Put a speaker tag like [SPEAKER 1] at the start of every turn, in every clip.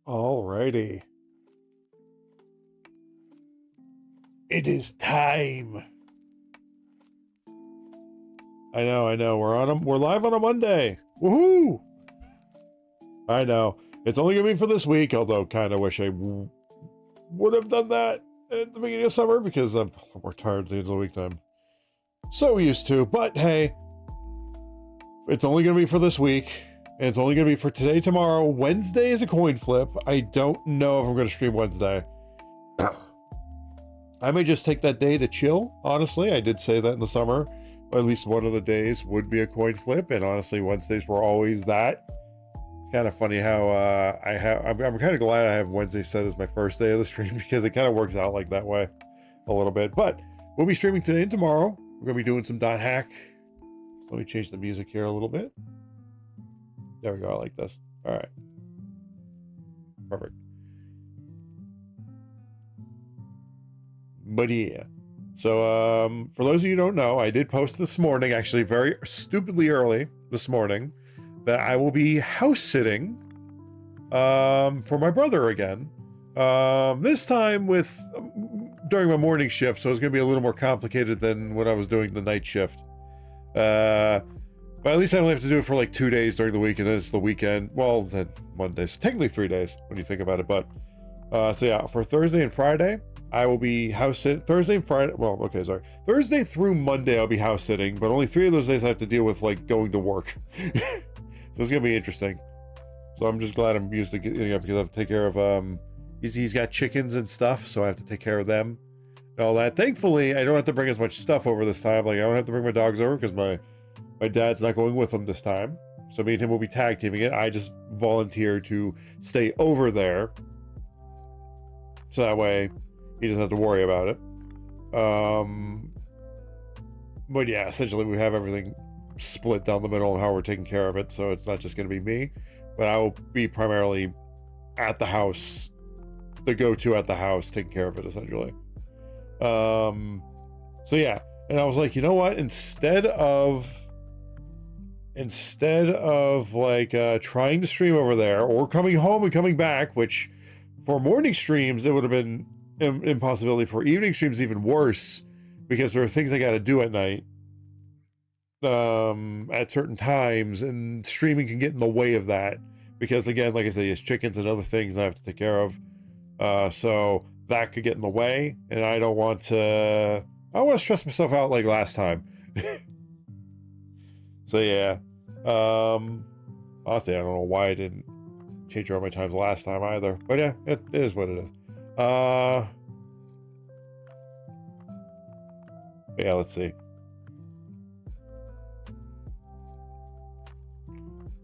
[SPEAKER 1] Alrighty. It is time. I know. We're live on a Monday. Woohoo! I know. It's only gonna be for this week, although kind of wish I would have done that at the beginning of summer because we're tired at the end of the week. I'm so used to. But hey, it's only gonna be for this week. And it's only gonna be for today, tomorrow. Wednesday is a coin flip. I don't know if I'm gonna stream Wednesday. I may just take that day to chill, honestly. I did say that in the summer. At least one of the days would be a coin flip, and honestly, Wednesdays were always that. It's kind of funny how I'm kind of glad I have Wednesday set as my first day of the stream because it kind of works out like that way a little bit. But we'll be streaming today and tomorrow. We're going to be doing some dot hack. So let me change the music here a little bit. There we go. I like this. All right. Perfect. But yeah. So for those of you who don't know, I did post this morning, actually very stupidly early this morning, that I will be house sitting for my brother again. This time with during my morning shift, so it's going to be a little more complicated than when I was doing the night shift. But at least I only have to do it for like 2 days during the week, and then it's the weekend. Well, then Monday, so technically 3 days when you think about it. But so yeah, for Thursday and Friday, I will be house sitting. Thursday and Friday. Well, okay, sorry. Thursday through Monday, I'll be house sitting, but only 3 of those days I have to deal with like going to work. So it's gonna be interesting. So I'm just glad I'm used to getting up because I have to take care of he's got chickens and stuff, so I have to take care of them and all that. Thankfully, I don't have to bring as much stuff over this time. Like I don't have to bring my dogs over because my dad's not going with them this time. So me and him will be tag teaming it. I just volunteered to stay over there, so that way he doesn't have to worry about it. But yeah, essentially we have everything split down the middle of how we're taking care of it, so it's not just going to be me, but I will be primarily at the house, the go-to at the house, taking care of it essentially. So yeah, and I was like, you know what, instead of like trying to stream over there or coming home and coming back, which for morning streams it would have been impossibility, for evening streams even worse because there are things I got to do at night at certain times, and streaming can get in the way of that because again, like I said, it's chickens and other things I have to take care of, so that could get in the way, and I don't want to stress myself out like last time. So yeah, honestly I don't know why I didn't change around my times last time either, but yeah, it is what it is. Yeah, let's see.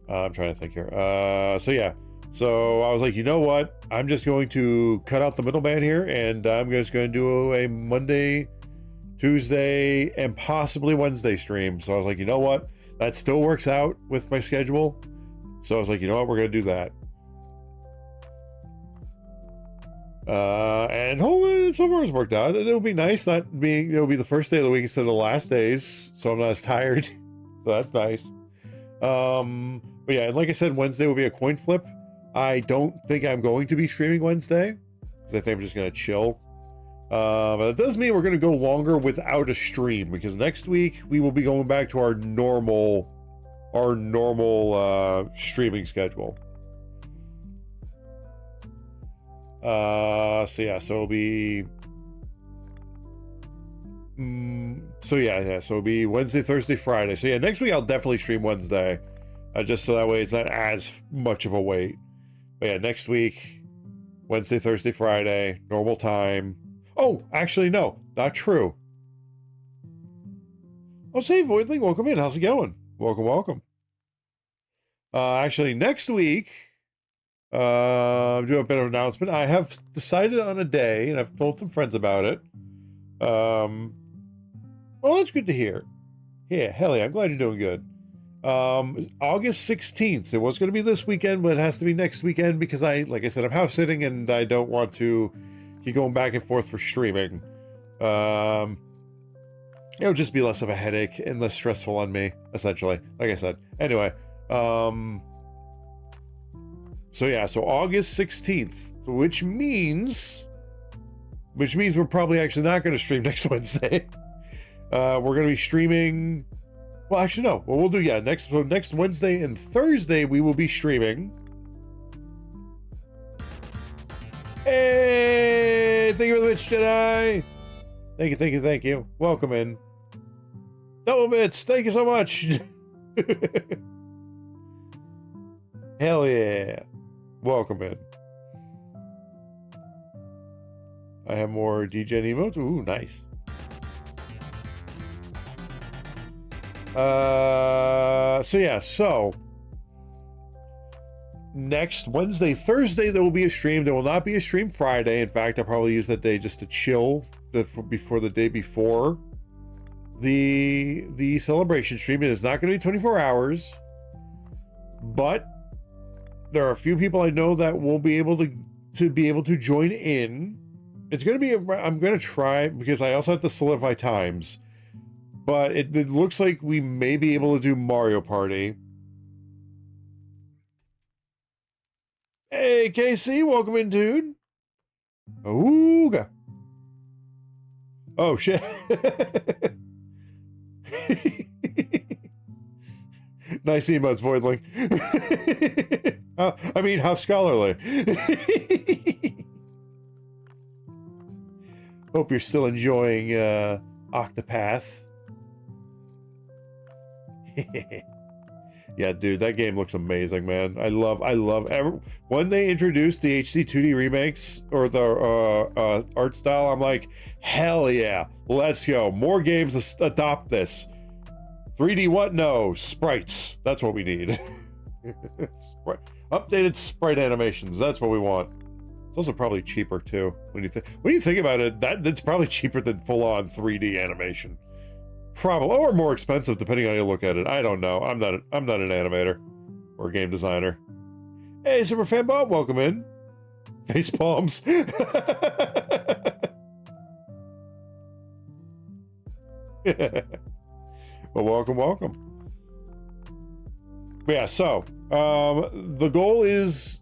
[SPEAKER 1] I'm trying to think here. So yeah, so I was like, you know what? I'm just going to cut out the middleman here, and I'm just going to do a Monday, Tuesday, and possibly Wednesday stream. So I was like, you know what? That still works out with my schedule. So I was like, you know what? We're going to do that. And hopefully so far it's worked out. It'll be nice not being, it'll be the first day of the week instead of the last days, so I'm not as tired. So that's nice. But yeah, and like I said, Wednesday will be a coin flip. I don't think I'm going to be streaming Wednesday because I think I'm just going to chill. But it does mean we're going to go longer without a stream because next week we will be going back to our normal streaming schedule. So yeah, so it'll be so it'll be Wednesday, Thursday, Friday. So yeah, next week I'll definitely stream Wednesday, just so that way it's not as much of a wait. But yeah, next week, Wednesday, Thursday, Friday, normal time. Oh, actually no, not true. Oh, say Voidling, welcome in. How's it going? Welcome. Actually, next week, do a bit of an announcement. I have decided on a day, and I've told some friends about it. Well, that's good to hear. Yeah, hell yeah, I'm glad you're doing good. August 16th. It was going to be this weekend, but it has to be next weekend because like I said, I'm house sitting and I don't want to keep going back and forth for streaming. It would just be less of a headache and less stressful on me, essentially. Like I said. Anyway, So yeah, so August 16th, which means we're probably actually not going to stream next Wednesday. We're going to be streaming. Well, actually, no. Well, we'll do, yeah, next Wednesday and Thursday, we will be streaming. Hey, thank you for the bits, Jedi. Thank you. Welcome in. Double bits, thank you so much. Hell yeah. Welcome in. I have more DJ emotes. Ooh, nice. So next Wednesday, Thursday, there will be a stream. There will not be a stream Friday. In fact, I'll probably use that day just to chill before the day before the celebration stream. It is not going to be 24 hours, but there are a few people I know that will be able to join in. It's going to be, I'm going to try, because I also have to solidify times, but it looks like we may be able to do Mario Party. Hey, KC, welcome in, dude. Ooga. Oh, shit. Nice emotes, Voidling. I mean, how scholarly. Hope you're still enjoying Octopath. Yeah, dude, that game looks amazing, man. I love when they introduced the HD 2D remakes or the art style, I'm like, hell yeah, let's go. More games adopt this. 3D what? No, sprites. That's what we need. Updated sprite animations. That's what we want. It's also probably cheaper too. When you think about it, that's probably cheaper than full-on 3D animation. Probably, or more expensive depending on how you look at it. I don't know. I'm not an animator or a game designer. Hey, Superfan Bob, welcome in. Face palms. Well, welcome. But yeah, so the goal is,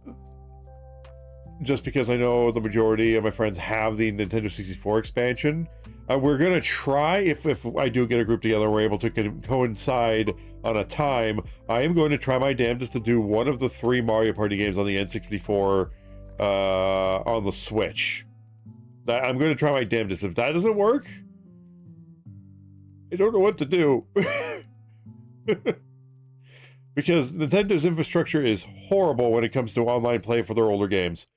[SPEAKER 1] just because I know the majority of my friends have the Nintendo 64 expansion, we're gonna try, if I do get a group together, we're able to coincide on a time. I am going to try my damnedest to do one of the 3 Mario Party games on the N64 on the Switch. I'm going to try my damnedest. If that doesn't work, I don't know what to do. Because Nintendo's infrastructure is horrible when it comes to online play for their older games.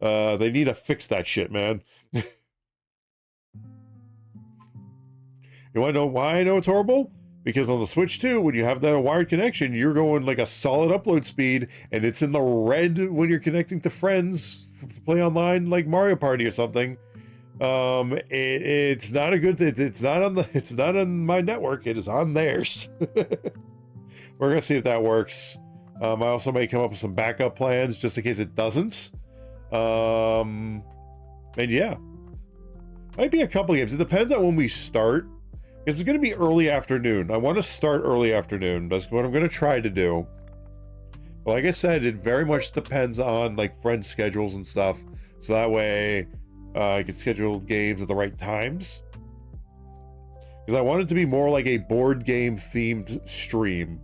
[SPEAKER 1] They need to fix that shit, man. You want to know why I know it's horrible? Because on the Switch 2, when you have that wired connection, you're going like a solid upload speed, and it's in the red when you're connecting to friends to play online, like Mario Party or something. It's not a good. It's not on my network. It is on theirs. We're gonna see if that works. I also may come up with some backup plans just in case it doesn't. And yeah, might be a couple games. It depends on when we start. It's going to be early afternoon. I want to start early afternoon. That's what I'm going to try to do. But like I said, it very much depends on like friends' schedules and stuff. So that way I can schedule games at the right times. Because I want it to be more like a board game themed stream.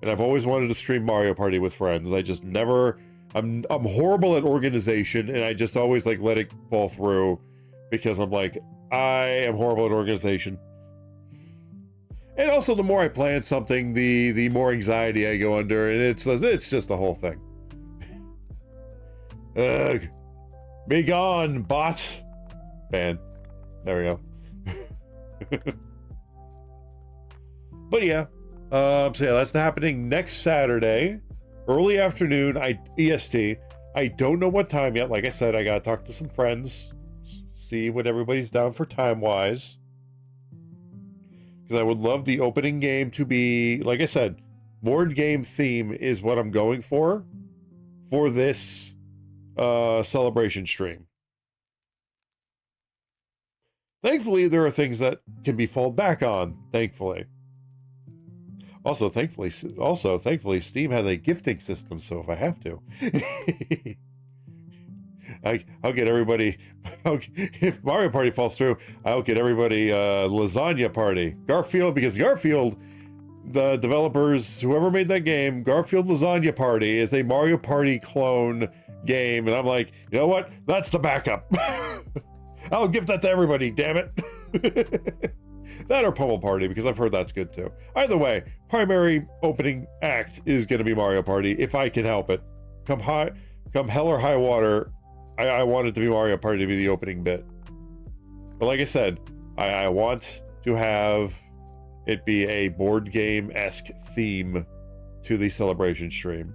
[SPEAKER 1] And I've always wanted to stream Mario Party with friends. I just never... I'm horrible at organization, and I just always like let it fall through because I'm like, I am horrible at organization. And also, the more I plan something, the more anxiety I go under, and it's just the whole thing. Ugh. Be gone, bots. Ban. There we go. But yeah. So yeah, that's happening next Saturday. Early afternoon, EST. I don't know what time yet. Like I said, I gotta talk to some friends. See what everybody's down for time-wise. Because I would love the opening game to be, like I said, board game theme is what I'm going for this celebration stream. Thankfully, there are things that can be falled back on, thankfully. thankfully, Steam has a gifting system, so if I have to, I'll get everybody. If Mario Party falls through, I'll get everybody Lasagna Party, Garfield, because Garfield, the developers, whoever made that game, Garfield Lasagna Party is a Mario Party clone game, and I'm like, you know what? That's the backup. I'll give that to everybody. Damn it. That or Pummel Party, because I've heard that's good too. Either way, primary opening act is going to be Mario Party, if I can help it. Come hell or high water, I want it to be Mario Party to be the opening bit. But like I said, I want to have it be a board game-esque theme to the celebration stream.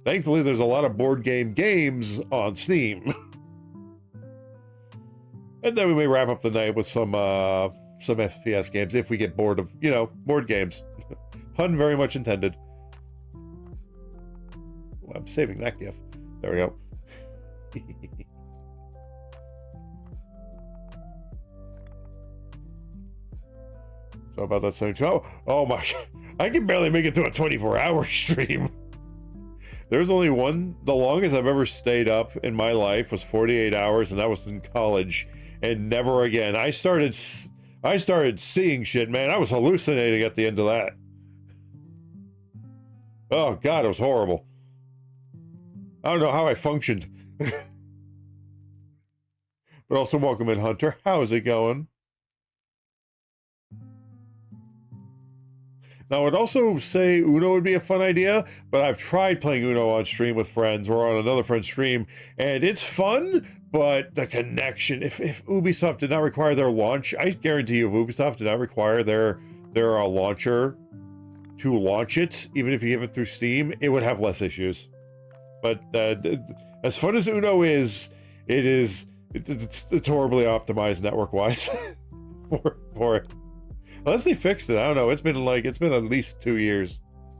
[SPEAKER 1] Thankfully, there's a lot of board games on Steam. And then we may wrap up the night with some FPS games if we get bored of, board games. Pun very much intended. Well, I'm saving that gif. There we go. So about that 72. Oh my God. I can barely make it to a 24-hour stream. There's only one. The longest I've ever stayed up in my life was 48 hours, and that was in college. And never again. I started seeing shit, man. I was hallucinating at the end of that. Oh God, it was horrible. I don't know how I functioned. But also welcome in, Hunter. How's it going? Now, I would also say Uno would be a fun idea, but I've tried playing Uno on stream with friends or on another friend's stream, and it's fun, but the connection, if Ubisoft did not require their launch, I guarantee you, if Ubisoft did not require their launcher to launch it, even if you give it through Steam, it would have less issues. But as fun as Uno is, it's horribly optimized network-wise for it. Unless they fixed it, I don't know. It's been at least 2 years,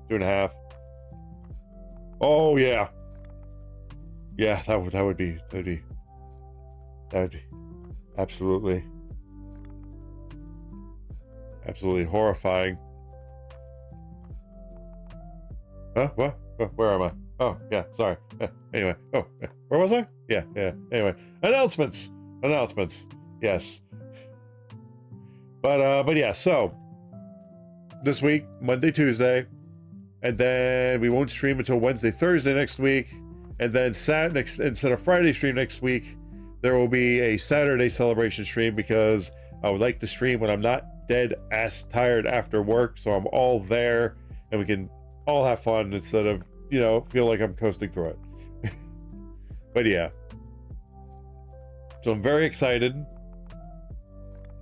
[SPEAKER 1] 2.5. Oh yeah, that would be absolutely horrifying. Huh? What? Where am I? Oh yeah, sorry. Anyway, where was I? Yeah. Anyway, announcements. Yes. But yeah, so this week, Monday, Tuesday, and then we won't stream until Wednesday, Thursday next week, and then instead of Friday stream next week, there will be a Saturday celebration stream because I would like to stream when I'm not dead ass tired after work, so I'm all there and we can all have fun instead of, feel like I'm coasting through it. But yeah, so I'm very excited.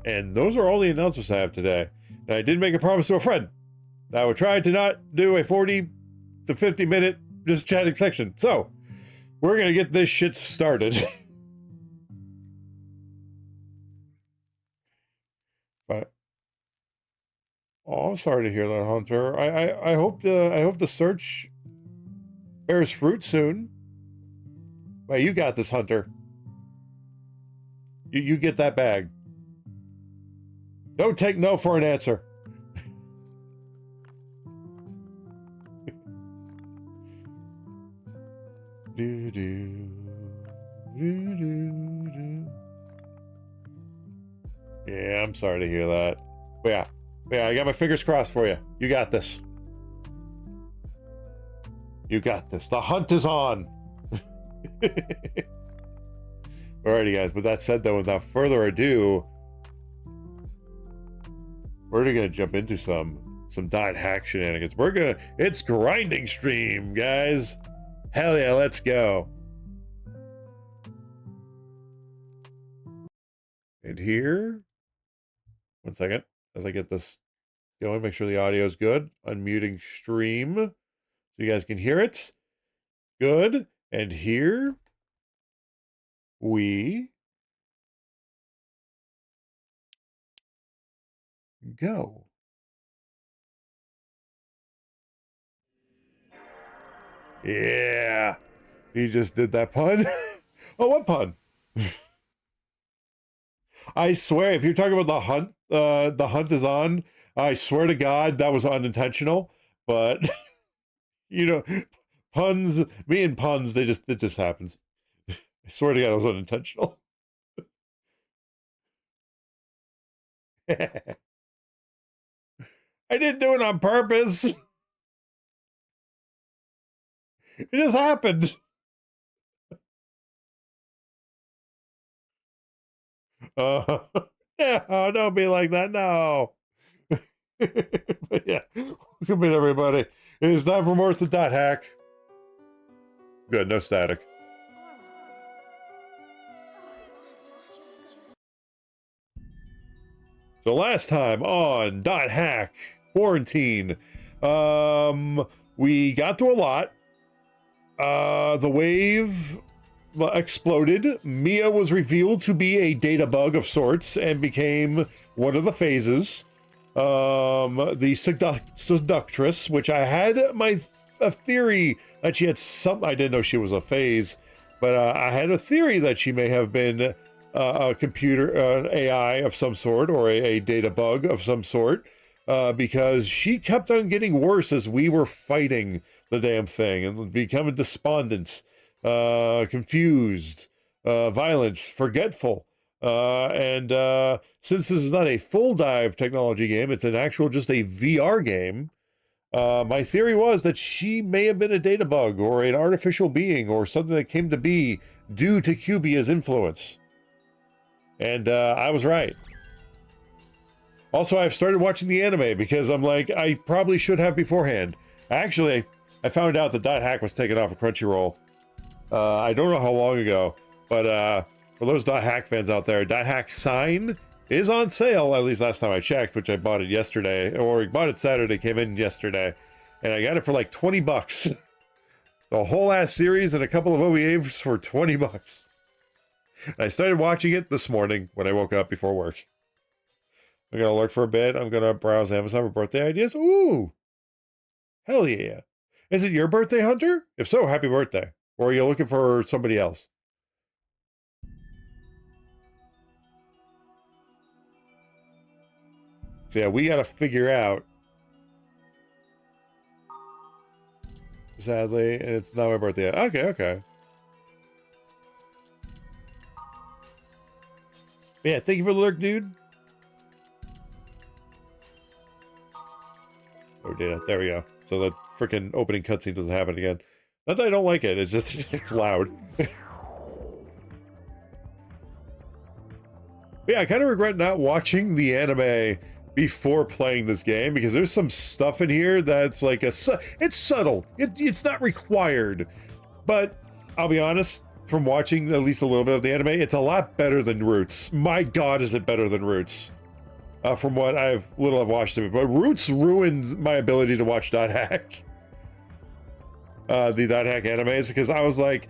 [SPEAKER 1] And those are all the announcements I have today. Now, I did make a promise to a friend that I would try to not do a 40 to 50 minute just chatting section. So, we're going to get this shit started. But, I'm sorry to hear that, Hunter. I hope the search bears fruit soon. Well, you got this, Hunter. You get that bag. Don't take no for an answer. Yeah, I'm sorry to hear that. But yeah, I got my fingers crossed for you. You got this. You got this. The hunt is on. Alrighty, guys. With that said, though, without further ado, we're gonna jump into some dot hack shenanigans. It's grinding stream, guys. Hell yeah, let's go. And here, one second, as I get this going, make sure the audio is good. Unmuting stream so you guys can hear it. Good. And here we go. Yeah, he just did that pun. Oh, what pun? I swear, if you're talking about the hunt is on. I swear to God, that was unintentional. But you know, puns, me and puns, it just happens. I swear to God, it was unintentional. I didn't do it on purpose. It just happened. Yeah, oh, don't be like that. No. But yeah, welcome in, everybody. It is time for Morris the Dot Hack. Good, no static. So last time on Dot Hack Quarantine, we got through a lot. The wave exploded. Mia was revealed to be a data bug of sorts and became one of the phases. The seductress, which I had a theory that she had I didn't know she was a phase, but I had a theory that she may have been a computer, an AI of some sort, or a data bug of some sort, because she kept on getting worse as we were fighting the damn thing and becoming despondent, confused, violent, forgetful. And since this is not a full dive technology game, it's an actual just a VR game. My theory was that she may have been a data bug or an artificial being or something that came to be due to Cubia's influence. And I was right. Also, I've started watching the anime because I'm like, I probably should have beforehand. Actually, I found out that Dot Hack was taken off of Crunchyroll. I don't know how long ago, but for those Dot Hack fans out there, Dot Hack Sign is on sale, at least last time I checked, which I bought it yesterday, or bought it Saturday, came in yesterday, and I got it for like 20 bucks. The whole ass series and a couple of OVAs for 20 bucks. And I started watching it this morning when I woke up before work. I'm gonna lurk for a bit. I'm gonna browse Amazon for birthday ideas. Ooh! Hell yeah. Is it your birthday, Hunter? If so, happy birthday. Or are you looking for somebody else? So yeah, we gotta figure out. Sadly, and it's not my birthday yet. Okay. Yeah, thank you for the lurk, dude. Oh, yeah, there we go. So the freaking opening cutscene doesn't happen again. Not that I don't like it, it's just, it's loud. Yeah, I kind of regret not watching the anime before playing this game, because there's some stuff in here that's like it's subtle. It's not required. But I'll be honest, from watching at least a little bit of the anime, it's a lot better than Roots. My God, is it better than Roots? From what I've watched of it, but Roots ruined my ability to watch Dot Hack. The Dot Hack animes, because I was like,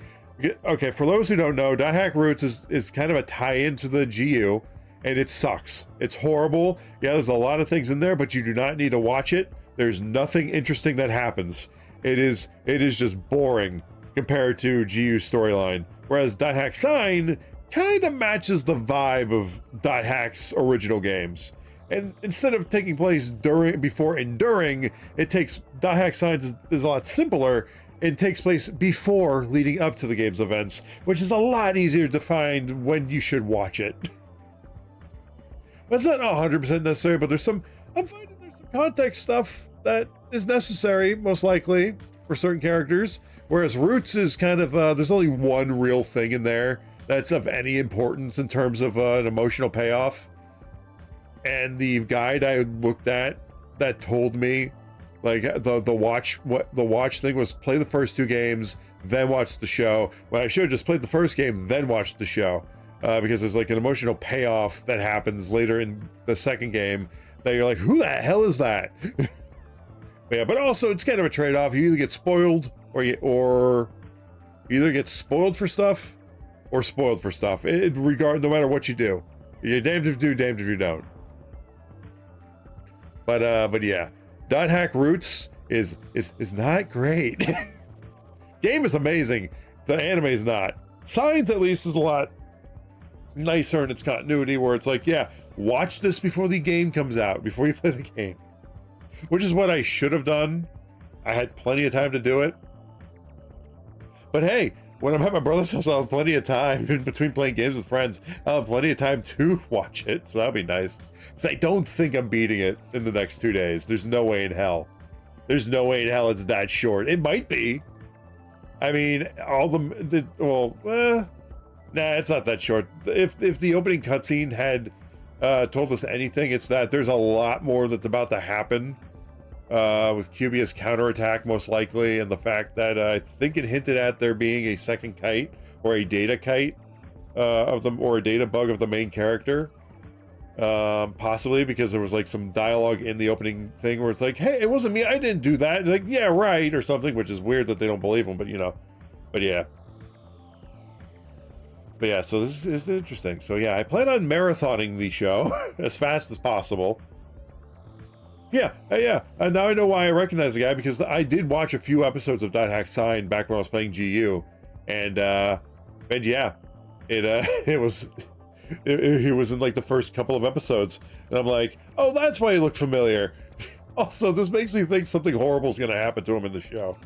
[SPEAKER 1] okay, for those who don't know, Dot Hack Roots is kind of a tie-in to the GU, and it sucks. It's horrible. Yeah, there's a lot of things in there, but you do not need to watch it. There's nothing interesting that happens. It is just boring compared to GU's storyline. Whereas Dot Hack Sign kind of matches the vibe of Dot Hack's original games. And instead of taking place before and during, it takes Dot Hack Signs is a lot simpler. It takes place before, leading up to the game's events, which is a lot easier to find when you should watch it. That's not 100% necessary, but I'm finding there's some context stuff that is necessary, most likely, for certain characters. Whereas Roots is kind of, there's only one real thing in there that's of any importance in terms of an emotional payoff. And the guide I looked at that told me, like, the watch thing was play the first two games, then watch the show. When I should have just played the first game, then watched the show. Because there's like an emotional payoff that happens later in the second game that you're like, who the hell is that? But yeah, but also it's kind of a trade-off. You either get spoiled or you either get spoiled for stuff or spoiled for stuff. No matter what you do. You're damned if you do, damned if you don't. But yeah, Dot Hack Roots is not great. Game is amazing. The anime is not. Signs at least is a lot nicer in its continuity, where it's like, yeah, watch this before the game comes out, before you play the game. Which is what I should have done. I had plenty of time to do it. But hey, when I'm at my brother's house, I'll have plenty of time in between playing games with friends. I'll have plenty of time to watch it, so that'll be nice. Because I don't think I'm beating it in the next 2 days. There's no way in hell. There's no way in hell it's that short. It might be. I mean, nah, it's not that short. If the opening cutscene had told us anything, it's that there's a lot more that's about to happen with Cubia's counterattack, most likely, and the fact that I think it hinted at there being a second kite or a data kite or a data bug of the main character. Possibly because there was like some dialogue in the opening thing where it's like, hey, it wasn't me, I didn't do that. It's like, yeah, right, or something, which is weird that they don't believe him, but you know, but yeah, so this is interesting. So yeah, I plan on marathoning the show as fast as possible. Yeah, and now I know why I recognize the guy, because I did watch a few episodes of Dot Hack Sign back when I was playing GU, and yeah, it was. He was in like the first couple of episodes, and I'm like, oh, that's why he looked familiar. Also, this makes me think something horrible is going to happen to him in the show,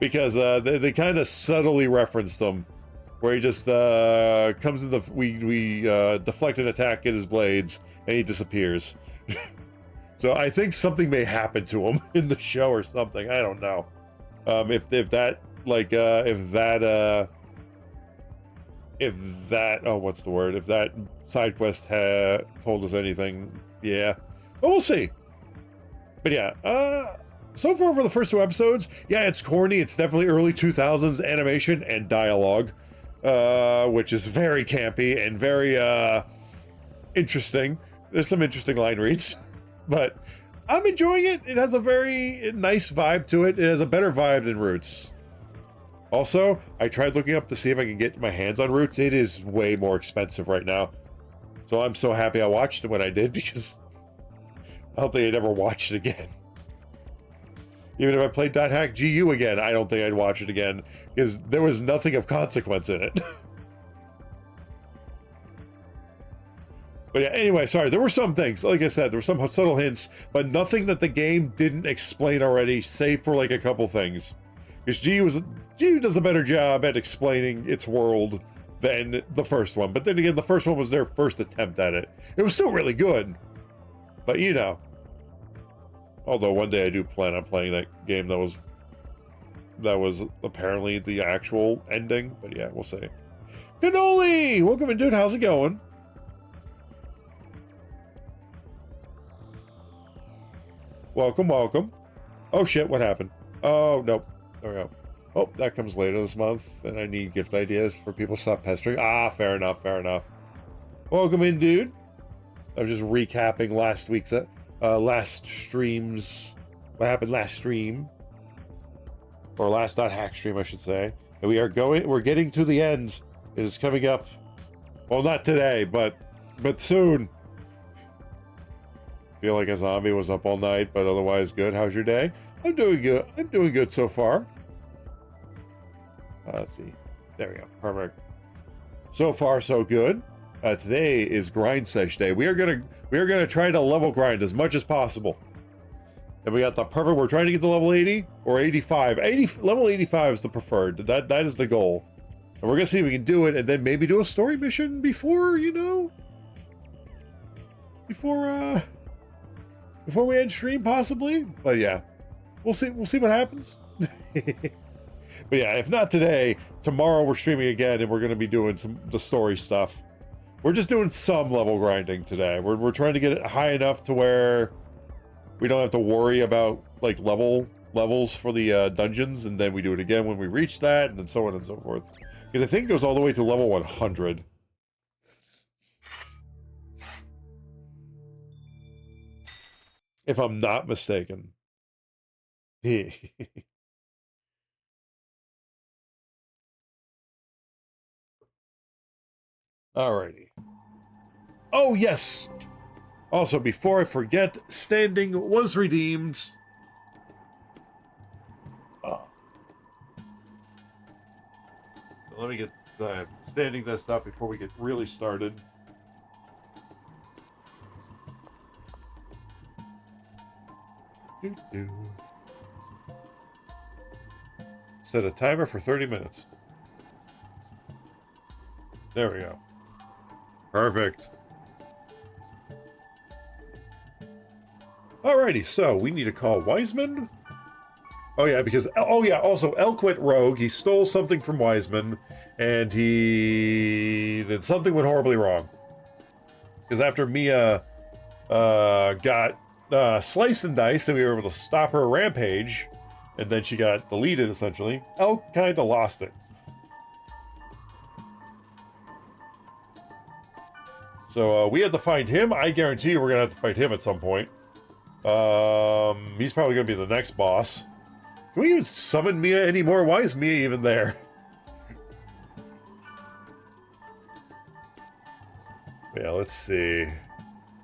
[SPEAKER 1] because they kind of subtly referenced him, where he just comes in we deflect an attack at his blades and he disappears. So I think something may happen to him in the show or something. I don't know if that side quest had told us anything. Yeah, but we'll see. But yeah, so far for the first 2 episodes, yeah, it's corny. It's definitely early 2000s animation and dialogue, which is very campy and very interesting. There's some interesting line reads, but I'm enjoying it. It has a very nice vibe to it. It has a better vibe than Roots. Also, I tried looking up to see if I can get my hands on Roots. It is way more expensive right now. So I'm so happy I watched it when I did, because I don't think I'd ever watch it again. Even if I played Dot Hack GU again, I don't think I'd watch it again, because there was nothing of consequence in it. But yeah, anyway, sorry, there were some things. Like I said, there were some subtle hints, but nothing that the game didn't explain already, save for like a couple things. Because GU does a better job at explaining its world than the first one. But then again, the first one was their first attempt at it. It was still really good. But you know. Although one day I do plan on playing that game that was apparently the actual ending. But yeah, we'll see. Cannoli! Welcome in, dude. How's it going? Welcome. Oh shit, what happened? Oh, nope. There we go. Oh, that comes later this month, and I need gift ideas for people to stop pestering. Ah, fair enough. Welcome in, dude. I was just recapping last week's, last streams, what happened last stream. Or last Dot Hack stream, I should say. And we're getting to the end. It is coming up. Well, not today, but soon. Feel like a zombie, was up all night, but otherwise good. How's your day? I'm doing good so far. Let's see. There we go. Perfect. So far, so good. Today is grind sesh day. We are gonna try to level grind as much as possible. And we got the perfect. We're trying to get to level 80 or 85. Level 85 is the preferred. That is the goal. And we're gonna see if we can do it, and then maybe do a story mission before we end stream, possibly. But yeah, we'll see what happens. But yeah, if not today, tomorrow we're streaming again, and we're going to be doing the story stuff. We're just doing some level grinding today. We're trying to get it high enough to where we don't have to worry about like levels for the dungeons, and then we do it again when we reach that, and then so on and so forth. Because I think it goes all the way to level 100. If I'm not mistaken. Alrighty. Oh, yes! Also, before I forget, standing was redeemed. Oh. Let me get the standing desk up before we get really started. Set a timer for 30 minutes. There we go. Perfect. Alrighty, so we need to call Wiseman. Oh yeah, because also Elk went rogue. He stole something from Wiseman, and then something went horribly wrong. Because after Mia got sliced and diced, and we were able to stop her rampage, and then she got deleted essentially, Elk kind of lost it. So we had to find him. I guarantee you we're gonna have to fight him at some point. He's probably gonna be the next boss. Can we even summon Mia anymore? Why is Mia even there? Yeah, let's see.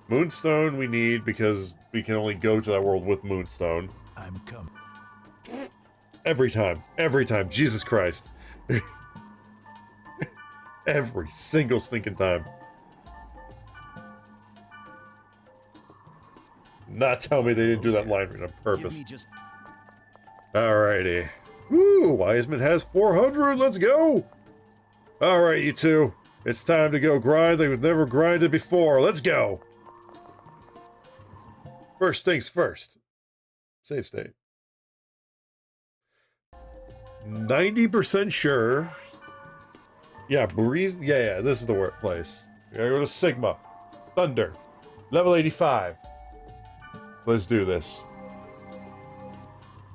[SPEAKER 1] Moonstone we need because we can only go to that world with Moonstone.
[SPEAKER 2] I'm coming.
[SPEAKER 1] Every time. Every time. Jesus Christ. Every single stinking time. Not tell me they didn't do that line on purpose. Alrighty. Woo! Wiseman has 400. Let's go! Alright, you two. It's time to go grind like we've never grinded before. Let's go! First things first. Save state. 90% sure. Yeah, breeze. Yeah, this is the workplace. We gotta go to Sigma. Thunder. Level 85. Let's do this.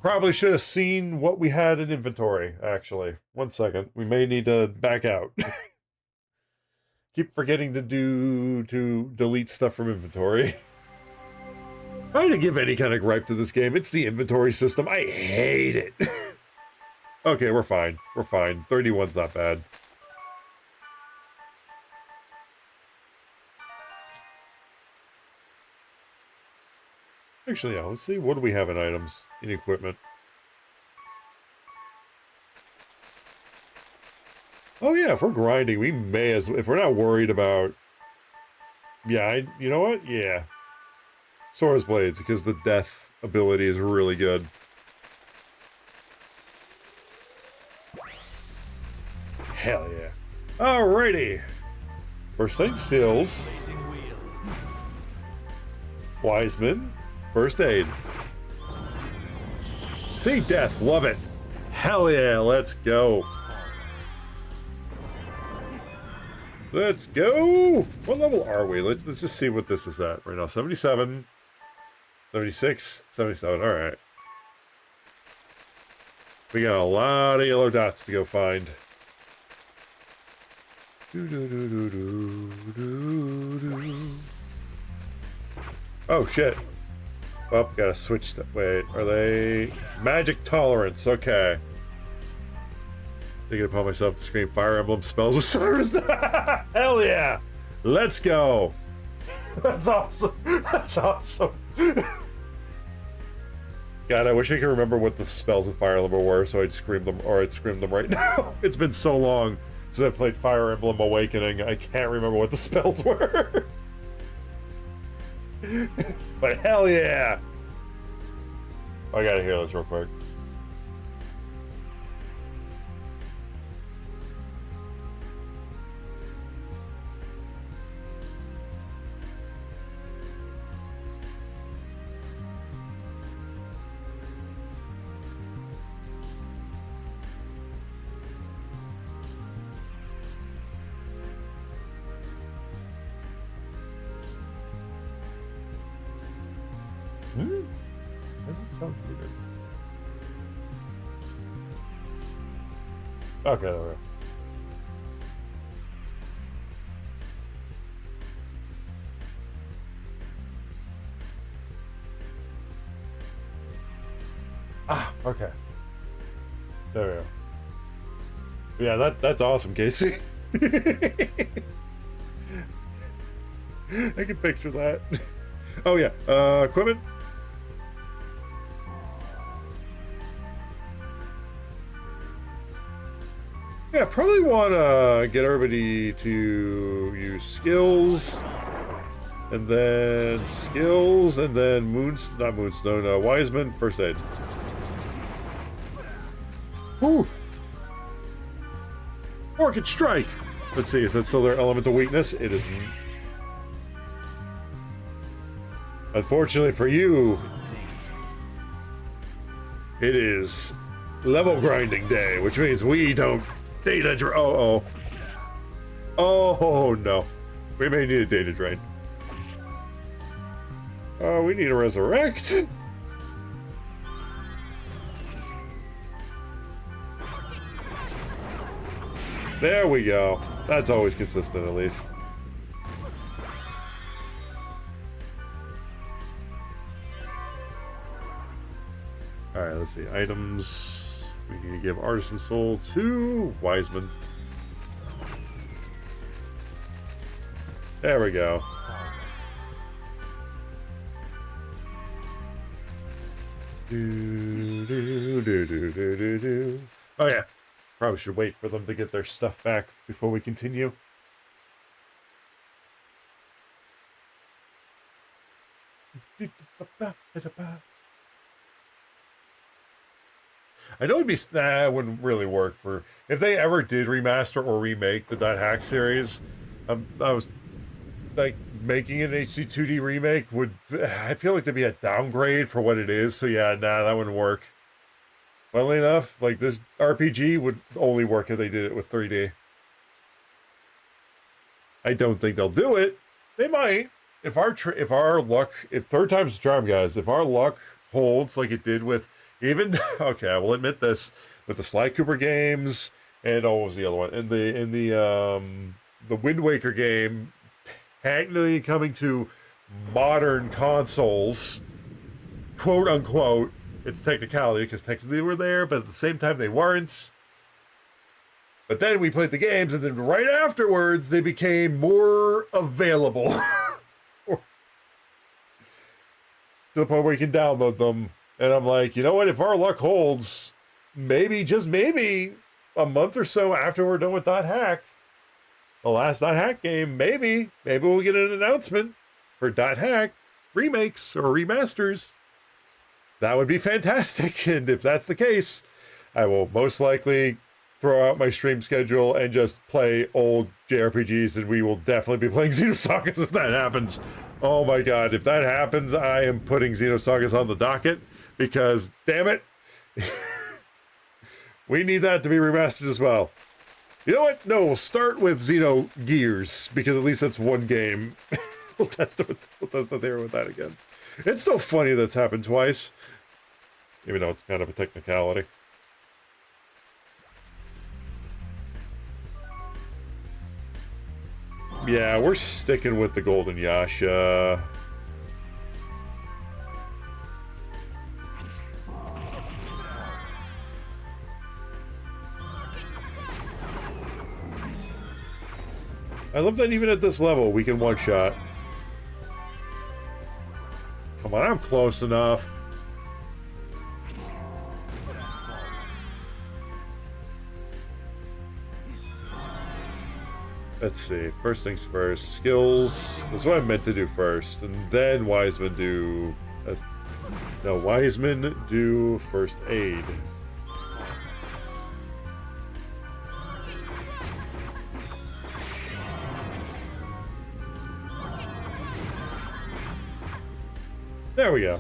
[SPEAKER 1] Probably should have seen what we had in inventory, actually. 1 second. We may need to back out. Keep forgetting to delete stuff from inventory. If I had to give any kind of gripe to this game, it's the inventory system. I hate it. Okay, we're fine. We're fine. 31's not bad. Actually, yeah, let's see. What do we have in items? In equipment? Oh yeah, if we're grinding, we may as... If we're not worried about... Yeah, you know what? Yeah. Sora's Blades, because the death ability is really good. Hell yeah. Alrighty. First thing, Stills. Wiseman. First aid. See, death. Love it. Hell yeah, let's go. Let's go. What level are we? Let's just see what this is at right now. 77. 76. 77. All right. We got a lot of yellow dots to go find. Oh, shit. Oh, gotta switch. Wait, are they... Magic tolerance, okay. Thinking upon myself to scream Fire Emblem spells with Cyrus. Hell yeah! Let's go! That's awesome. That's awesome. God, I wish I could remember what the spells with Fire Emblem were, so I'd scream them, or I'd scream them right now. It's been so long since I played Fire Emblem Awakening, I can't remember what the spells were. But hell yeah! I gotta hear this real quick. Doesn't sound weird. Okay, there we go. Ah, okay. There we go. Yeah, that's awesome, Casey. I can picture that. Oh yeah, equipment. Yeah, probably want to get everybody to use skills, and then skills, and then not Moonstone, Wiseman, first aid. Ooh! Orchid Strike! Let's see, is that still their elemental weakness? It isn't. Unfortunately for you, it is level grinding day, which means we don't data drain. Oh no. We may need a data drain. Oh, we need to resurrect. There we go. That's always consistent, at least. Alright, let's see. Items. We need to give Artisan Soul to Wiseman. There we go. Oh yeah. Probably should wait for them to get their stuff back before we continue. I know it'd be it wouldn't really work for if they ever did remaster or remake the .hack series. I was like making an HD2D remake would I feel like there'd be a downgrade for what it is. So yeah, nah, that wouldn't work. Funnily enough, like this RPG would only work if they did it with 3D. I don't think they'll do it. They might. If our luck, if third time's the charm, guys, if our luck holds like it did with even okay, I will admit this with the Sly Cooper games and what was the other one? In the Wind Waker game, technically coming to modern consoles, quote unquote. It's technicality because technically they were there, but at the same time they weren't. But then we played the games, and then right afterwards they became more available to the point where you can download them. And I'm like, you know what? If our luck holds, maybe, just maybe, a month or so after we're done with .hack, the last .hack game, maybe we'll get an announcement for .hack remakes or remasters. That would be fantastic, and if that's the case, I will most likely throw out my stream schedule and just play old JRPGs, and we will definitely be playing Xenosagas if that happens. Oh my god, if that happens, I am putting Xenosagas on the docket, because, damn it, we need that to be remastered as well. You know what? No, we'll start with Xenogears, because at least that's one game. We'll test the theory with that again. It's so funny that's happened twice, even though it's kind of a technicality. Yeah, we're sticking with the Golden Yasha. I love that even at this level, we can one-shot. Come on, I'm close enough. Let's see. First things first. Skills. That's what I meant to do first. And then Wiseman do... No, Wiseman do first aid. There we go.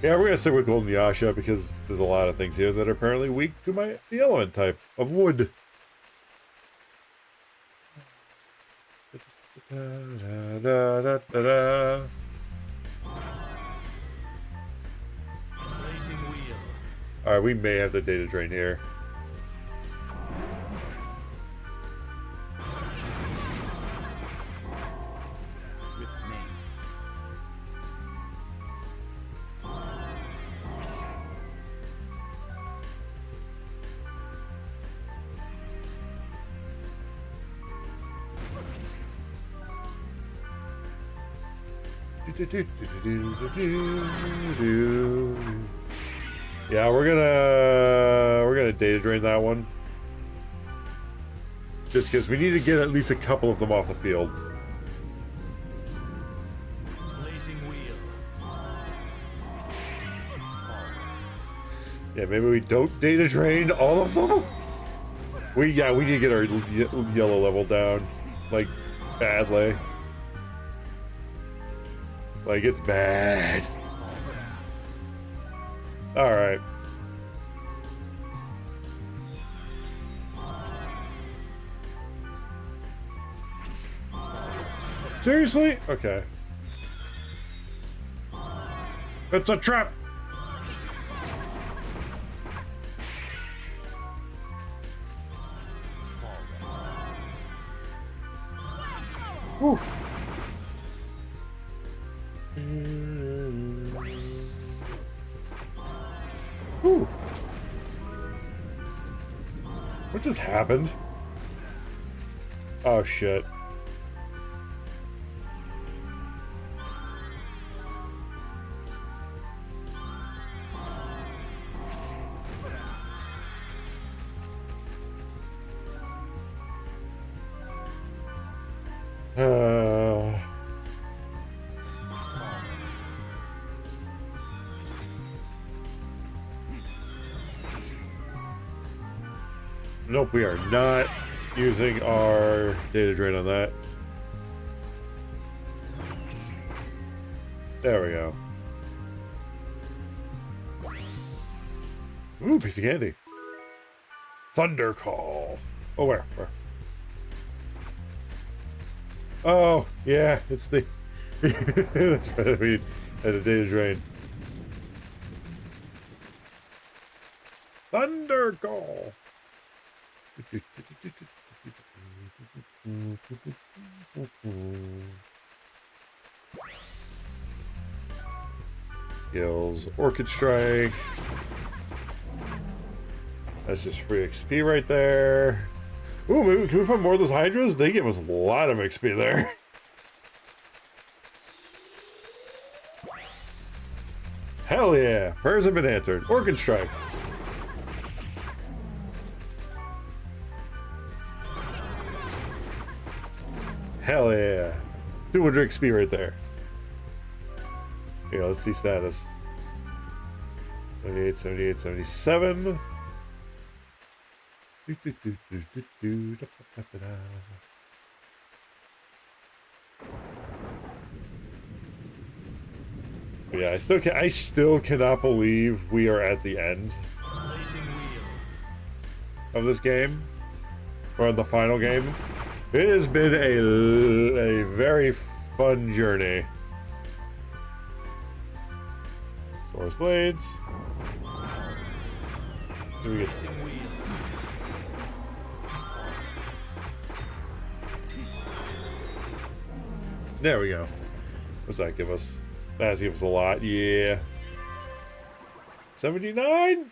[SPEAKER 1] Yeah, we're gonna stick with Golden Yasha because there's a lot of things here that are apparently weak to the element type of wood. Alright, we may have the data drain here. Yeah, we're gonna data drain that one. Just because we need to get at least a couple of them off the field.
[SPEAKER 2] Blazing wheel.
[SPEAKER 1] Yeah, maybe we don't data drain all of them. We need to get our yellow level down, like, badly. Like, it's bad. Alright. Seriously? Okay. It's a trap! Whew. Whew. What just happened? Oh shit. Nope, we are not using our data drain on that. There we go. Ooh, piece of candy. Thunder Call. Oh, where? Oh, yeah, it's the... That's right, we had a data drain. Thunder Call. Skills, Orchid Strike. That's just free XP right there. Ooh, maybe can we find more of those Hydras? They give us a lot of XP there. Hell yeah! Prayers have been answered. Orchid Strike. Hell yeah. 200 XP right there. Yeah, let's see status. 78, 78, 77. Yeah, I still cannot believe we are at the end of this game. Or the final game. It has been a very fun journey. Force Blades. Here we get. There we go. What's that give us? That has give us a lot. Yeah. 79?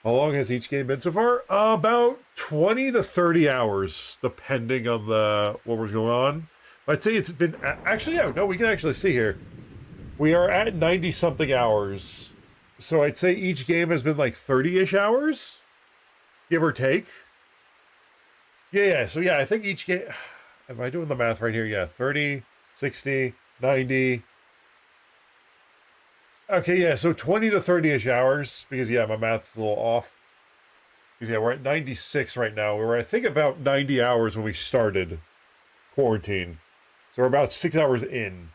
[SPEAKER 1] How long has each game been so far? About 20 to 30 hours, depending on what was going on. I'd say it's been... Actually, yeah, no, we can actually see here. We are at 90-something hours. So I'd say each game has been like 30-ish hours, give or take. Yeah, so yeah, I think each game... Am I doing the math right here? Yeah, 30, 60, 90... Okay, yeah, so 20 to 30-ish hours, because, yeah, my math's a little off. Because, yeah, we're at 96 right now. We were, I think, about 90 hours when we started quarantine. So we're about 6 hours in.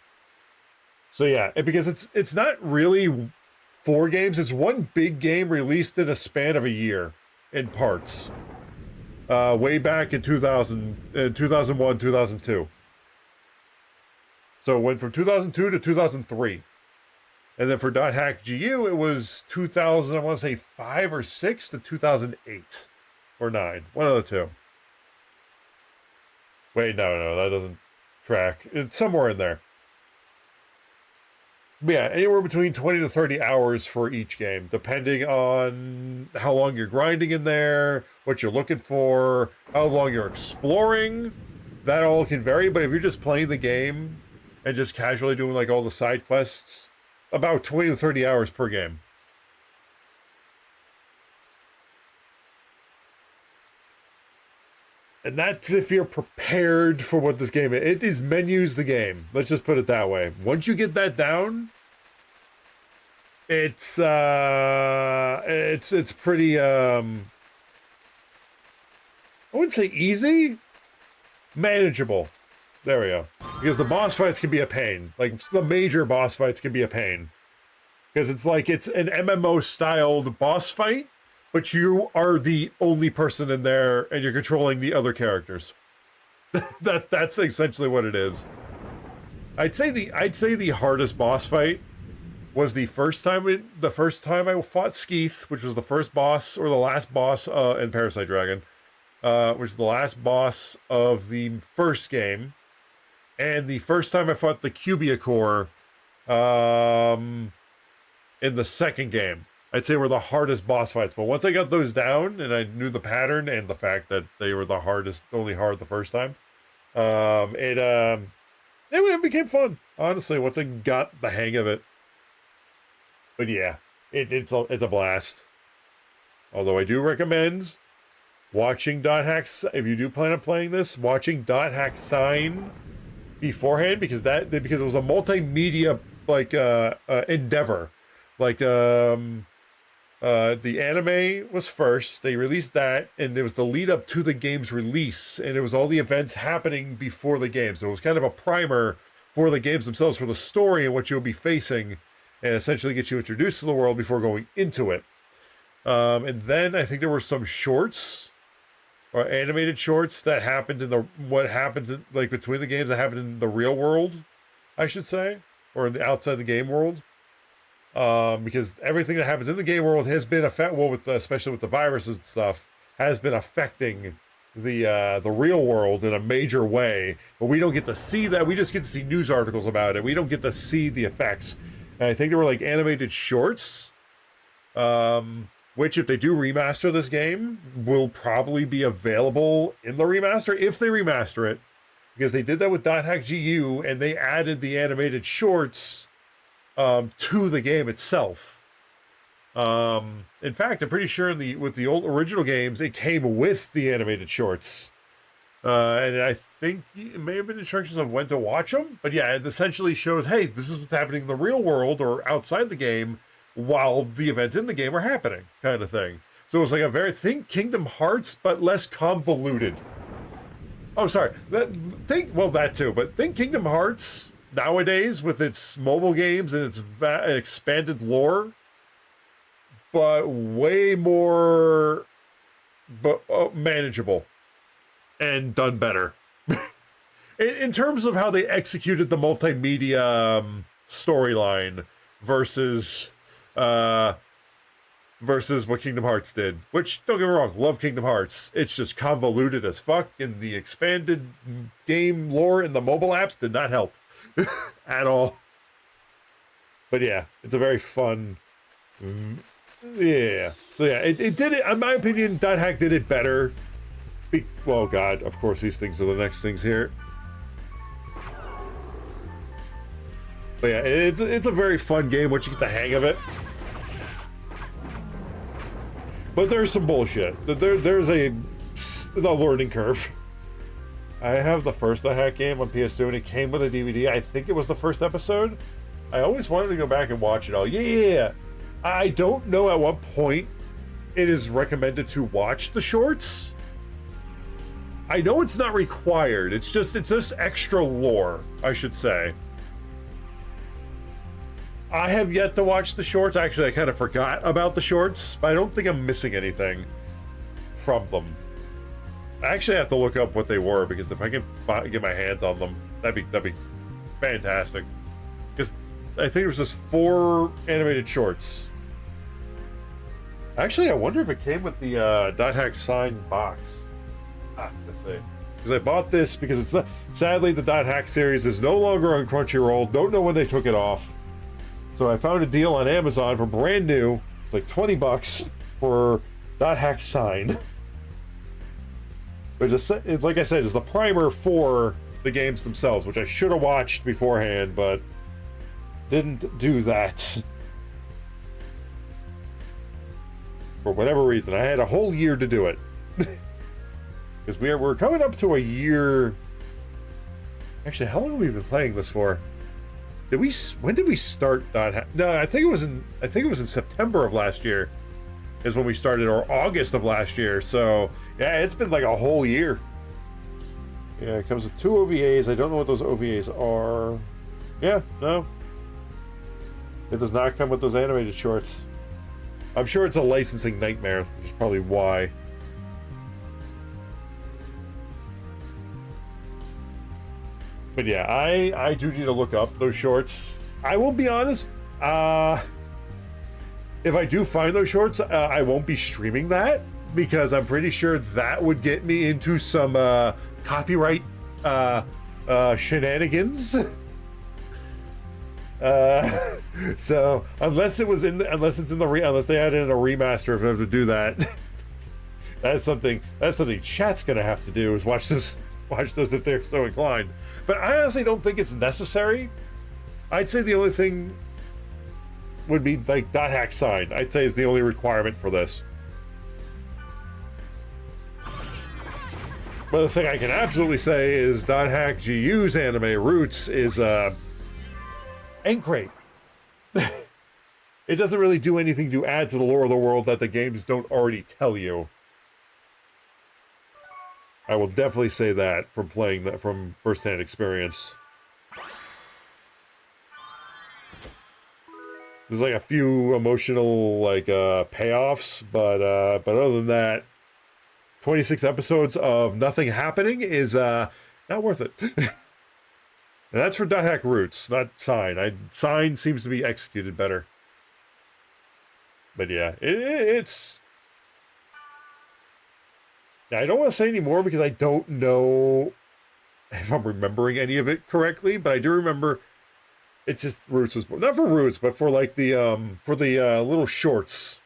[SPEAKER 1] So, yeah, because it's not really 4 games. It's one big game released in a span of a year in parts. Way back in 2001, 2002. So it went from 2002 to 2003. And then for .hack GU, it was 2000, I want to say 5 or 6 to 2008 or 9. One of the two. Wait, no, that doesn't track. It's somewhere in there. But yeah, anywhere between 20 to 30 hours for each game, depending on how long you're grinding in there, what you're looking for, how long you're exploring. That all can vary, but if you're just playing the game and just casually doing like all the side quests, about 20 to 30 hours per game. And that's if you're prepared for what this game is. It is menus the game. Let's just put it that way. Once you get that down, it's pretty I wouldn't say easy, manageable. There we go. Because the boss fights can be a pain. Like the major boss fights can be a pain. Because it's like it's an MMO styled boss fight, but you are the only person in there and you're controlling the other characters. That's essentially what it is. I'd say the hardest boss fight was the first time I fought Skeith, which was the first boss or the last boss in Parasite Dragon, which is the last boss of the first game, and the first time I fought the Cubia Core in the second game. I'd say were the hardest boss fights, but once I got those down and I knew the pattern and the fact that they were only hard the first time, it became fun. Honestly, once I got the hang of it. But yeah, it's a blast. Although I do recommend watching Dot Hack's, if you do plan on playing this, watching Dot Hack Sign beforehand, because it was a multimedia endeavor. Like the anime was first. They released that, and it was the lead up to the game's release, and it was all the events happening before the game. So it was kind of a primer for the games themselves, for the story and what you'll be facing, and essentially get you introduced to the world before going into it. And then I think there were some shorts or animated shorts that happened between the games that happened in the real world, I should say, or in the outside the game world. Because everything that happens in the game world has been especially with the viruses and stuff, has been affecting the real world in a major way. But we don't get to see that. We just get to see news articles about it. We don't get to see the effects. And I think there were like animated shorts, which if they do remaster this game, will probably be available in the remaster if they remaster it, because they did that with Dot Hack GU and they added the animated shorts to the game itself. In fact, I'm pretty sure with the old original games, it came with the animated shorts. And I think it may have been instructions of when to watch them. But yeah, it essentially shows, hey, this is what's happening in the real world or outside the game while the events in the game are happening, kind of thing. So it was like think Kingdom Hearts, but less convoluted. Oh, sorry. That too. But think Kingdom Hearts nowadays with its mobile games and its expanded lore, but way more manageable and done better. in terms of how they executed the multimedia storyline versus what Kingdom Hearts did, which, don't get me wrong, love Kingdom Hearts. It's just convoluted as fuck, and the expanded game lore in the mobile apps did not help at all. But yeah, it's a very fun. Yeah. So yeah, it did it. In my opinion, Dot Hack did it better. Well, God, of course, these things are the next things here. But yeah, it's a very fun game once you get the hang of it. But there's some bullshit. There's a learning curve. I have the first Dot Hack game on PS2, and it came with a DVD. I think it was the first episode. I always wanted to go back and watch it all. Yeah. I don't know at what point it is recommended to watch the shorts. I know it's not required. It's just extra lore, I should say. I have yet to watch the shorts. Actually, I kind of forgot about the shorts, but I don't think I'm missing anything from them. I actually have to look up what they were, because if I can get my hands on them, that'd be fantastic. Because I think there's just 4 animated shorts. Actually, I wonder if it came with the Dot Hack signed box. Let's see. Because I bought this because it's sadly the Dot Hack series is no longer on Crunchyroll. Don't know when they took it off. So I found a deal on Amazon for brand new. It's like $20 for Dot Hack signed. But like I said, it's the primer for the games themselves, which I should have watched beforehand, but didn't do that. For whatever reason, I had a whole year to do it. because we're coming up to a year. Actually, how long have we been playing this for? When did we start .hack? No, I think it was in September of last year is when we started, or August of last year. So yeah, it's been like a whole year. Yeah, it comes with 2 OVAs. I don't know what those OVAs are. Yeah, no. It does not come with those animated shorts. I'm sure it's a licensing nightmare. This is probably why. But yeah, I do need to look up those shorts. I will be honest. If I do find those shorts, I won't be streaming that because I'm pretty sure that would get me into some copyright shenanigans. So unless it's in the unless they added in a remaster for them to do that, that's something chat's gonna have to do is watch those if they're so inclined. But I honestly don't think it's necessary. I'd say the only thing would be like .hack sign. I'd say is the only requirement for this. But the thing I can absolutely say is .hack GU's anime roots is Encrate. It doesn't really do anything to add to the lore of the world that the games don't already tell you. I will definitely say that from playing that from first-hand experience. There's like a few emotional payoffs, but other than that, 26 episodes of nothing happening is not worth it. And that's for .hack roots, not Sign. Sign seems to be executed better. But yeah, it's... I don't want to say any more because I don't know if I'm remembering any of it correctly, but I do remember it's just Roots was not for Roots, but for like the little shorts.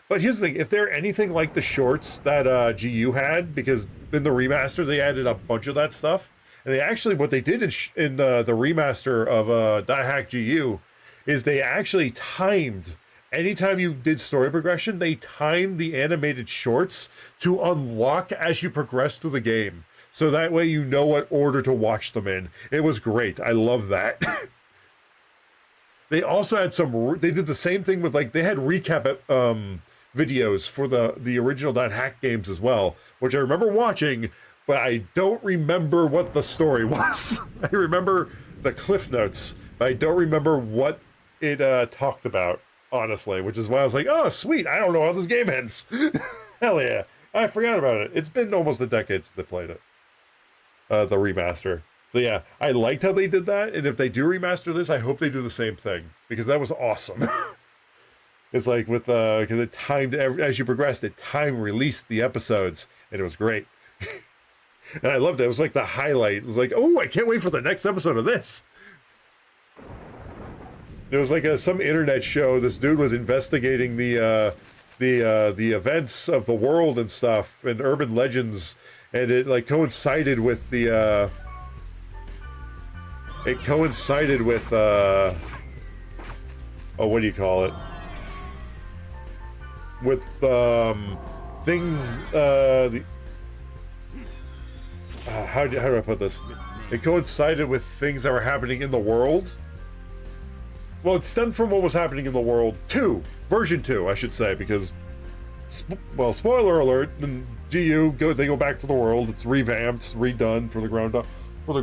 [SPEAKER 1] But here's the thing: if they're anything like the shorts that GU had, because in the remaster they added a bunch of that stuff, and they actually what they did in the remaster of .hack GU is they actually timed. Anytime you did story progression, they timed the animated shorts to unlock as you progress through the game. So that way you know what order to watch them in. It was great. I love that. They also had they did the same thing with they had recap videos for the original .hack games as well, which I remember watching, but I don't remember what the story was. I remember the cliff notes, but I don't remember what it talked about. Honestly, which is why I was like, oh, sweet, I don't know how this game ends. Hell yeah. I forgot about it. It's been almost a decade since I played it. The remaster. So yeah, I liked how they did that, and if they do remaster this, I hope they do the same thing, because that was awesome. It's like with, because it timed, as you progressed, it released the episodes, and it was great. And I loved it. It was like the highlight. It was like, oh, I can't wait for the next episode of this. There was like some internet show. This dude was investigating the events of the world and stuff and urban legends, and it like coincided with the oh, what do you call it? With things how do I put this? It coincided with things that were happening in the world. Well, it stemmed from what was happening in the world 2, version 2, I should say, because, well, spoiler alert, in GU, they go back to the world, it's revamped, it's redone from the ground up, quote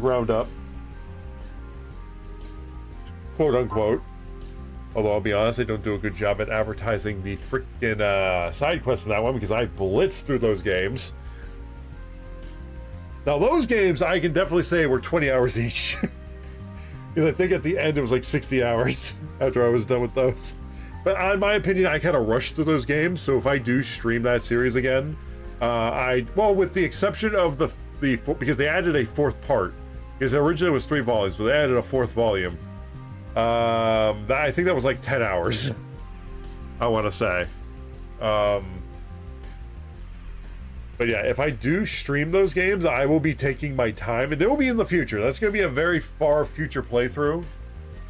[SPEAKER 1] unquote. Although I'll be honest, they don't do a good job at advertising the freaking side quests in that one, because I blitzed through those games. Now, those games, I can definitely say, were 20 hours each. Because I think at the end it was like 60 hours after I was done with those. But in my opinion, I kind of rushed through those games. So if I do stream that series again, well, with the exception of the because they added a 4th part. Because originally it was 3 volumes, but they added a 4th volume. I think that was like 10 hours. I want to say. But yeah, if I do stream those games, I will be taking my time, and they will be in the future. That's going to be a very far future playthrough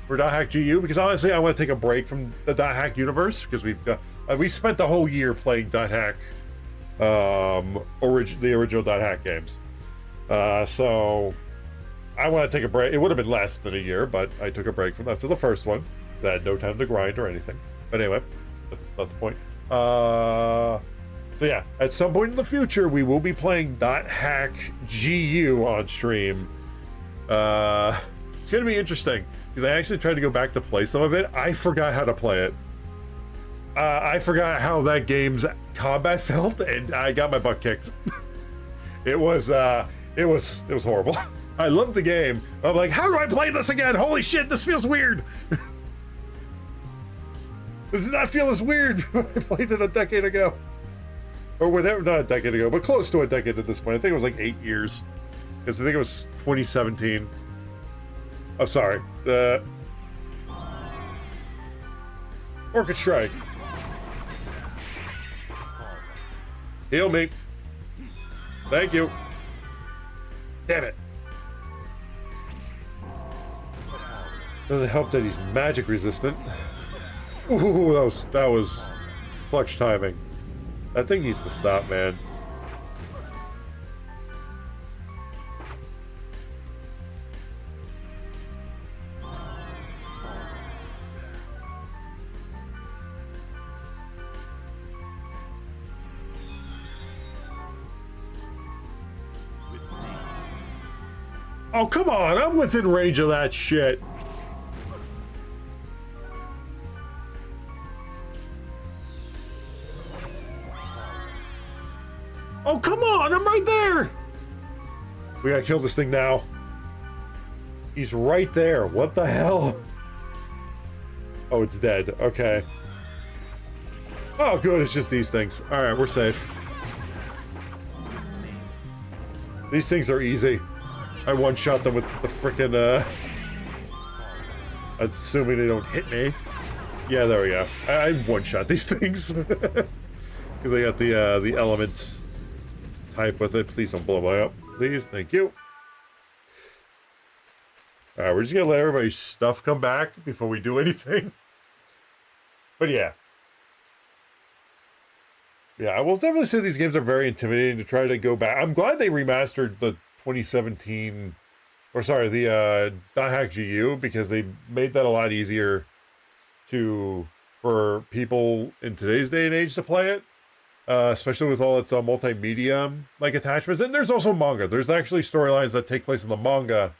[SPEAKER 1] for .hack GU, because honestly, I want to take a break from the .hack universe, because we spent the whole year playing .hack the original .hack games. So I want to take a break. It would have been less than a year, but I took a break from after the first one. I had no time to grind or anything. But anyway, that's not the point. So yeah, at some point in the future, we will be playing .hack GU on stream. It's going to be interesting because I actually tried to go back to play some of it. I forgot how to play it. I forgot how that game's combat felt, and I got my butt kicked. It was horrible. I loved the game. I'm like, how do I play this again? Holy shit, this feels weird. It does not feel as weird when I played it a decade ago. Or whatever, not a decade ago, but close to a decade at this point. I think it was like 8 years. Because I think it was 2017. I'm sorry. Orchid Strike. Heal me. Thank you. Damn it. Doesn't help that he's magic resistant. Ooh, that was clutch timing. That thing needs to stop, man. Oh, come on, I'm within range of that shit. Oh, come on, I'm right there. We gotta kill this thing now. He's right there. What the hell? Oh, it's dead. Okay. Oh, good, it's just these things. All right, we're safe. These things are easy. I one-shot them with the frickin', assuming they don't hit me. Yeah, there we go. I one-shot these things. Because they got the element type with it. Please don't blow me up. Please, thank you. Alright, we're just gonna let everybody's stuff come back before we do anything. But yeah. Yeah, I will definitely say these games are very intimidating to try to go back. I'm glad they remastered the 2017, or sorry, the .hack GU, because they made that a lot easier for people in today's day and age to play it, especially with all its multimedia like attachments. And there's also manga. There's actually storylines that take place in the manga,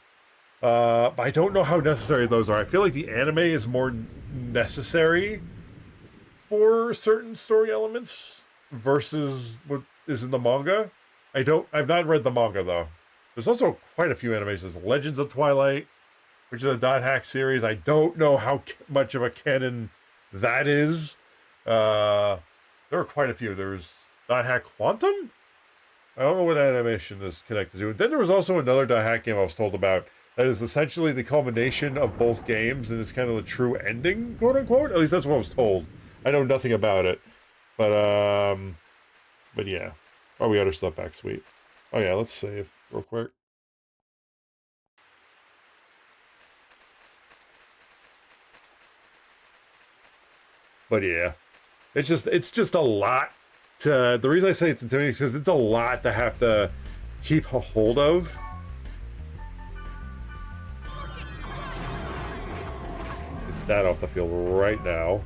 [SPEAKER 1] but I don't know how necessary those are. I feel like the anime is more necessary for certain story elements versus what is in the manga. I've not read the manga though. There's also quite a few animations. Legends of Twilight, which is a .hack series. I don't know how much of a canon that is. There are quite a few. There's .hack Quantum? I don't know what animation is connected to. And then there was also another .hack game I was told about that is essentially the culmination of both games, and it's kind of the true ending, quote unquote. At least that's what I was told. I know nothing about it. But yeah. Oh, we got our stuff back. Sweet. Oh yeah, let's save real quick. But yeah, it's just a lot to. The reason I say it's intimidating is because it's a lot to have to keep a hold of. Get that off the field right now.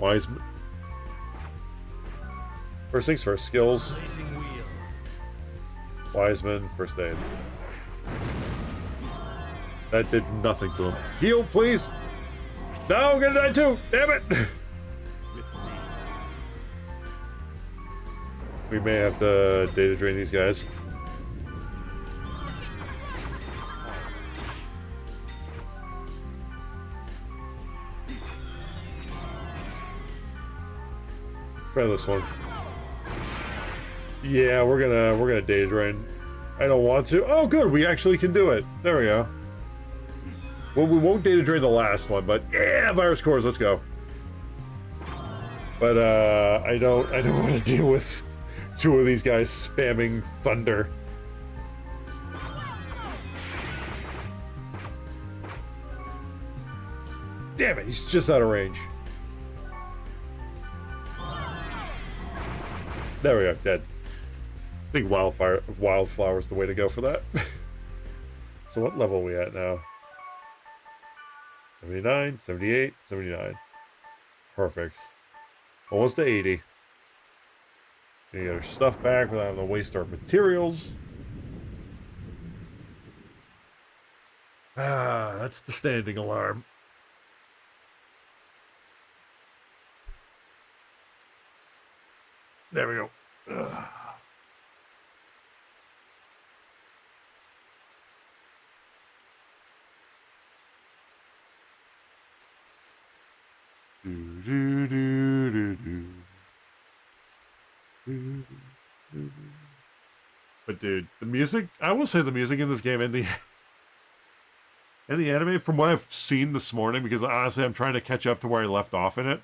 [SPEAKER 1] Wiseman. First things first, skills. Wiseman, first aid. That did nothing to him. Heal, please. No, I'm gonna die too. Damn it. We may have to data drain these guys. Try this one. Yeah, we're gonna data drain. I don't want to. Oh, good, we actually can do it. There we go. Well, we won't data drain the last one, but yeah, virus cores, let's go. But I don't want to deal with two of these guys spamming thunder. Damn it, he's just out of range. There we go, dead. I think wildflower's the way to go for that. So what level are we at now? 79, 78, 79. Perfect. Almost to 80. You get our stuff back without having to waste our materials. Ah, that's the standing alarm. There we go. Ugh. But dude, the music, I will say the music in this game and the anime, from what I've seen this morning, because honestly I'm trying to catch up to where I left off in it.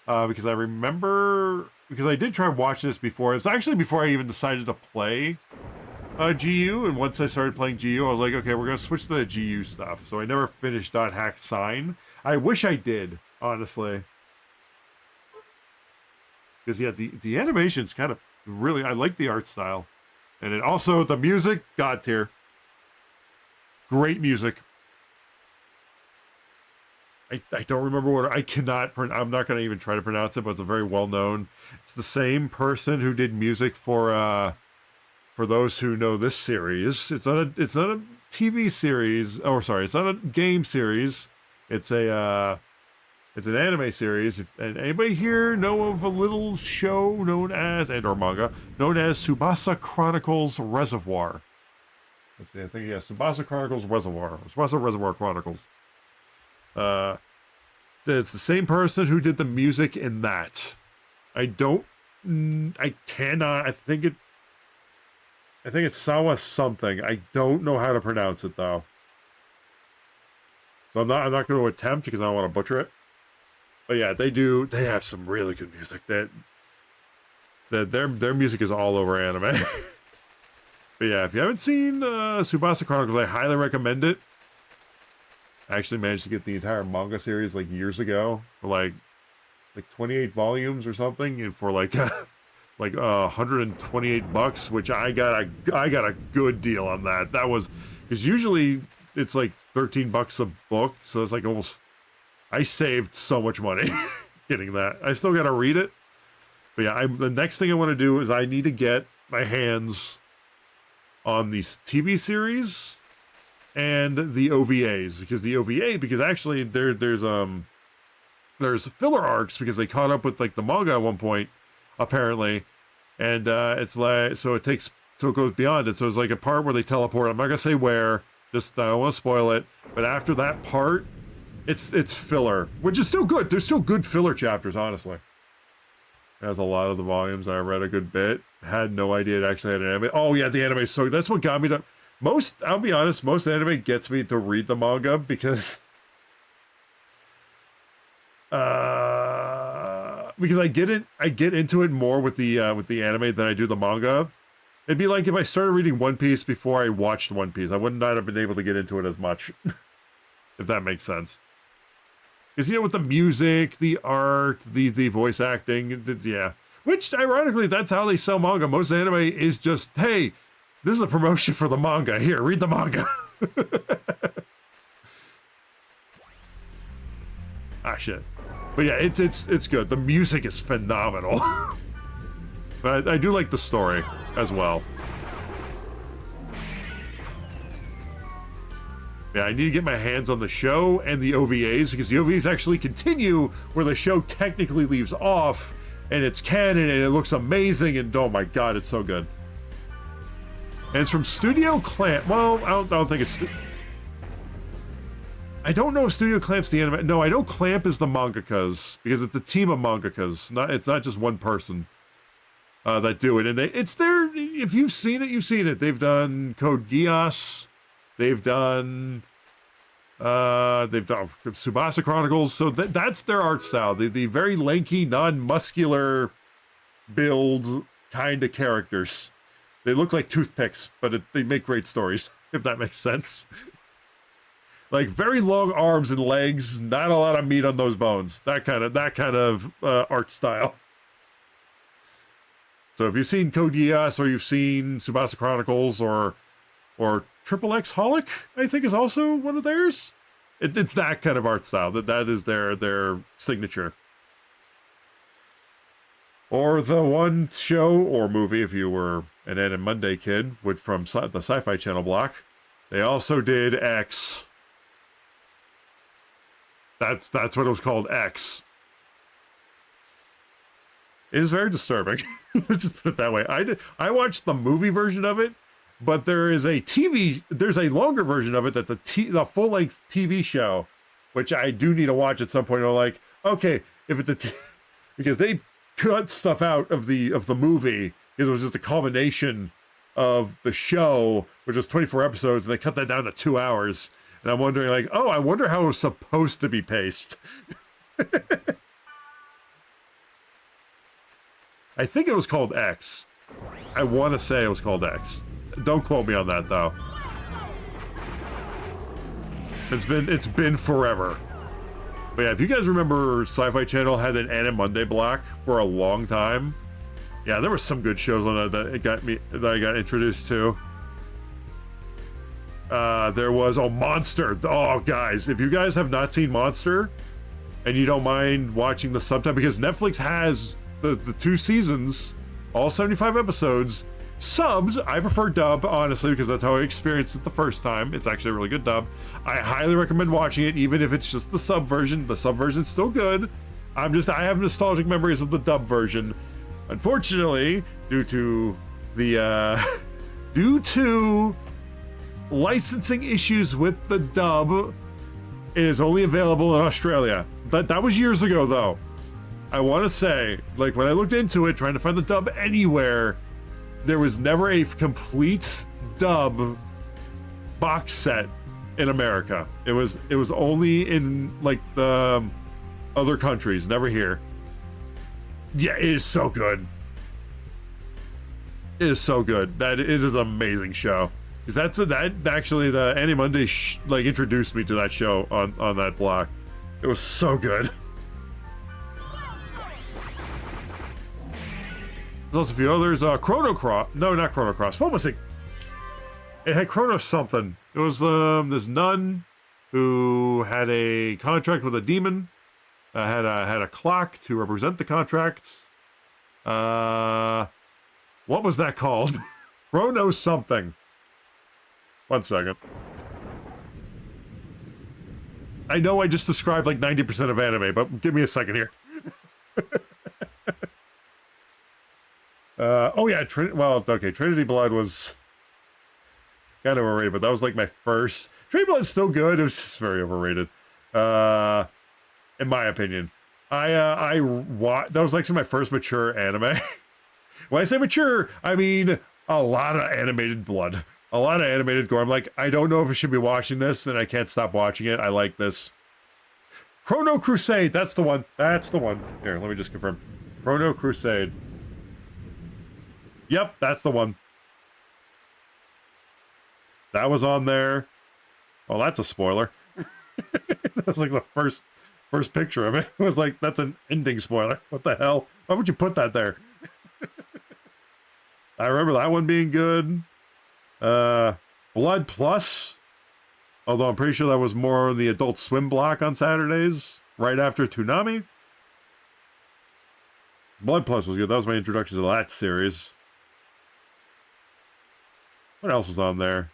[SPEAKER 1] Because I remember, because I did try watching this before. It was actually before I even decided to play GU, and once I started playing GU, I was like, okay, we're going to switch to the GU stuff. So I never finished Dot Hack Sign. I wish I did, honestly. Because, yeah, the animation's kind of really, I like the art style. And it also, the music, God tier. Great music. I don't remember what, I cannot, I'm not going to even try to pronounce it, but it's a very well-known. It's the same person who did music for those who know this series. It's not a TV series, oh, sorry, it's not a game series. It's an anime series. And anybody here know of a little show known as, and or manga, known as Tsubasa Chronicles Reservoir? Let's see, I think, yeah, Tsubasa Chronicles Reservoir. Tsubasa Reservoir Chronicles. It's the same person who did the music in that. I think it's Sawa something. I don't know how to pronounce it though. So I'm not going to attempt because I don't want to butcher it. But yeah, they have some really good music. That their music is all over anime. But yeah, if you haven't seen Tsubasa Chronicles, I highly recommend it. I actually managed to get the entire manga series like years ago for like 28 volumes or something, and for like $128, which I got a good deal on that. That was because usually it's like $13 a book, so it's like almost, I saved so much money getting that. I still got to read it, but yeah, the next thing I want to do is I need to get my hands on these TV series and the OVAs, because actually there's filler arcs because they caught up with like the manga at one point apparently, and it's like, so it goes beyond it. So it's like a part where they teleport. I'm not gonna say where, just I don't want to spoil it, but after that part it's filler, which is still good. There's still good filler chapters, honestly. It has a lot of the volumes. I read a good bit, had no idea it actually had an anime. Oh yeah, the anime is so, that's what got me to I'll be honest, most anime gets me to read the manga because I get into it more with the anime than I do the manga. It'd be like if I started reading One Piece before I watched One Piece. I would not have been able to get into it as much, if that makes sense. Because, you know, with the music, the art, the voice acting, yeah. Which, ironically, that's how they sell manga. Most anime is just, hey, this is a promotion for the manga. Here, read the manga. Ah, shit. But yeah, it's good. The music is phenomenal. But I do like the story as well. Yeah, I need to get my hands on the show and the OVAs, because the OVAs actually continue where the show technically leaves off, and it's canon, and it looks amazing, and oh my god, it's so good. And it's from Studio Clamp. Well, I don't think it's... I don't know if Studio Clamp's the anime. No, I know Clamp is the mangakas, because it's a team of mangakas. It's not just one person that do it. And it's their... If you've seen it, you've seen it. They've done Code Geass. They've done Tsubasa Chronicles. So that's their art style. The very lanky, non-muscular build kind of characters. They look like toothpicks, but they make great stories, if that makes sense. Like very long arms and legs, not a lot of meat on those bones. That kind of art style. So if you've seen Code Geass, or you've seen Tsubasa Chronicles, or Triple X Holic, I think is also one of theirs. It's that kind of art style. That is their signature. Or the one show or movie, if you were an Anime Monday kid, which from the Sci-Fi Channel block, they also did X. That's what it was called, X. It is very disturbing. Let's just put it that way. I watched the movie version of it, but there's a longer version of it that's a full-length TV show, which I do need to watch at some point. I'm like, okay, if it's because they cut stuff out of the movie because it was just a culmination of the show, which was 24 episodes, and they cut that down to 2 hours. And I'm wondering, like, oh, I wonder how it was supposed to be paced. I think it was called X. I want to say it was called X. Don't quote me on that, though. It's been forever. But yeah, if you guys remember, Sci-Fi Channel had an Anime Monday block for a long time. Yeah, there were some good shows on that I got introduced to. There was Monster. Oh, guys, if you guys have not seen Monster and you don't mind watching the subtitle, because Netflix has the 2 seasons, all 75 episodes, subs. I prefer dub, honestly, because that's how I experienced it the first time. It's actually a really good dub. I highly recommend watching it, even if it's just the sub version. The sub version's still good. I have nostalgic memories of the dub version. Unfortunately, due to licensing issues with the dub, it is only available in Australia. That was years ago, though. I want to say, like, when I looked into it, trying to find the dub anywhere, there was never a complete dub box set in America. It was only in, like, the other countries, never here. Yeah, it is so good. It is so good. It is an amazing show. Because that actually, the Anime Monday like introduced me to that show on that block. It was so good. There's also a few others. Chrono Cross. No, not Chrono Cross. What was it? It had Chrono something. It was this nun who had a contract with a demon. Had a clock to represent the contract. What was that called? Chrono something. 1 second. I know I just described like 90% of anime, but give me a second here. Oh yeah, Trinity Blood was kind of overrated, but that was like my first. Trinity Blood's still good. It was just very overrated, in my opinion. That was actually my first mature anime. When I say mature, I mean a lot of animated blood, a lot of animated gore. I'm like, I don't know if I should be watching this, and I can't stop watching it. I like this. Chrono Crusade, that's the one. That's the one. Here, let me just confirm. Chrono Crusade. Yep, that's the one. That was on there. Oh, that's a spoiler. That was like the first picture of it. It was like, that's an ending spoiler. What the hell? Why would you put that there? I remember that one being good. Blood Plus. Although I'm pretty sure that was more the Adult Swim block on Saturdays, right after Toonami. Blood Plus was good. That was my introduction to that series. What else was on there?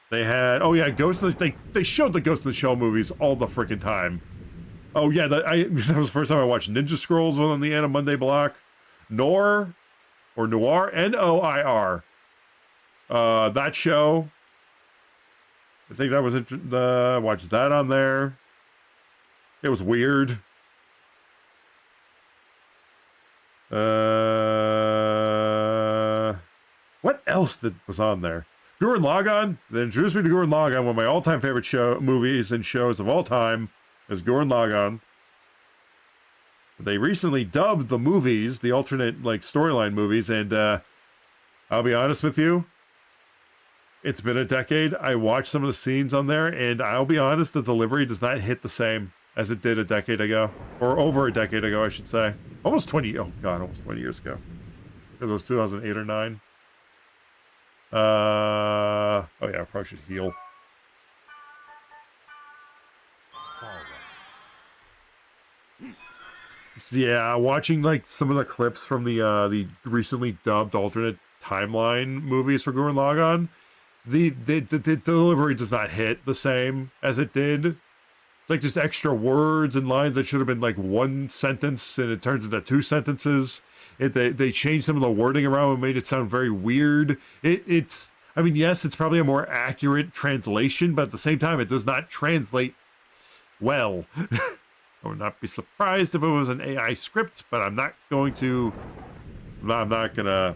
[SPEAKER 1] They had, oh yeah, they showed the Ghost in the Shell movies all the freaking time. Oh yeah, that was the first time I watched Ninja Scrolls on the Anime Monday block. Noir, N-O-I-R. That show. I think that was I watched that on there. It was weird. What else was on there? Gurren Lagann. They introduced me to Gurren Lagann, one of my all-time favorite movies and shows of all time is Gurren Lagann. They recently dubbed the movies, the alternate like storyline movies, and I'll be honest with you, it's been a decade. I watched some of the scenes on there, and I'll be honest, the delivery does not hit the same as it did a decade ago, or over a decade ago, I should say. Almost 20 years ago. It was 2008 or 9. Oh yeah, I probably should heal. Yeah, watching like some of the clips from the recently dubbed alternate timeline movies for Gurren Lagann, the delivery does not hit the same as it did. It's like just extra words and lines that should have been like one sentence, and it turns into 2 sentences. They changed some of the wording around and made it sound very weird. It's I mean, yes, it's probably a more accurate translation, but at the same time, it does not translate well. I would not be surprised if it was an AI script, but I'm not going to. I'm not gonna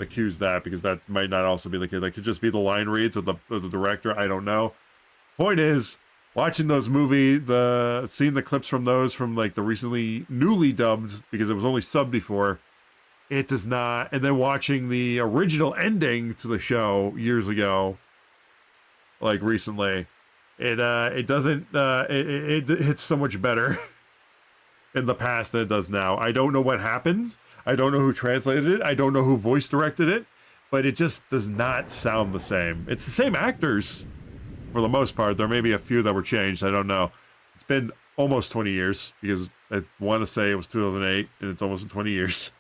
[SPEAKER 1] accuse that, because that might not also be the case. Like, could just be the line reads or the director. I don't know. Point is, watching those seeing the clips from those from like the recently newly dubbed, because it was only subbed before. It does not, and then watching the original ending to the show years ago, like recently, it doesn't it hits so much better in the past than it does now. I don't know what happened. I don't know who translated it. I don't know who voice directed it, but it just does not sound the same. It's the same actors for the most part. There may be a few that were changed. I don't know. It's been almost 20 years, because I want to say it was 2008, and it's almost 20 years.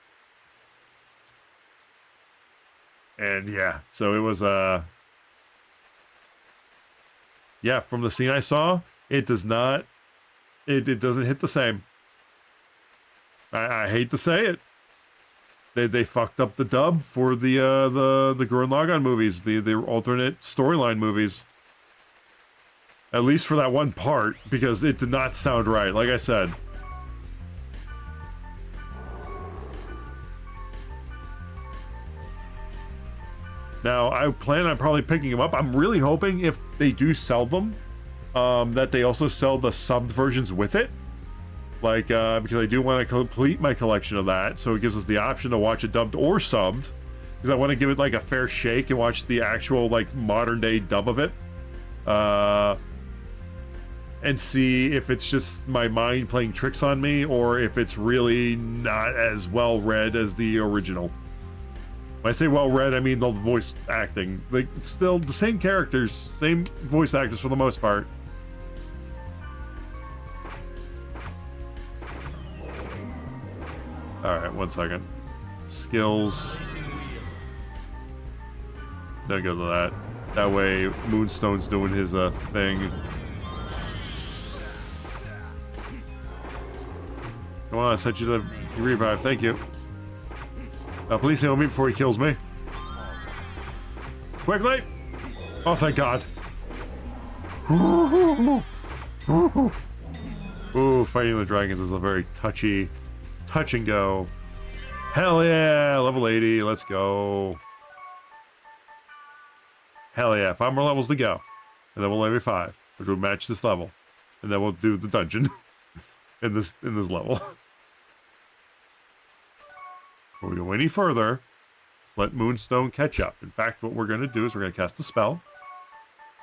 [SPEAKER 1] And yeah, so it was yeah, from the scene I saw, it does not it doesn't hit the same. I hate to say it. They fucked up the dub for the Gurren Lagann movies, the alternate storyline movies. At least for that one part, because it did not sound right, like I said. Now, I plan on probably picking them up. I'm really hoping, if they do sell them, that they also sell the subbed versions with it. Like, because I do want to complete my collection of that, so it gives us the option to watch it dubbed or subbed. Because I want to give it, like, a fair shake and watch the actual, like, modern-day dub of it. And see if it's just my mind playing tricks on me, or if it's really not as well-read as the original. When I say well-read, I mean the voice acting. Like, still the same characters, same voice actors for the most part. Alright, 1 second. Skills. Don't go to that. That way, Moonstone's doing his thing. Come on, I sent you the revive. Thank you. Please heal me before he kills me. Quickly! Oh, thank God. Ooh, fighting the dragons is a very touch and go. Hell yeah! Level 80, let's go. Hell yeah, 5 more levels to go. And then we'll level 5, which will match this level. And then we'll do the dungeon in this level. Before we go any further, let Moonstone catch up. In fact, what we're going to do is we're going to cast a spell.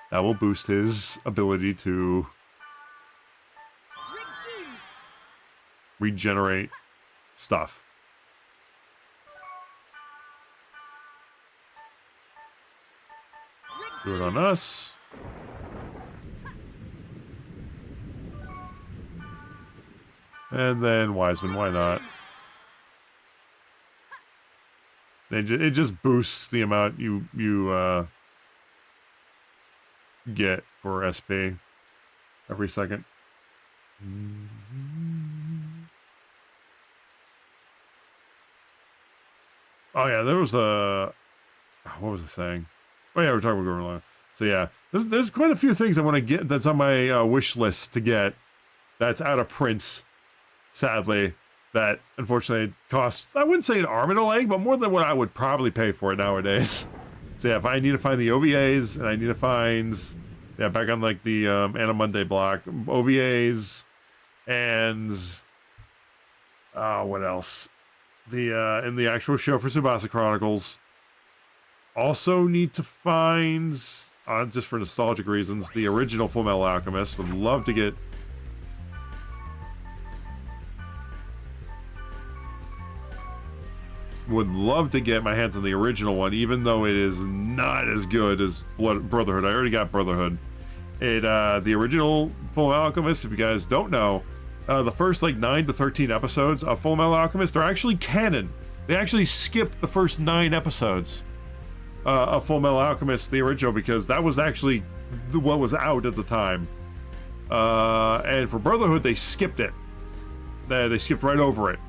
[SPEAKER 1] That will boost his ability to regenerate stuff. Do it on us. And then Wiseman, why not? It just boosts the amount you get for SP every second. Oh yeah, there was a... What was I saying? Oh yeah, we're talking about Gurren Lagann. So yeah, there's quite a few things I want to get that's on my wish list to get that's out of print, sadly. That unfortunately costs, I wouldn't say an arm and a leg, but more than what I would probably pay for it nowadays. So yeah, if I need to find the OVAs, and I need to find, yeah, back on like the Anna Monday block, OVAs, and what else? The in the actual show for Tsubasa Chronicles. Also need to find, just for nostalgic reasons, the original Fullmetal Alchemist. Would love to get. would love to get my hands on the original one, even though it is not as good as Brotherhood. I already got Brotherhood. The original Full Metal Alchemist, if you guys don't know, the first like 9 to 13 episodes of Full Metal Alchemist are actually canon. They actually skipped the first 9 episodes of Full Metal Alchemist, the original, because that was actually what was out at the time. And for Brotherhood, they skipped it. They skipped right over it.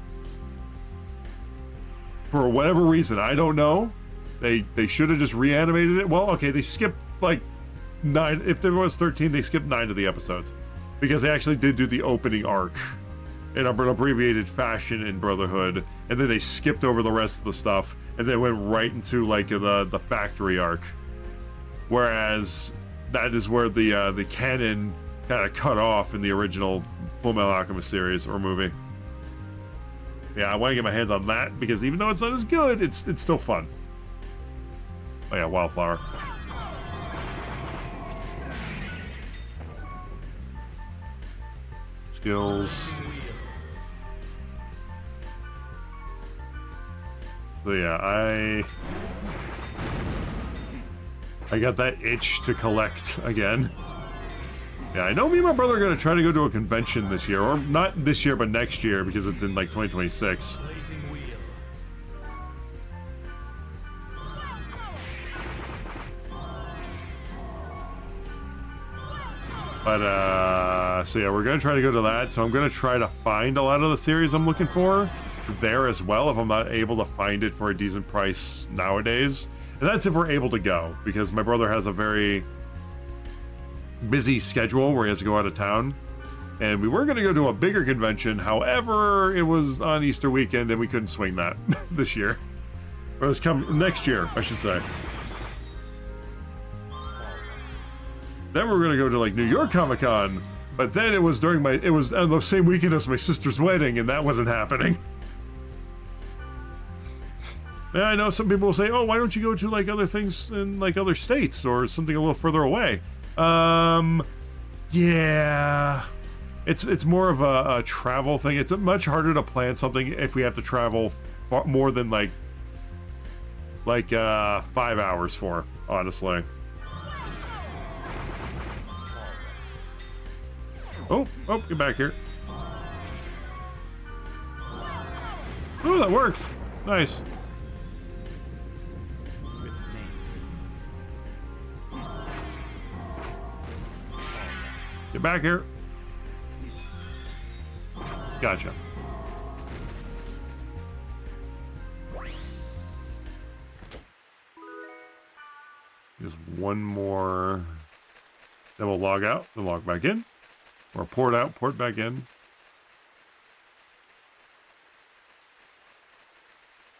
[SPEAKER 1] For whatever reason, I don't know. They should have just reanimated it. Well, okay, they skipped like 9. If there was 13, they skipped 9 of the episodes. Because they actually did do the opening arc in an abbreviated fashion in Brotherhood. And then they skipped over the rest of the stuff. And then went right into like the factory arc. Whereas that is where the canon kind of cut off in the original Full Metal Alchemist series or movie. Yeah, I want to get my hands on that because even though it's not as good, it's still fun. Oh yeah, Wildflower. Skills. So yeah, I got that itch to collect again. Yeah, I know me and my brother are going to try to go to a convention this year. Or not this year, but next year, because it's in, like, 2026.
[SPEAKER 2] Blazing Wheel.
[SPEAKER 1] But, so yeah, we're going to try to go to that. So I'm going to try to find a lot of the series I'm looking for there as well, if I'm not able to find it for a decent price nowadays. And that's if we're able to go, because my brother has a very busy schedule where he has to go out of town, and we were going to go to a bigger convention. However, it was on Easter weekend and we couldn't swing that this year, or it's come next year, I should say. Then we were going to go to like New York Comic-Con, but then it was on the same weekend as my sister's wedding, and that wasn't happening. And I know some people will say, oh, why don't you go to like other things in like other states or something a little further away? Yeah, it's more of a travel thing. It's much harder to plan something if we have to travel more than like 5 hours for, honestly. Oh, get back here. Oh, that worked. Nice. Get back here. Gotcha. Just one more. Then we'll log out, then log back in. Or port out, port back in.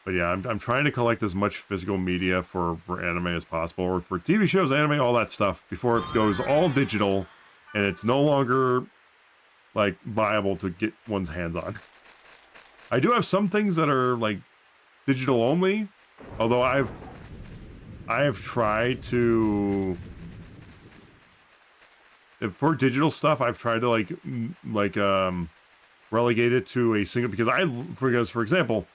[SPEAKER 1] But yeah, I'm trying to collect as much physical media for anime as possible, or for TV shows, anime, all that stuff, before it goes all digital and it's no longer like viable to get one's hands on. I do have some things that are like digital only, although I have tried to, for digital stuff, I've tried to relegate it to a single, because for example,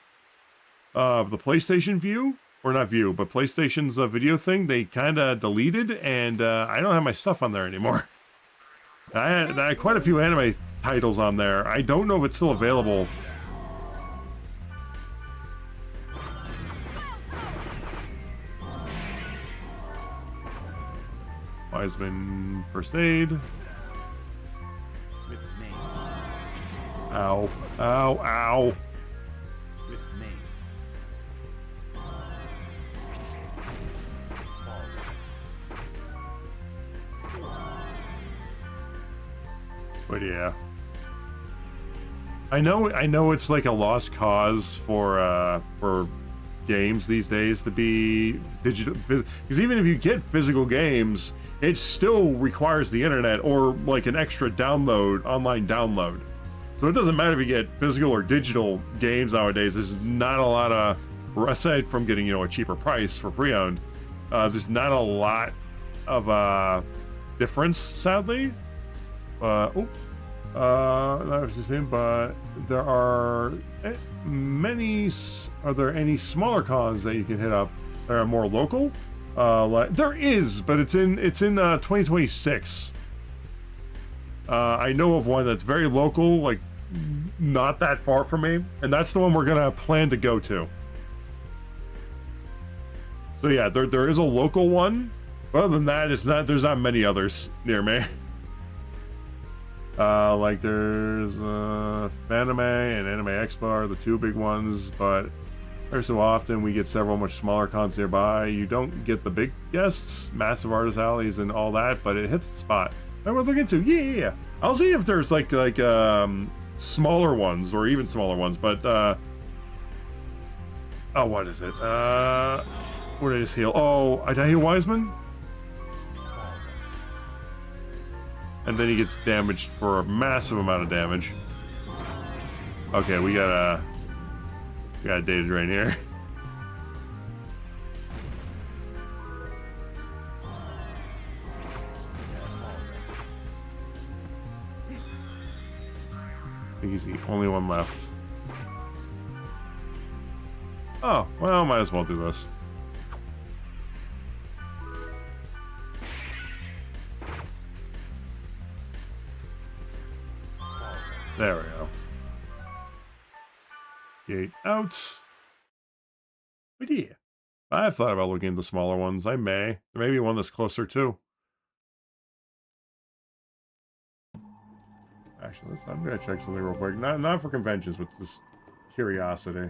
[SPEAKER 1] the PlayStation View, or not View, but PlayStation's video thing, they kind of deleted, and I don't have my stuff on there anymore. I had quite a few anime titles on there. I don't know if it's still available. Wiseman First Aid. Ow. Ow, ow. But yeah, I know it's like a lost cause for games these days to be digital, because even if you get physical games, it still requires the internet or like an extra online download. So it doesn't matter if you get physical or digital games nowadays. There's not a lot of, aside from getting a cheaper price for pre-owned, there's not a lot of difference, sadly. Oh, Not interesting, but there are many. Are there any smaller cons that you can hit up that are more local? Like there is, but it's in 2026. I know of one that's very local, like not that far from me, and that's the one we're gonna plan to go to. So yeah, there is a local one. But other than that, there's not many others near me. Like there's Fanime and Anime Expo are the two big ones, but every so often we get several much smaller cons nearby. You don't get the big guests, massive artist alleys and all that, but it hits the spot. And we're looking into, yeah. I'll see if there's like smaller ones or even smaller ones, but oh, what is it? Where did I just heal? Oh, I heal Wiseman? And then he gets damaged for a massive amount of damage. Okay, we got a data drain here. I think he's the only one left. Oh, well, might as well do this. There we go. Gate out. But yeah, I've thought about looking into smaller ones. I may. There may be one that's closer too. Actually, I'm gonna check something real quick. Not for conventions, but just curiosity.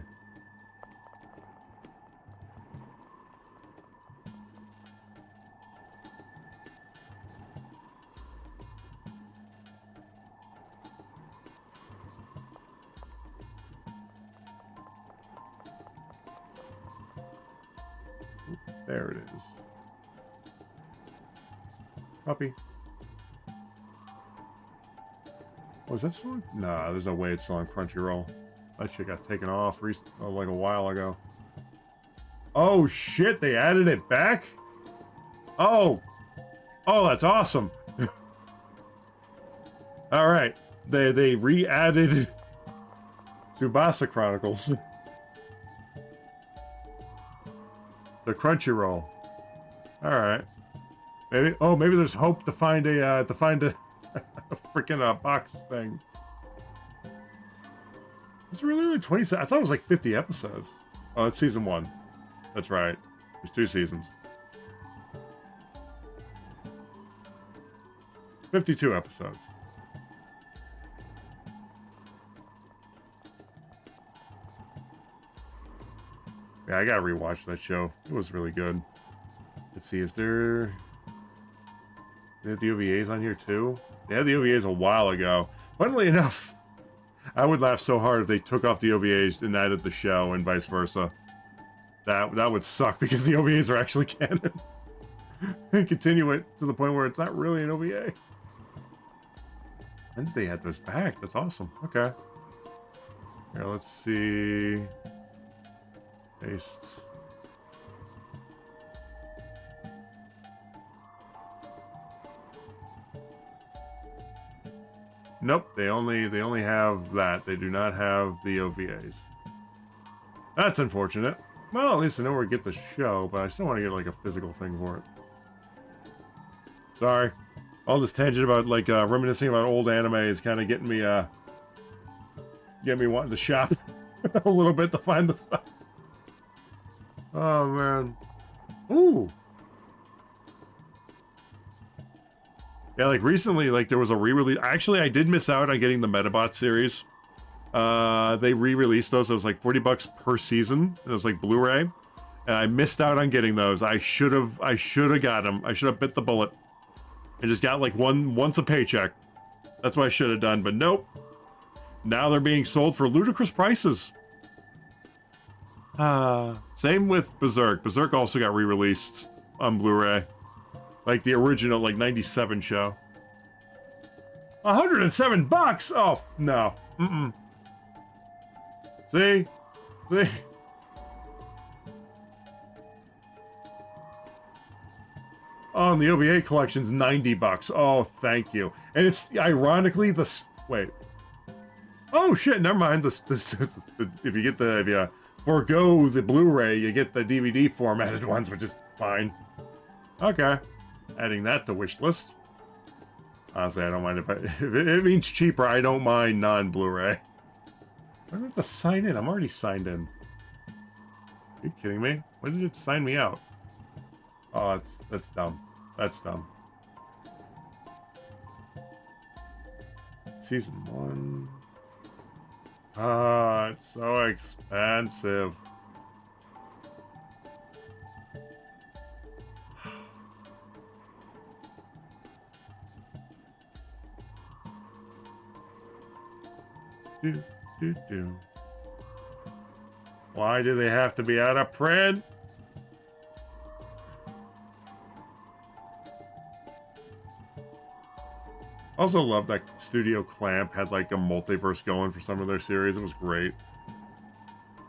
[SPEAKER 1] There it is. Puppy. Oh, is that still on? Nah, there's no way it's still on Crunchyroll. That shit got taken off like a while ago. Oh shit, they added it back? Oh! Oh, that's awesome! Alright. They re-added Tsubasa Chronicles. The Crunchyroll. All right. Maybe there's hope to find a freaking box thing. Was it really only 27? I thought it was like 50 episodes. Oh, it's season 1. That's right. There's 2 seasons. 52 episodes. Yeah, I gotta rewatch that show. It was really good. Let's see, is there... They have the OVAs on here too? They had the OVAs a while ago. Funnily enough, I would laugh so hard if they took off the OVAs and added the show and vice versa. That would suck because the OVAs are actually canon. And continue it to the point where it's not really an OVA. When did they add those back? That's awesome. Okay. Here, let's see... Paste. Nope, they only have that. They do not have the OVAs. That's unfortunate. Well, at least I know where to get the show, but I still want to get like a physical thing for it. Sorry. All this tangent about like reminiscing about old anime is kind of getting me wanting to shop a little bit to find the stuff. Oh, man. Ooh. Yeah, like, recently, like, there was a re-release. Actually, I did miss out on getting the Metabot series. They re-released those. It was like $40 per season. It was like Blu-ray. And I missed out on getting those. I should have got them. I should have bit the bullet. I just got, like, once a paycheck. That's what I should have done, but nope. Now they're being sold for ludicrous prices. Same with Berserk. Berserk also got re-released on Blu-ray. Like the original, like, 97 show. $107? Oh, no. Mm-mm. See? See? Oh, and the OVA collection's $90. Oh, thank you. And it's, ironically, Wait. Oh shit! Never mind. This if you forego the Blu-ray, you get the DVD formatted ones, which is fine. Okay, adding that to wish list. Honestly, I don't mind if it means cheaper. I don't mind non-Blu-ray. I don't have to sign in. I'm already signed in. Are you kidding me? When did it sign me out? Oh, that's dumb. That's dumb. Season 1. Ah, it's so expensive. Do. Why do they have to be out of print? Also love that Studio Clamp had like a multiverse going for some of their series. It was great.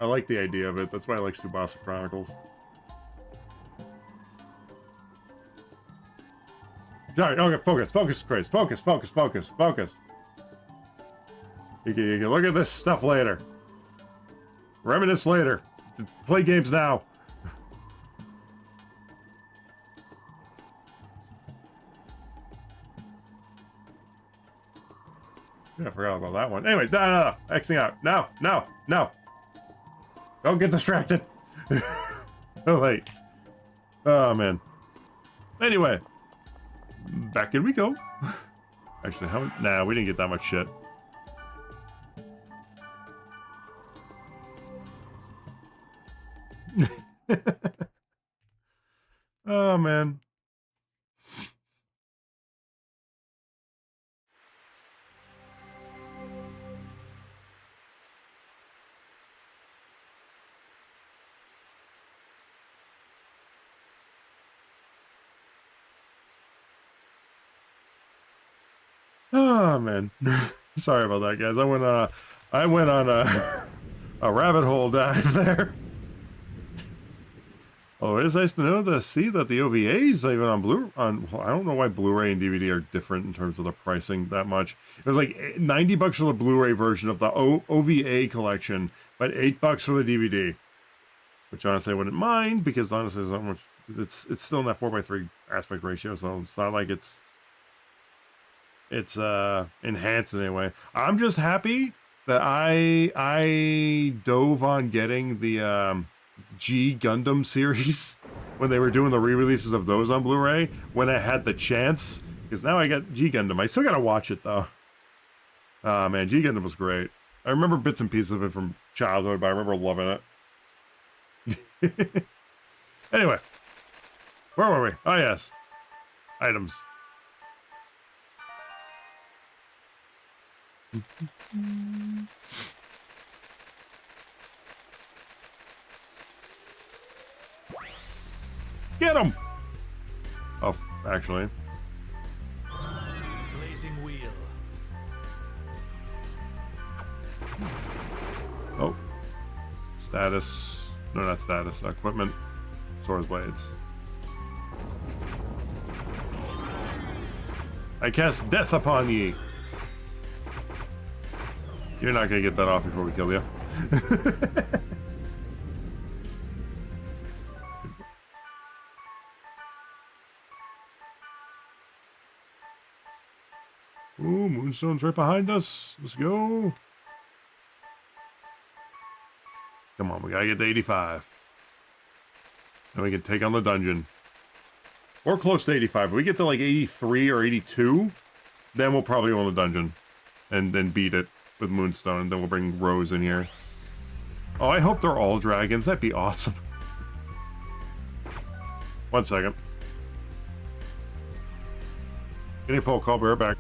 [SPEAKER 1] I like the idea of it. That's why I like Tsubasa Chronicles. Sorry, okay, focus, Chris. Focus. You can look at this stuff later. Reminisce later. Play games now. Yeah, I forgot about that one. Anyway, no. Xing out. No. Don't get distracted. Oh, late. Oh, man. Anyway. Back in we go. Actually, nah, we didn't get that much shit. Oh, man. Oh, man. Sorry about that, guys. I went on a rabbit hole dive there. Oh, it is nice to see that the OVAs even on well, I don't know why Blu-ray and DVD are different in terms of the pricing that much. It was like $90 for the Blu-ray version of the OVA collection, but $8 for the DVD. Which honestly I wouldn't mind, because honestly there's not much, it's still in that 4:3 aspect ratio, so it's not like it's enhanced in any way. I'm just happy that I dove on getting the G Gundam series when they were doing the re-releases of those on Blu-ray when I had the chance, because now I got G Gundam. I still gotta watch it though. Ah, man, G Gundam was great. I remember bits and pieces of it from childhood, but I remember loving it. Anyway, where were we? Oh yes, items. Get him! Oh, actually.
[SPEAKER 2] Blazing wheel.
[SPEAKER 1] Oh. Status. No, not status. Equipment. Swords blades. I cast death upon ye. You're not gonna get that off before we kill you. Ooh, Moonstone's right behind us. Let's go. Come on, we gotta get to 85. Then we can take on the dungeon. Or close to 85. If we get to like 83 or 82, then we'll probably go in the dungeon. And then beat it with Moonstone, and then we'll bring Rose in here. Oh, I hope they're all dragons. That'd be awesome. 1 second. Getting a phone call, be right back.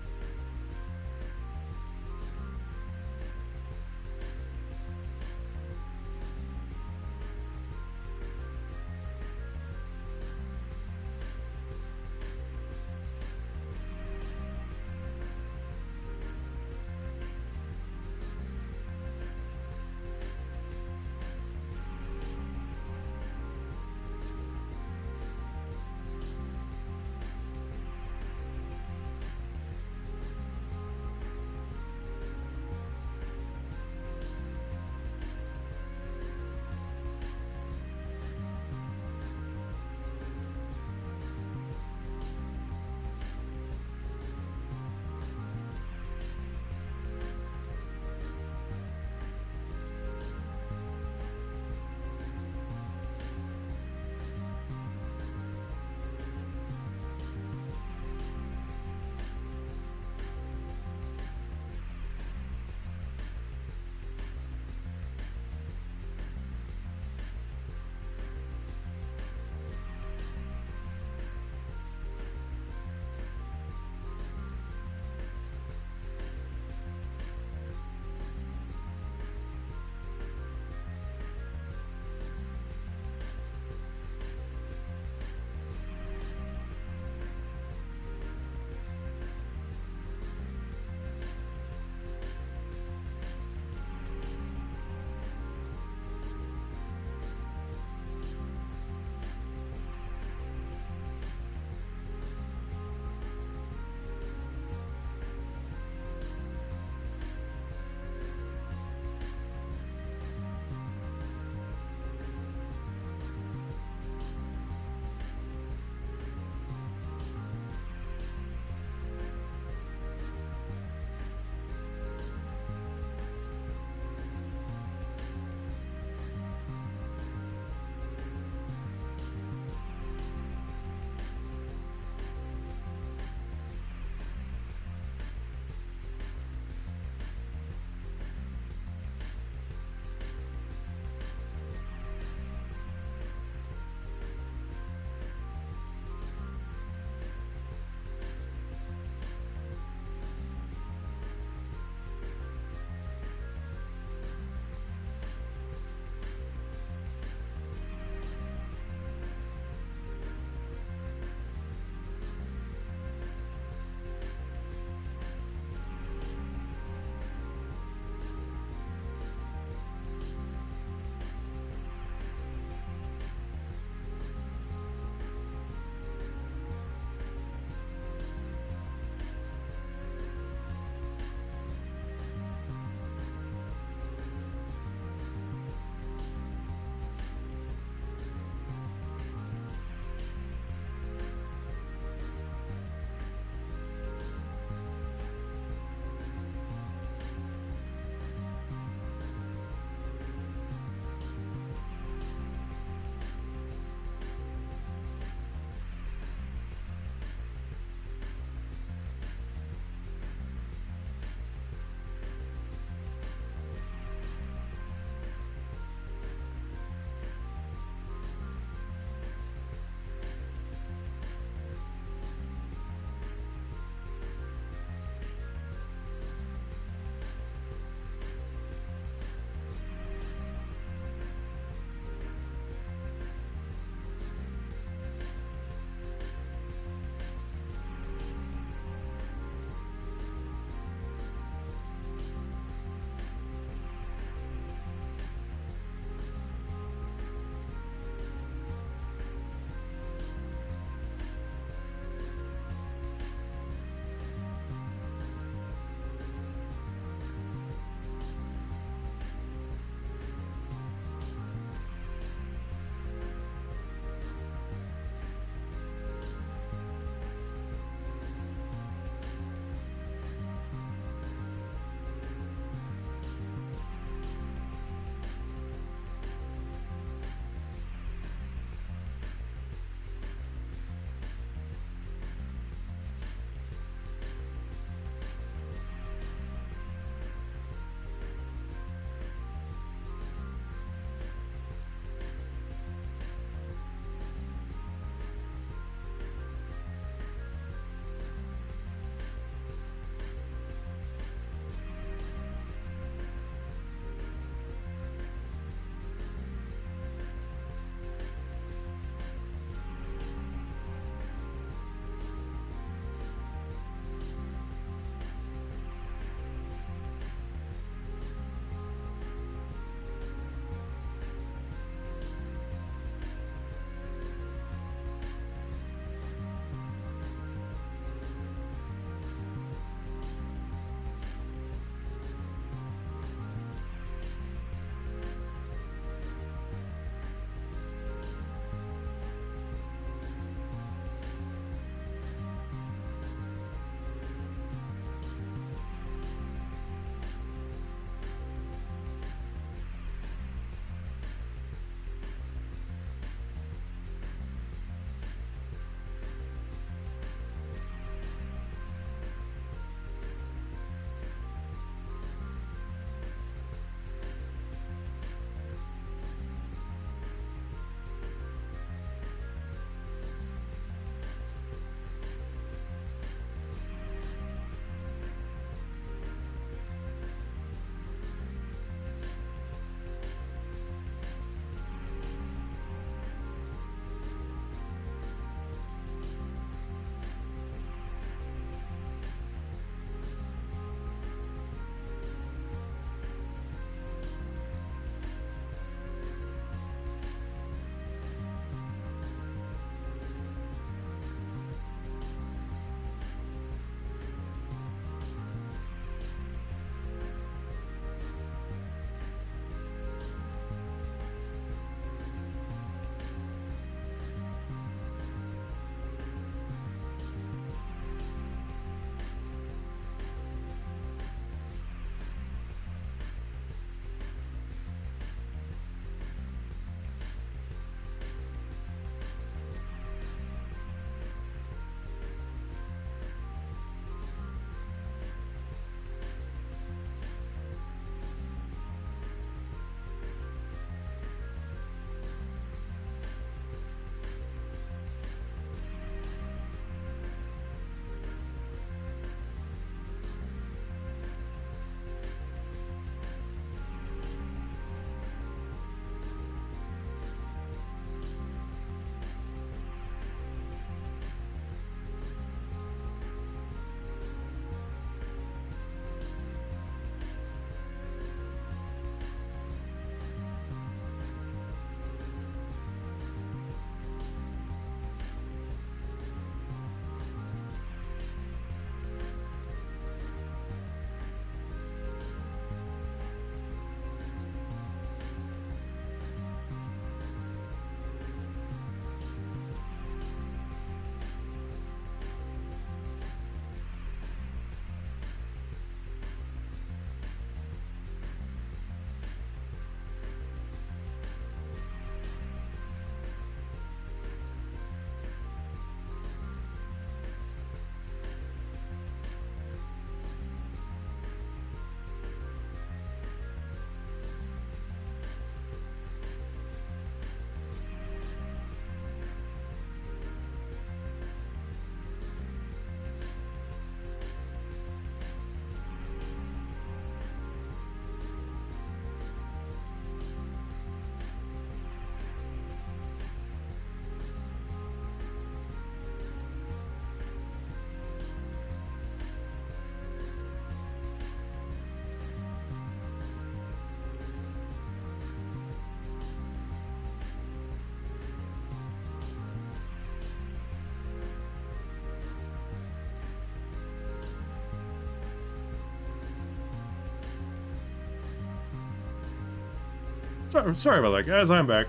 [SPEAKER 1] Sorry about that, guys. I'm back.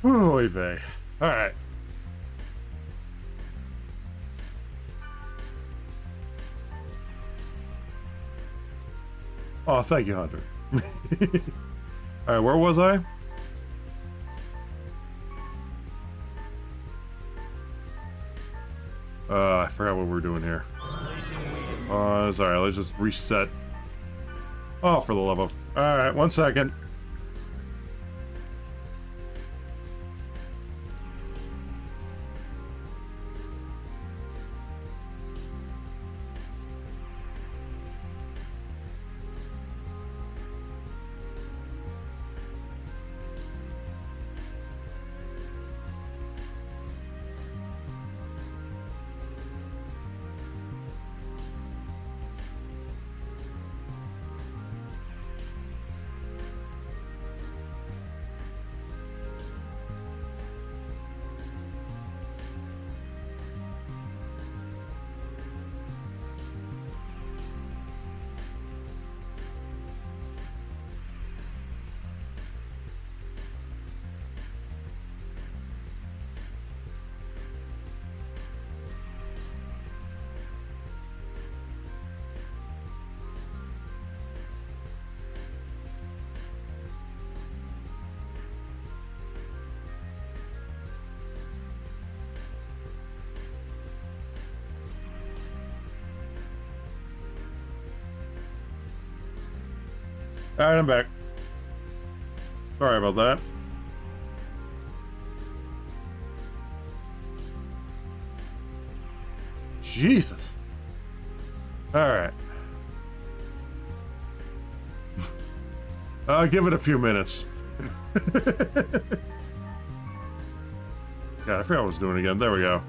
[SPEAKER 1] Oy vey. All right. Oh, thank you, Hunter. All right, where was I? I forgot what we're doing here. Sorry, let's just reset. Oh, for the love of... Alright, 1 second. Alright, I'm back. Sorry about that. Jesus. Alright. I'll give it a few minutes. Yeah, I forgot what I was doing again. There we go.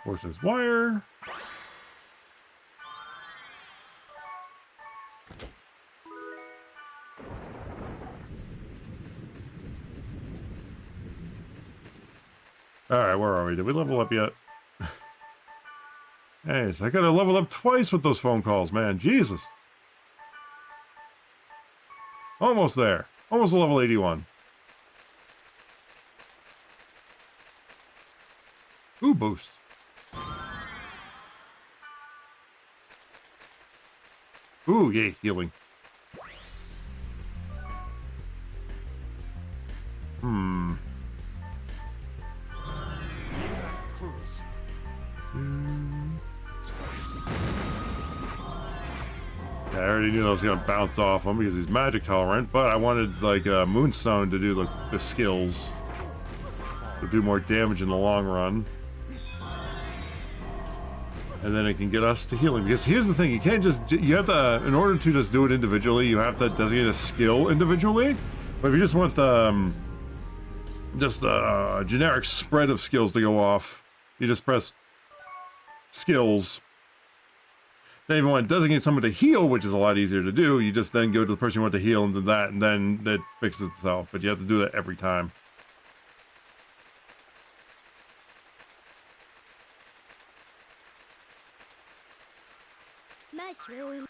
[SPEAKER 1] Where's this wire? Alright, where are we? Did we level up yet? Hey, so I gotta level up twice with those phone calls, man. Jesus. Almost there. Almost level 81. Ooh, boost. Ooh, yay, healing. Yeah, I already knew I was gonna bounce off him because he's magic tolerant, but I wanted like Moonstone to do the skills to do more damage in the long run. And then it can get us to healing. Because here's the thing, you can't just, you have to, in order to just do it individually, you have to designate a skill individually. But if you just want the, generic spread of skills to go off, you just press skills. Then if you want to designate someone to heal, which is a lot easier to do, you just then go to the person you want to heal and do that, and then it fixes itself. But you have to do that every time.
[SPEAKER 3] Nice room.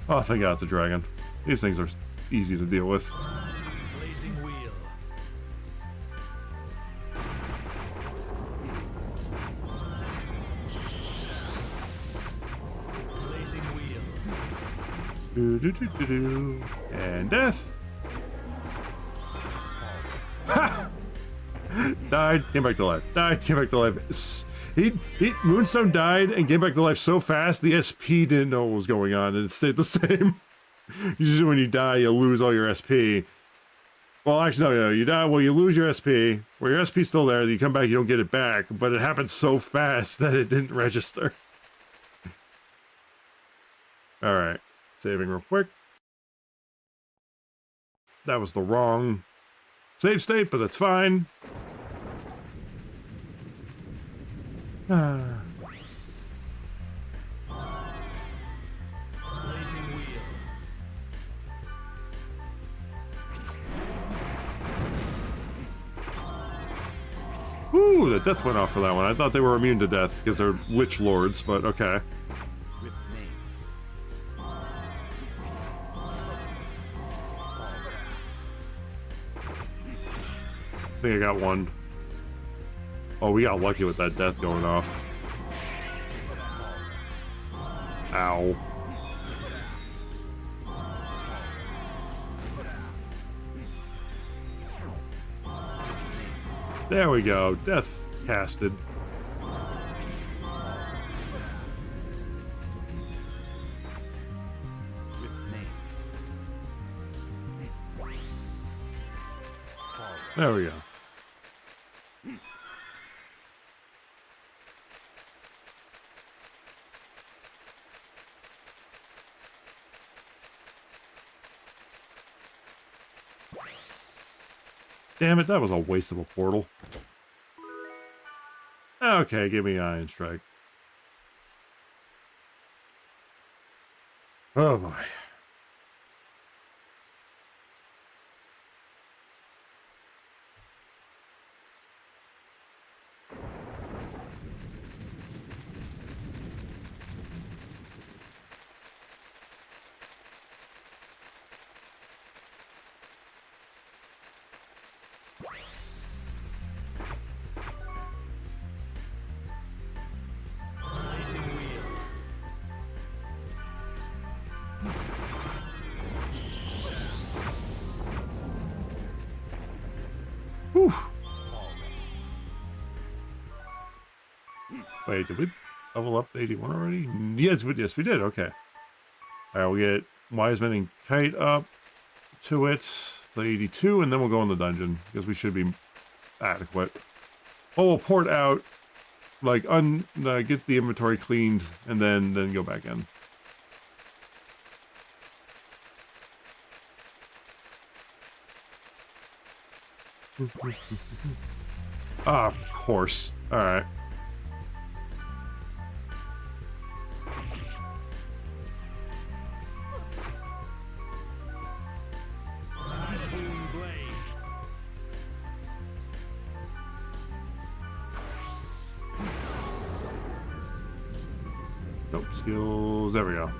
[SPEAKER 1] Oh, thank God it's a dragon. These things are easy to deal with.
[SPEAKER 2] Blazing wheel. Blazing wheel.
[SPEAKER 1] And death. Ha! Died, came back to life. Died, came back to life. Moonstone died and came back to life so fast, the SP didn't know what was going on, and it stayed the same. Usually when you die, you lose all your SP. Well, actually, no, you die, well, you lose your SP. Well, your SP's still there, you come back, you don't get it back, but it happened so fast that it didn't register. Alright, saving real quick. That was the wrong Save state, but that's fine.
[SPEAKER 2] Blazing wheel.
[SPEAKER 1] Ooh, the death went off for that one. I thought they were immune to death because they're Lich Lords, but okay.
[SPEAKER 2] Rip name.
[SPEAKER 1] I think I got one. Oh, we got lucky with that death going off. Ow. There we go. Death casted.
[SPEAKER 2] Rip name.
[SPEAKER 1] There we go. Damn it, that was a waste of a portal. Okay, give me Iron Strike. Oh boy.
[SPEAKER 2] Blazing wheel.
[SPEAKER 1] Whew. Wait, did we level up to 81 already? Yes, we did. Okay. All right, we get Wise Men and Kite up to it, to 82, and then we'll go in the dungeon because we should be adequate. Oh, we'll port out, like get the inventory cleaned, and then go back in. Ah, of course. All right.
[SPEAKER 2] Typhoon blade.
[SPEAKER 1] Nope, skills. There we go.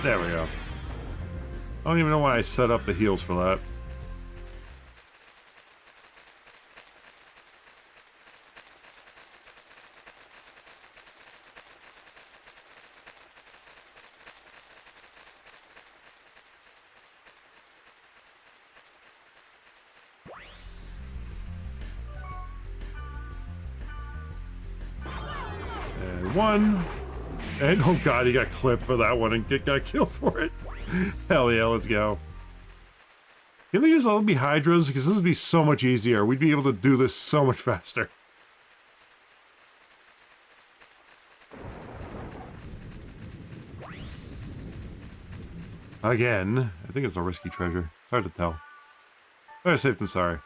[SPEAKER 1] There we go. I don't even know why I set up the heals for that. And one. And oh god, he got clipped for that one and got killed for it. Hell yeah, let's go. Can they just all be Hydras? Because this would be so much easier. We'd be able to do this so much faster. Again. I think it's a risky treasure. It's hard to tell. Better safe than sorry.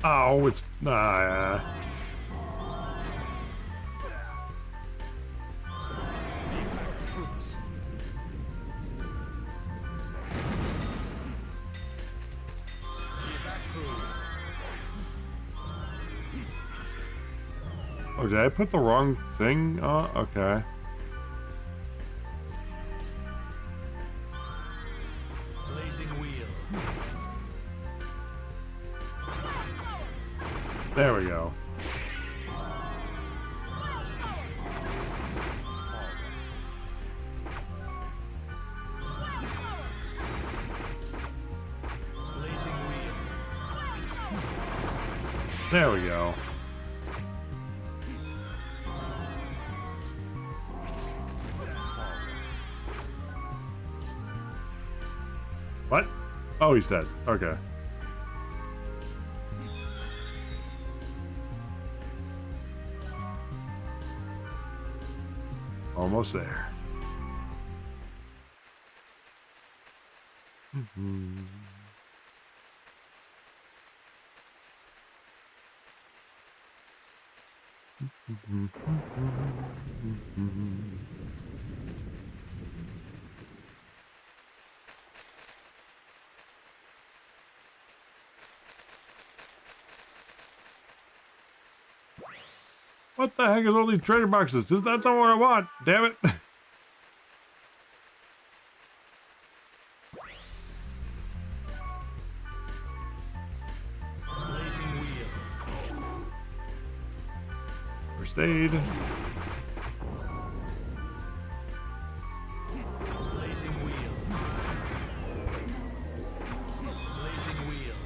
[SPEAKER 1] Oh, it's...
[SPEAKER 2] Troops. Evac crews.
[SPEAKER 1] Oh, did I put the wrong thing on? Okay.
[SPEAKER 2] Blazing wheel.
[SPEAKER 1] There we go.
[SPEAKER 2] Blazing wheel.
[SPEAKER 1] There we go. What? Oh, he's dead. Okay. Almost there. What the heck is all these treasure boxes? That's not what I want. Damn it.
[SPEAKER 2] Blazing wheel.
[SPEAKER 1] First aid.
[SPEAKER 2] Blazing wheel. Blazing wheel.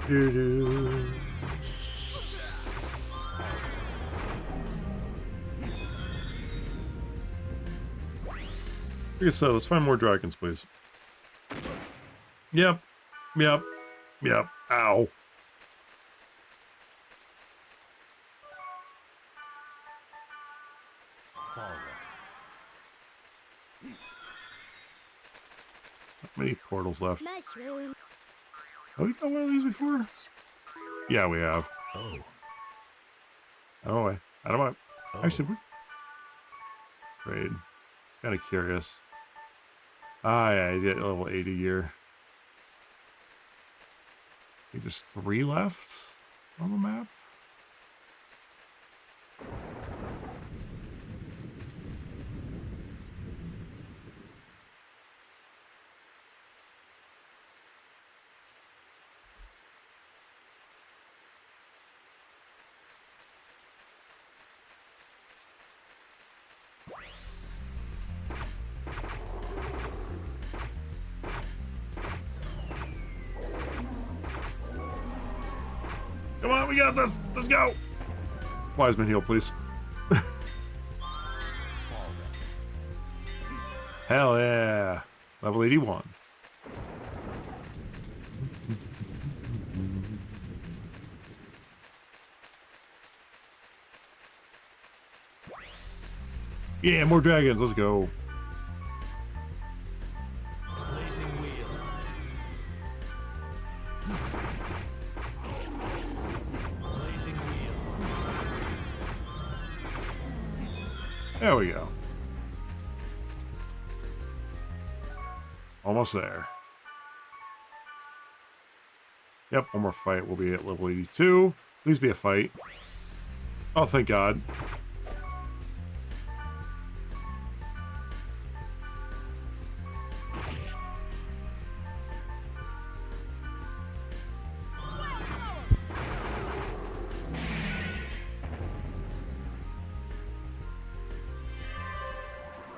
[SPEAKER 1] Doo-doo. Like I said, let's find more dragons, please. Yep. Yep. Yep. Ow.
[SPEAKER 2] Fallen.
[SPEAKER 1] How many portals left?
[SPEAKER 3] Mushroom.
[SPEAKER 1] Have we got one of these before? Yeah, we have.
[SPEAKER 2] Oh.
[SPEAKER 1] Oh, wait. I don't know.
[SPEAKER 2] Oh.
[SPEAKER 1] Actually, we... Trade. Kind of curious. Ah, yeah, he's at level 80 year. I think there's 3 left on the map. Come on, we got this. Let's go. Wiseman heal, please. Hell yeah. Level 81. Yeah, more dragons. Let's go.
[SPEAKER 2] Blazing wheel. Blazing wheel.
[SPEAKER 1] There we go. Almost there. Yep, one more fight. We'll be at level 82. Please be a fight. Oh, thank God.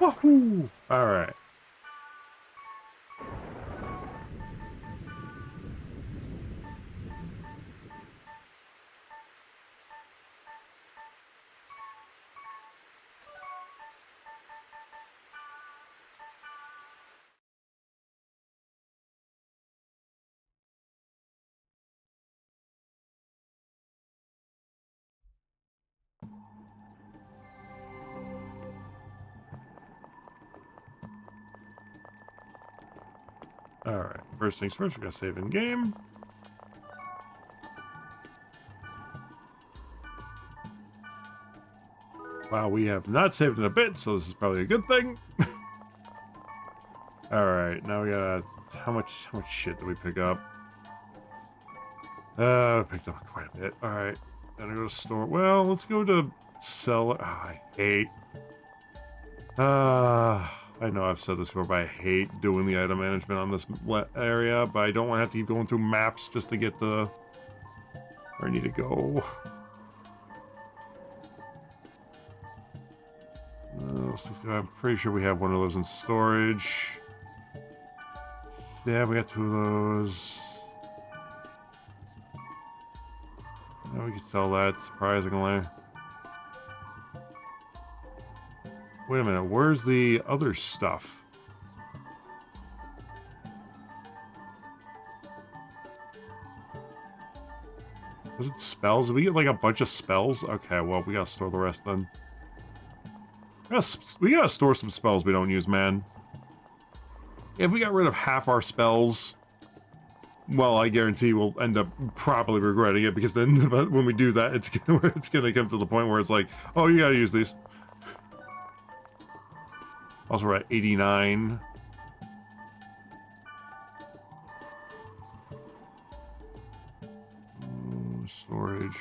[SPEAKER 1] Wahoo! All right. All right. First things first, we got to save in game. Wow, we have not saved in a bit, so this is probably a good thing. All right, now we got how much shit did we pick up? Picked up quite a bit. All right, then I go to store. Well, let's go to sell. Oh, I hate. I know I've said this before, but I hate doing the item management on this area. But I don't want to have to keep going through maps just to get the where I need to go. I'm pretty sure we have one of those in storage. Yeah, we got 2 of those. Oh, we could sell that, surprisingly. Wait a minute, where's the other stuff? Was it spells? Did we get like a bunch of spells? Okay, well, we gotta store the rest then. We gotta store some spells we don't use, man. If we got rid of half our spells, well, I guarantee we'll end up probably regretting it, because then when we do that, it's gonna come to the point where it's like, oh, you gotta use these. Also, we're at 89. Storage.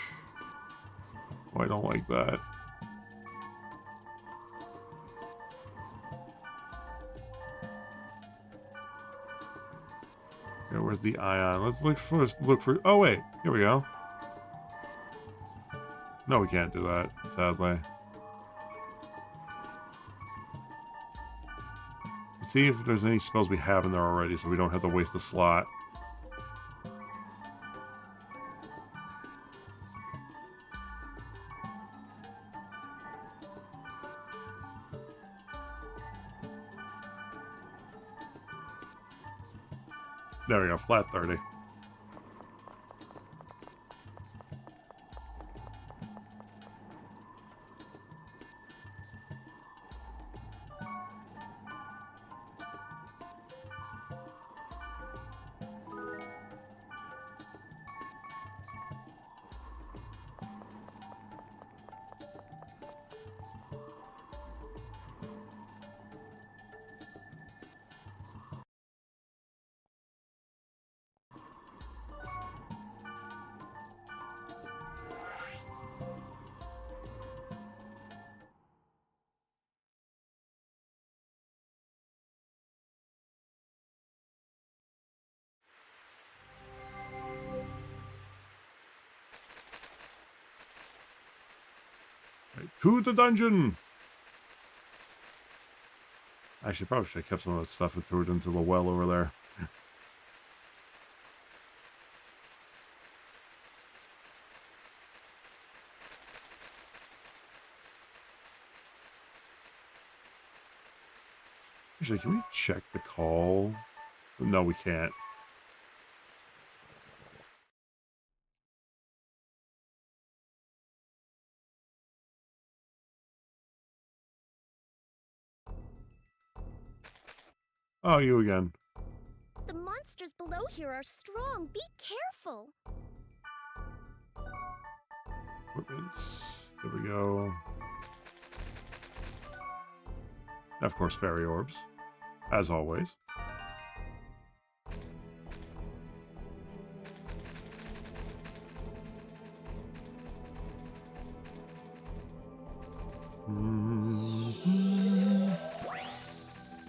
[SPEAKER 1] Oh, I don't like that. Okay, where's the ion? Let's look for. Oh wait, here we go. No, we can't do that, sadly. Let's see if there's any spells we have in there already, so we don't have to waste a slot. There we go, flat 30. Right, to the dungeon! Actually, probably should have kept some of that stuff and threw it into the well over there. Actually, can we check the call? No, we can't. Oh, you again.
[SPEAKER 3] The monsters below here are strong. Be careful.
[SPEAKER 1] Equipments. There we go. Of course, fairy orbs. As always.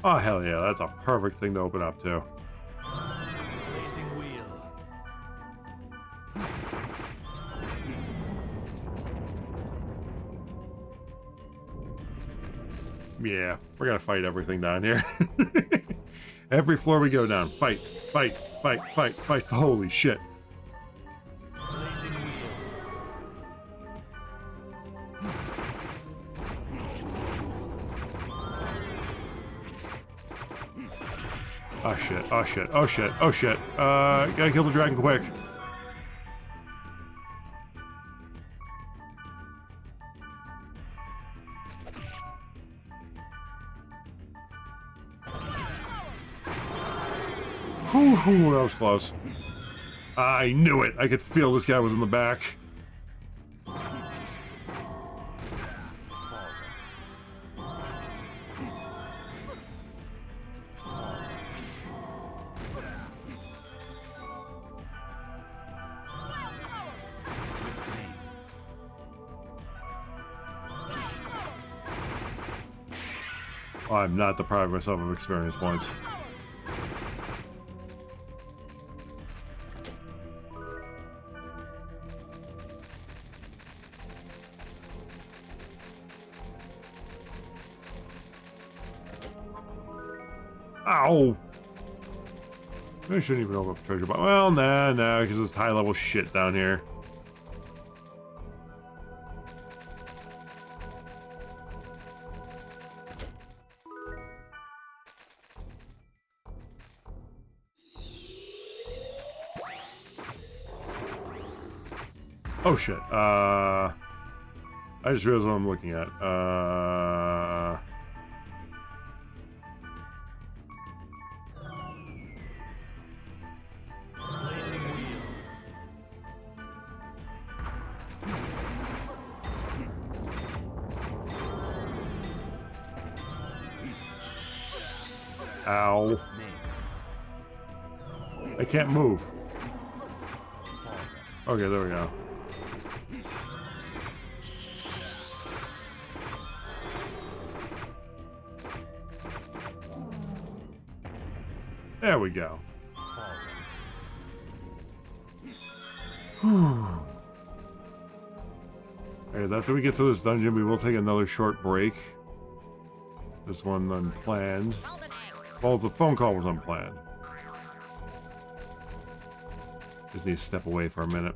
[SPEAKER 1] Oh, hell yeah, that's a perfect thing to open up to.
[SPEAKER 2] Blazing wheel.
[SPEAKER 1] Yeah, we're gonna fight everything down here. Every floor we go down, fight, fight, fight, fight, fight. Holy shit.
[SPEAKER 2] Blazing wheel.
[SPEAKER 1] Oh shit, oh shit, oh shit, oh shit. Gotta kill the dragon quick. Whew, that was close. I knew it. I could feel this guy was in the back. I'm not depriving myself of experience points. Ow! I shouldn't even open up treasure box. Well, nah, because it's high level shit down here. Oh shit. I just realized what I'm looking at.
[SPEAKER 2] Blazing wheel.
[SPEAKER 1] Ow.
[SPEAKER 2] Me.
[SPEAKER 1] I can't move. Okay, there we go. There we go. Alright, after we get to this dungeon, we will take another short break. This one unplanned. Well, the phone call was unplanned. Just need to step away for a minute.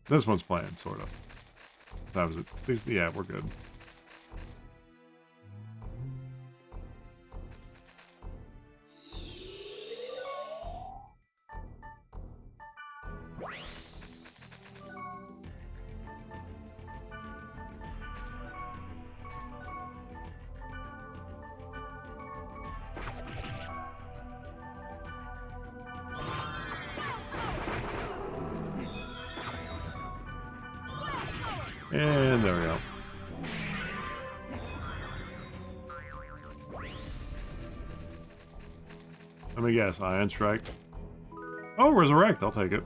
[SPEAKER 1] This one's planned, sort of. That was it. Yeah, we're good. And there we go. Let me guess, Ion Strike. Oh, Resurrect, I'll take it.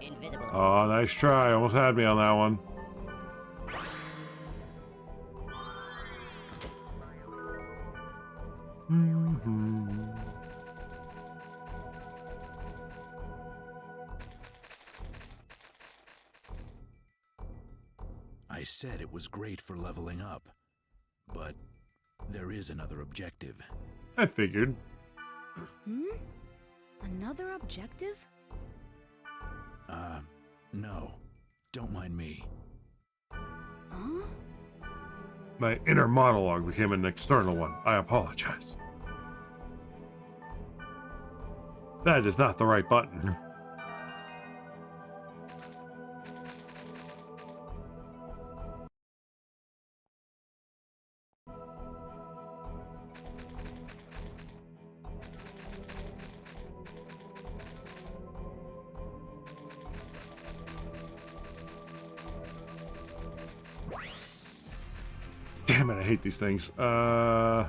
[SPEAKER 4] Invisible.
[SPEAKER 1] Oh, nice try. Almost had me on that one.
[SPEAKER 2] I said it was great for leveling up, but there is another objective.
[SPEAKER 1] I figured.
[SPEAKER 3] Another objective?
[SPEAKER 2] No. Don't mind me.
[SPEAKER 3] Huh?
[SPEAKER 1] My inner monologue became an external one. I apologize. That is not the right button. Damn it, I hate these things.
[SPEAKER 2] Blazing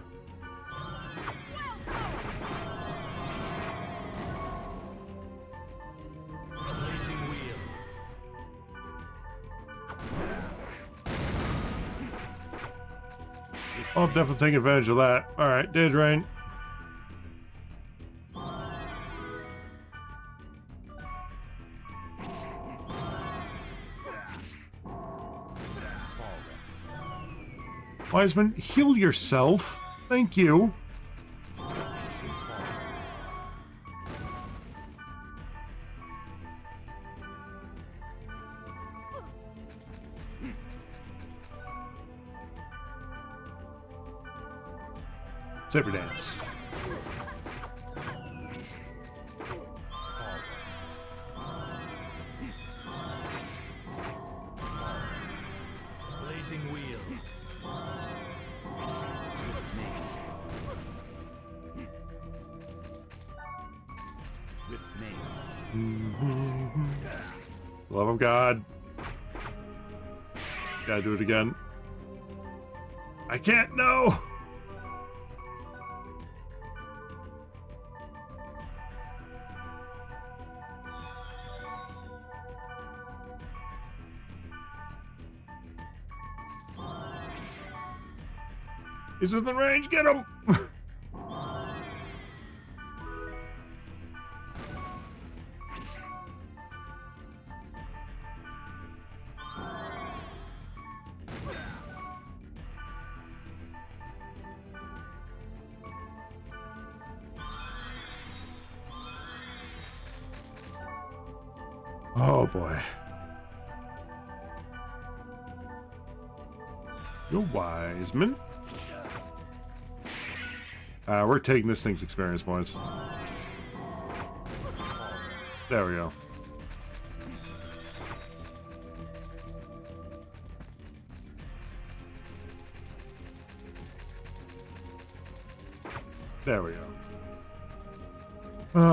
[SPEAKER 2] wheel.
[SPEAKER 1] I'll definitely take advantage of that. Alright, Day Drain. Wiseman, heal yourself. Thank you. Saber Dance.
[SPEAKER 2] Blazing wheel. With me.
[SPEAKER 1] Love of God. Gotta do it again. I can't, no! He's within range, get him! Oh boy. You're Wiseman. We're taking this thing's experience points. There we go. There we go.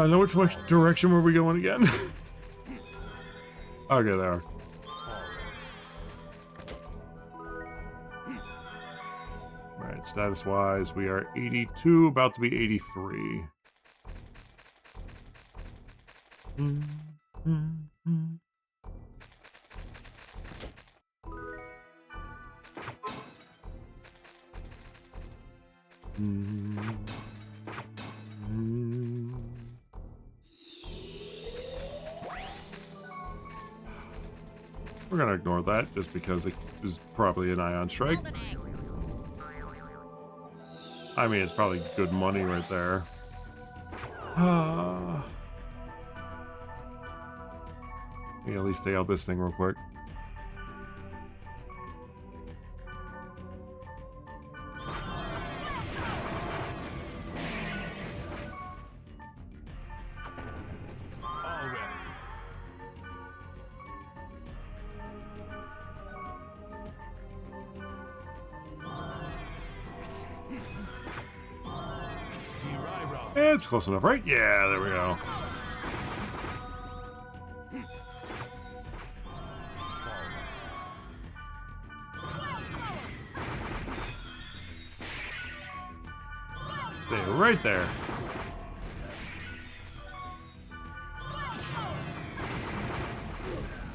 [SPEAKER 1] Now which direction were we going again? Okay, there. Alright, status-wise, we are 82, about to be 83. We're gonna ignore that just because it is probably an ion strike. I mean, it's probably good money right there. Let me at least take out this thing real quick. It's close enough, right? Yeah, there we go. Stay right there.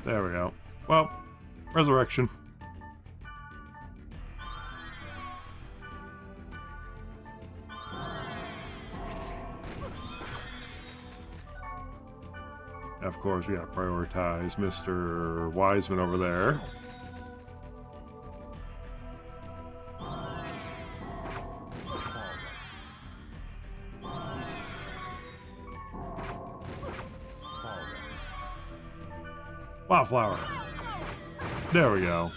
[SPEAKER 1] There we go. Well, resurrection. Of course, we gotta prioritize Mr. Wiseman over there. Wildflower. There we go.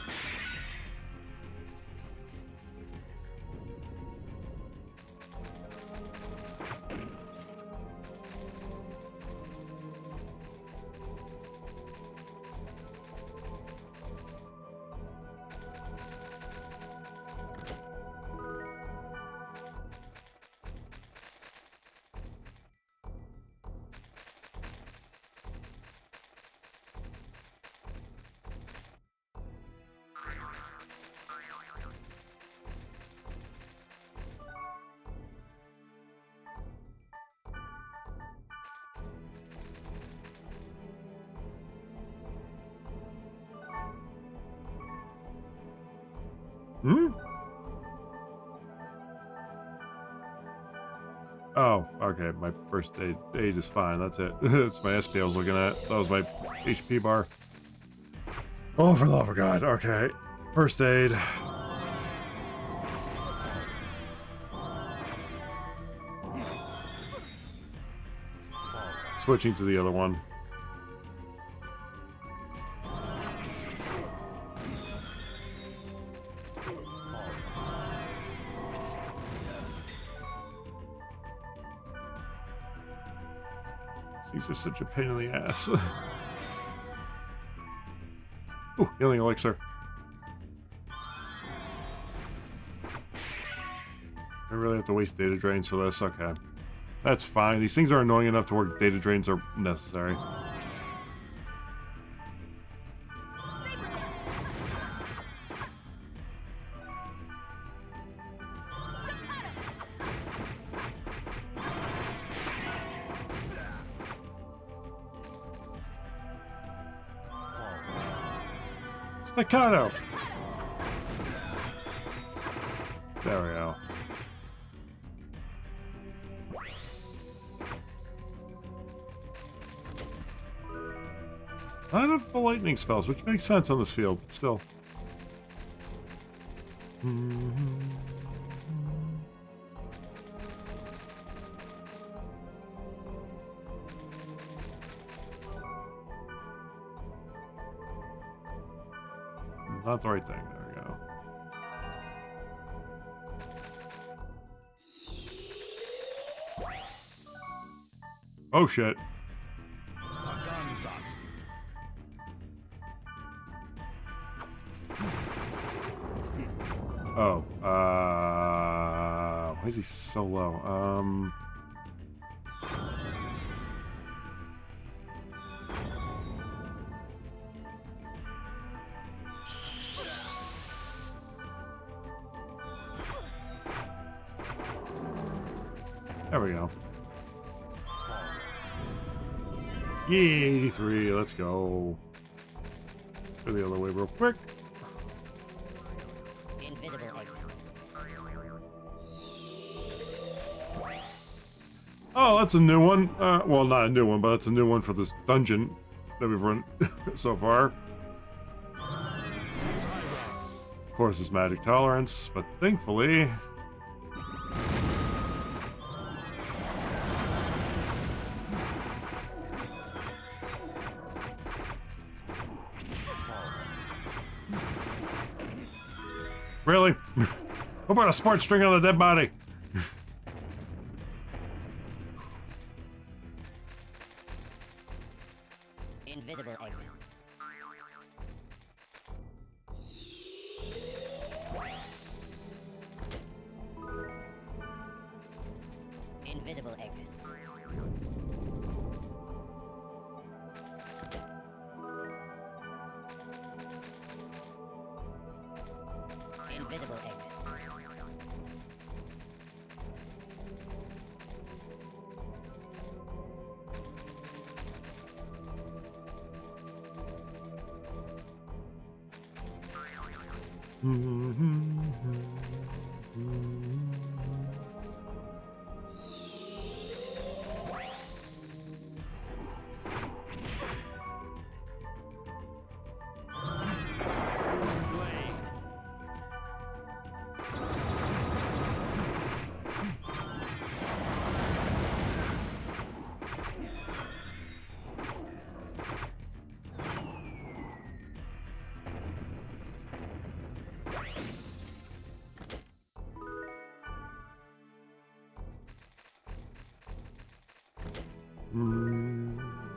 [SPEAKER 1] Hmm? Oh, okay. My first aid is fine. That's it. It's my SP I was looking at. That was my HP bar. Oh, for the love of God. Okay. First aid. Switching to the other one. These are such a pain in the ass. Ooh, healing elixir. I really have to waste data drains for this? Okay. That's fine. These things are annoying enough to where data drains are necessary. Staccato! There we go. Not enough for lightning spells, which makes sense on this field, but still. Not the right thing. There we go. Oh shit.
[SPEAKER 2] Vergansat.
[SPEAKER 1] Oh, why is he so low? There we go. Yay, 83, let's go. Go the other way real quick.
[SPEAKER 4] Invisible egg.
[SPEAKER 1] Oh, that's a new one. Well, not a new one, but it's a new one for this dungeon that we've run so far. Of course, it's magic tolerance, but thankfully... Really? How about a smart string on a dead body?
[SPEAKER 4] Invisible egg. Invisible egg. Invisible egg.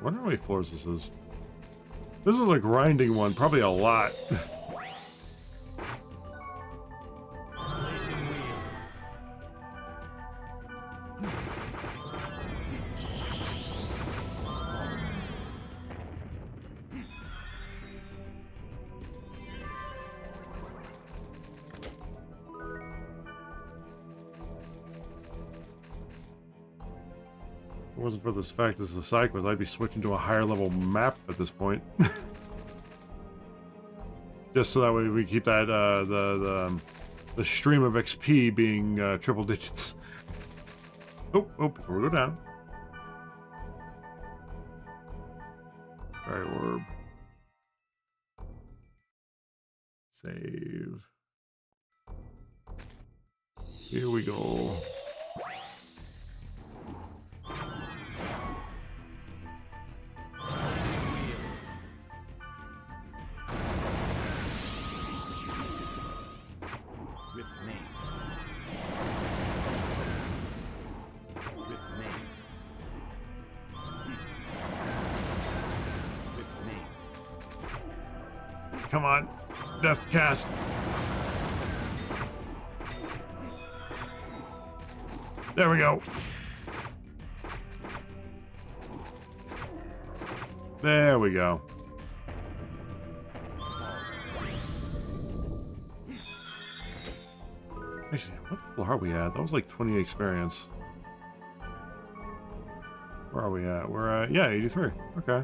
[SPEAKER 1] Wonder how many floors this is. This is a grinding one, probably a lot.
[SPEAKER 2] Blazing wheel.
[SPEAKER 1] If it wasn't for this fact this is a side quest, I'd be switching to a higher level map at this point. Just so that way we keep that the stream of XP being triple digits. Oh, before we go down. Alright, orb. Save. Here we go. Come on, death cast. There we go. There we go. Actually, what level are we at? That was like 20 experience. Where are we at? We're at, yeah, 83. Okay.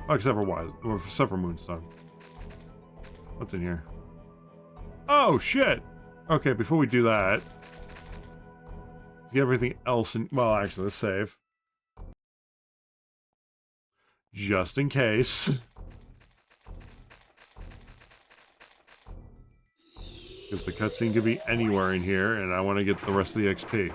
[SPEAKER 1] Oh, except for Moonstone. What's in here? Oh, shit! Okay, before we do that, let's get everything else in... Well, actually, let's save. Just in case. Because the cutscene could be anywhere in here, and I want to get the rest of the XP.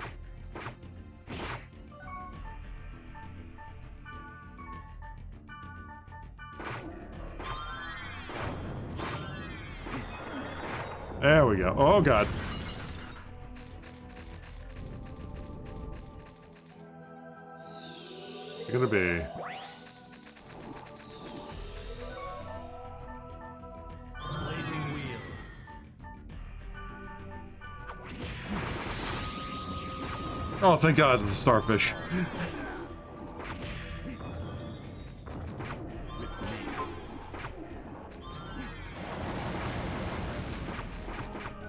[SPEAKER 1] There we go. Oh, God. it gonna be?
[SPEAKER 2] Blazing wheel.
[SPEAKER 1] Oh, thank God, it's a starfish.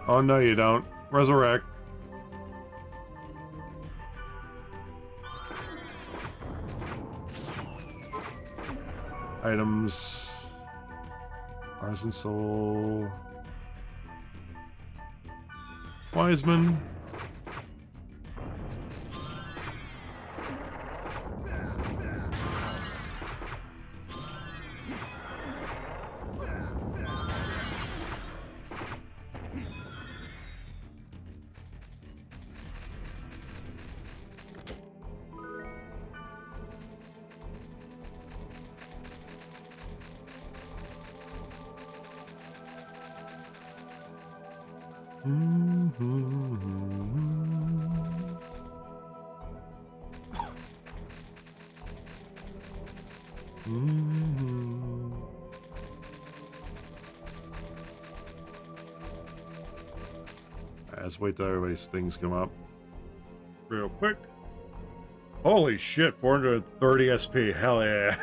[SPEAKER 1] Oh, no, you don't. Resurrect. Items. Artisan Soul. Wiseman. Let's wait till everybody's things come up real quick. Holy shit, 430 SP. Hell yeah.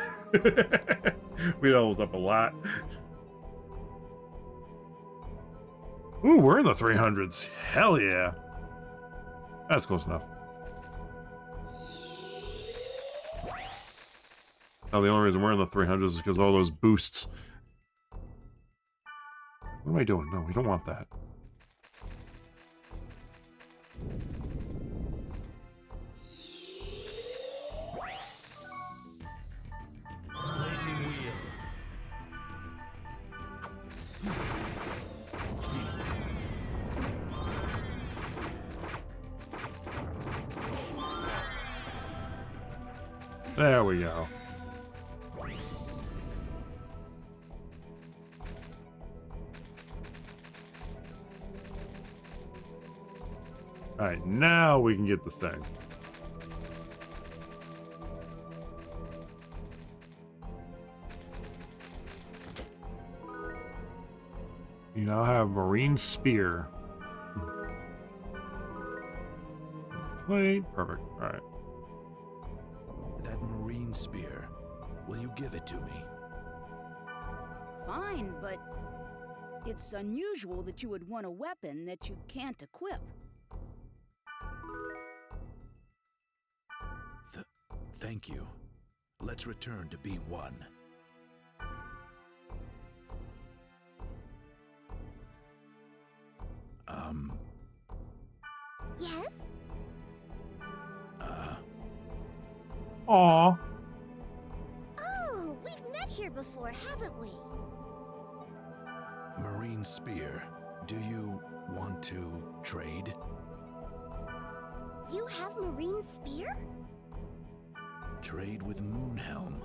[SPEAKER 1] We leveled up a lot. Ooh, we're in the 300s. Hell yeah. That's close enough. Now, the only reason we're in the 300s is because of all those boosts. What am I doing? No, we don't want that.
[SPEAKER 2] Blazing wheel.
[SPEAKER 1] There we go. Alright, now we can get the thing. You now have Marine Spear. Plate. Perfect. Alright.
[SPEAKER 2] That marine spear. Will you give it to me?
[SPEAKER 5] Fine, but it's unusual that you would want a weapon that you can't equip.
[SPEAKER 2] Thank you. Let's return to B1.
[SPEAKER 3] Yes?
[SPEAKER 1] Aww.
[SPEAKER 3] Oh, we've met here before, haven't we?
[SPEAKER 2] Marine spear. Do you want to trade?
[SPEAKER 3] You have Marine Spear?
[SPEAKER 2] Trade with Moonhelm.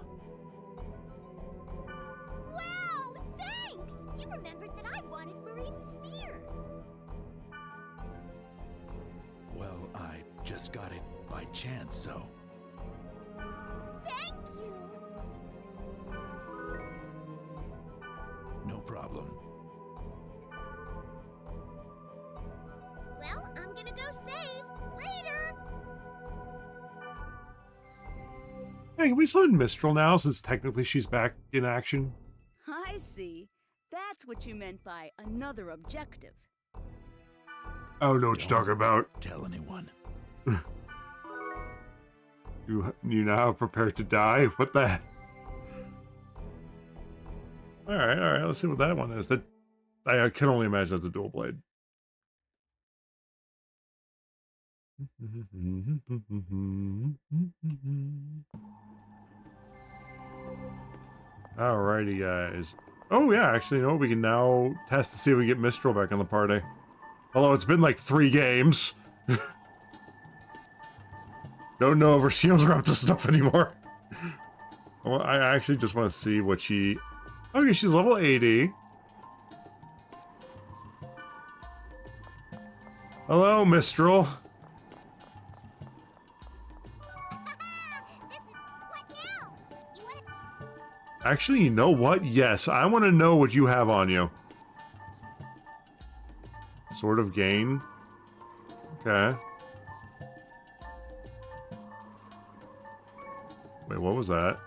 [SPEAKER 3] Wow, thanks! You remembered that I wanted Marine Spear.
[SPEAKER 2] Well, I just got it by chance, so...
[SPEAKER 3] Thank you!
[SPEAKER 2] No problem.
[SPEAKER 3] Well, I'm gonna go save. Later!
[SPEAKER 1] Hey, can we summon Mistral now, since technically she's back in action?
[SPEAKER 5] I see. That's what you meant by another objective.
[SPEAKER 1] I don't know what you're talking about.
[SPEAKER 2] Tell anyone.
[SPEAKER 1] You now prepared to die? What the heck? Alright, let's see what that one is. That I can only imagine that's a dual blade. Alrighty, guys. Oh yeah, actually, you know, we can now test to see if we get Mistral back in the party. Although it's been like 3 games. Don't know if her skills are up to stuff anymore. Well, I actually just want to see what she... Okay, she's level 80. Hello, Mistral.
[SPEAKER 3] This is what
[SPEAKER 1] Actually, you know what? Yes, I want to know what you have on you. Sort of gain. Okay. Wait, what was that?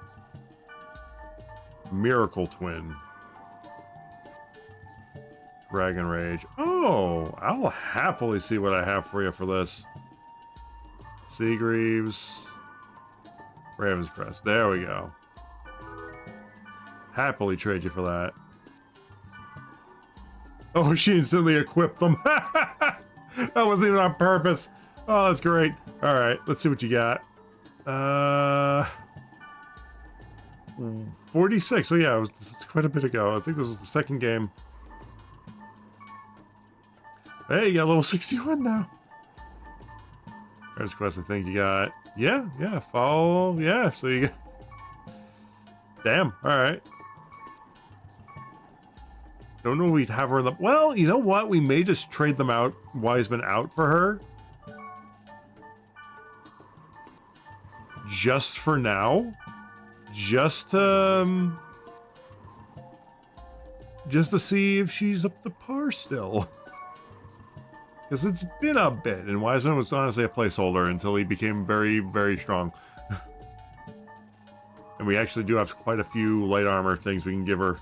[SPEAKER 1] Miracle Twin. Dragon Rage. Oh, I'll happily see what I have for you for this. Seagreaves. Raven's Crest. There we go. Happily trade you for that. Oh, she instantly equipped them. That wasn't even on purpose. Oh, that's great. All right, let's see what you got. 46. So yeah, it's quite a bit ago. I think this was the second game. Hey, you got level 61 now. There's quest. I think you got. Yeah. Follow. Yeah. So you got. Damn. All right. Don't know we'd have her in the. Well, you know what? We may just trade them out. Wiseman out for her. Just for now. Just to see if she's up to par still. Because it's been a bit, and Wiseman was honestly a placeholder until he became very, very strong. And we actually do have quite a few light armor things we can give her.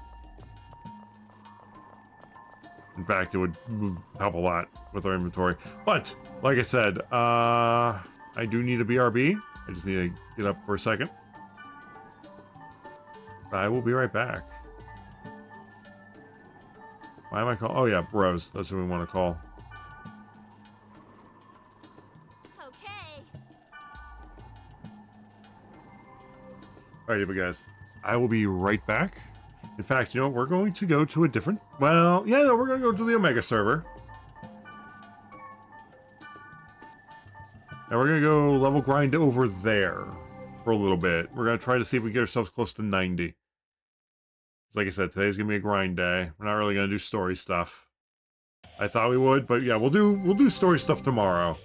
[SPEAKER 1] In fact, it would help a lot with our inventory. But, like I said, I do need a BRB. I just need to get up for a second. I will be right back. Why am I calling? Oh yeah, Bros. That's who we want to call.
[SPEAKER 3] Okay.
[SPEAKER 1] Alright, but guys, I will be right back. In fact, you know what? We're going to go to a different... Well, yeah, no, we're going to go to the Omega server. And we're going to go level grind over there for a little bit. We're going to try to see if we get ourselves close to 90. Like I said, today's going to be a grind day. We're not really going to do story stuff. I thought we would, but yeah, we'll do story stuff tomorrow.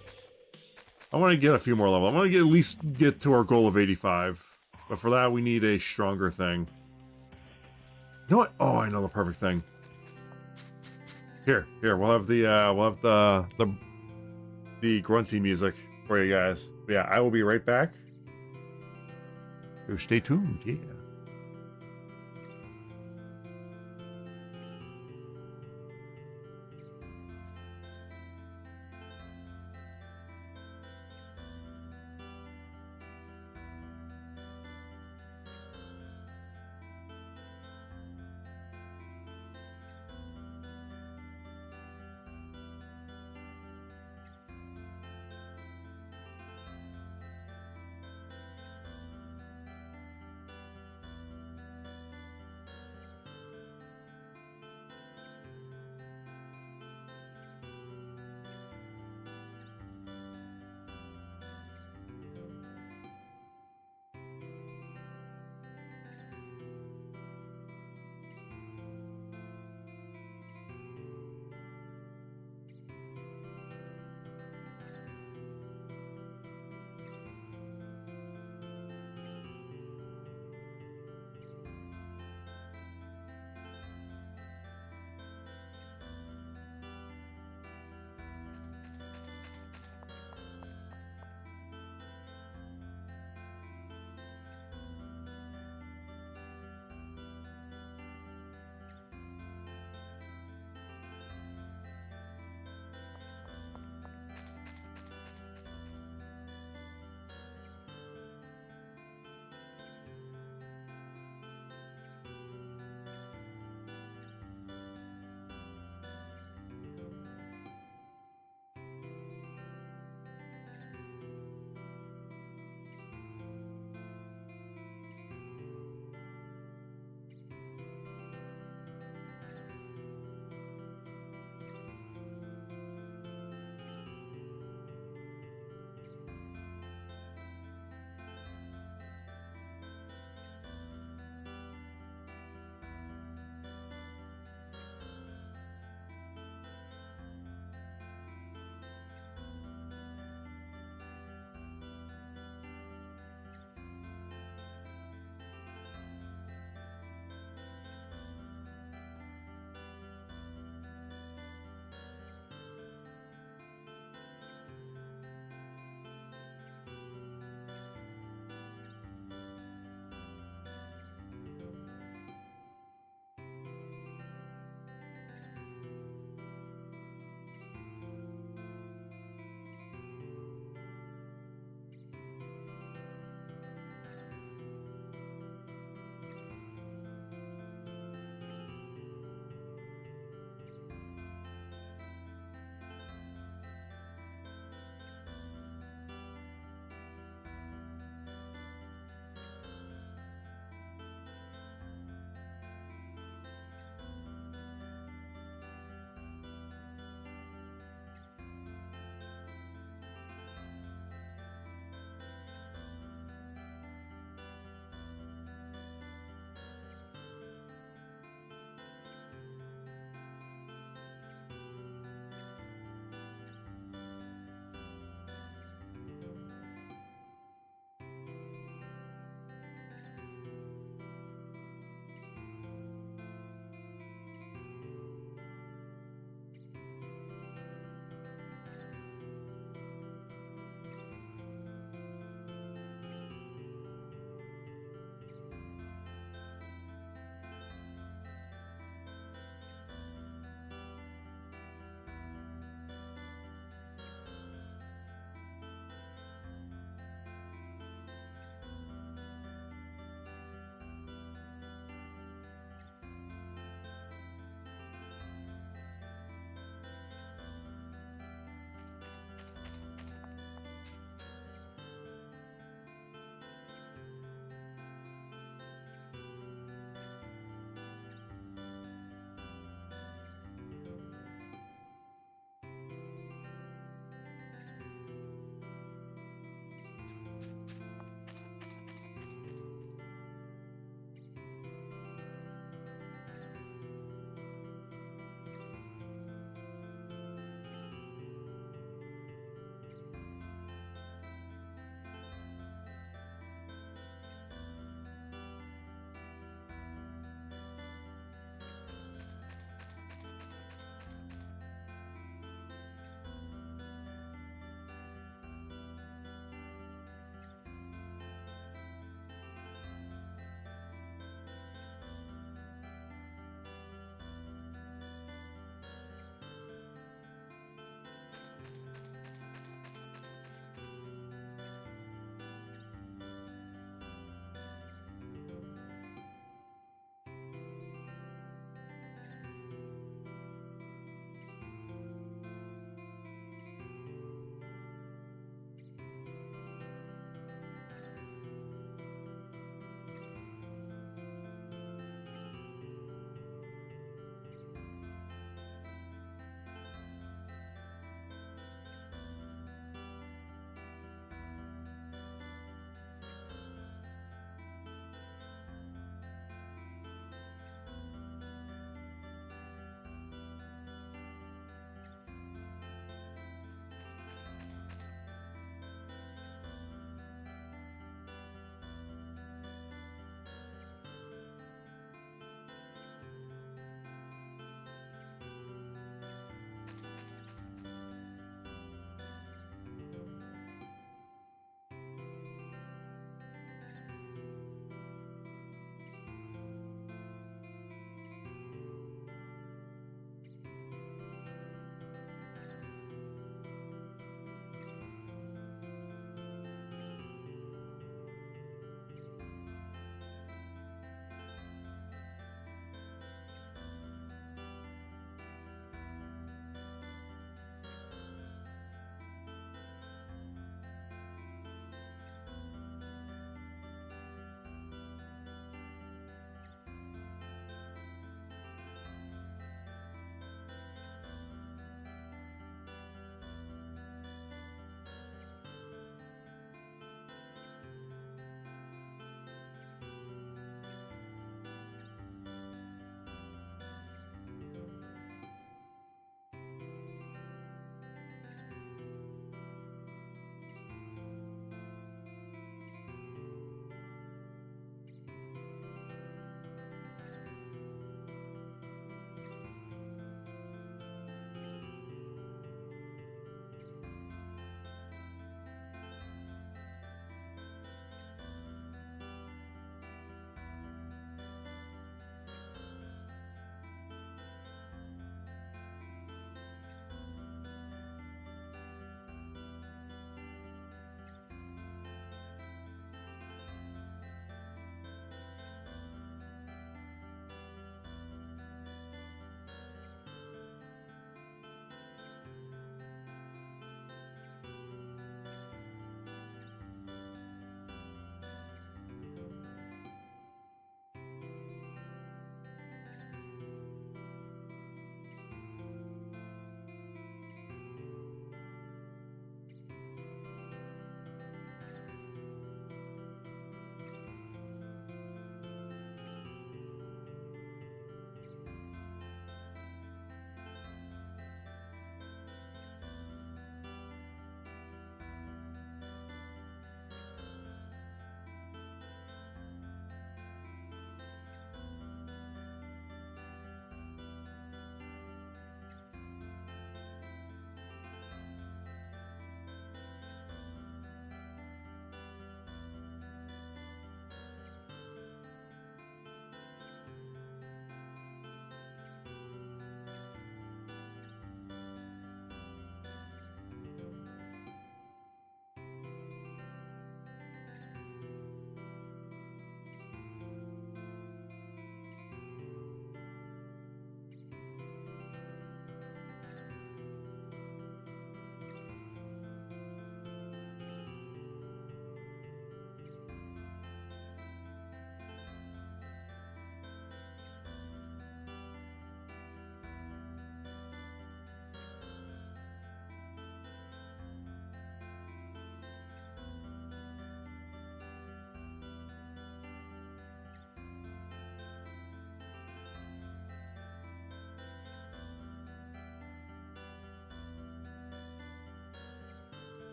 [SPEAKER 1] I want to get a few more levels. I want to at least get to our goal of 85. But for that, we need a stronger thing. You know what? Oh, I know the perfect thing. Here, we'll have the grunty music for you guys. But yeah, I will be right back. So stay tuned, yeah.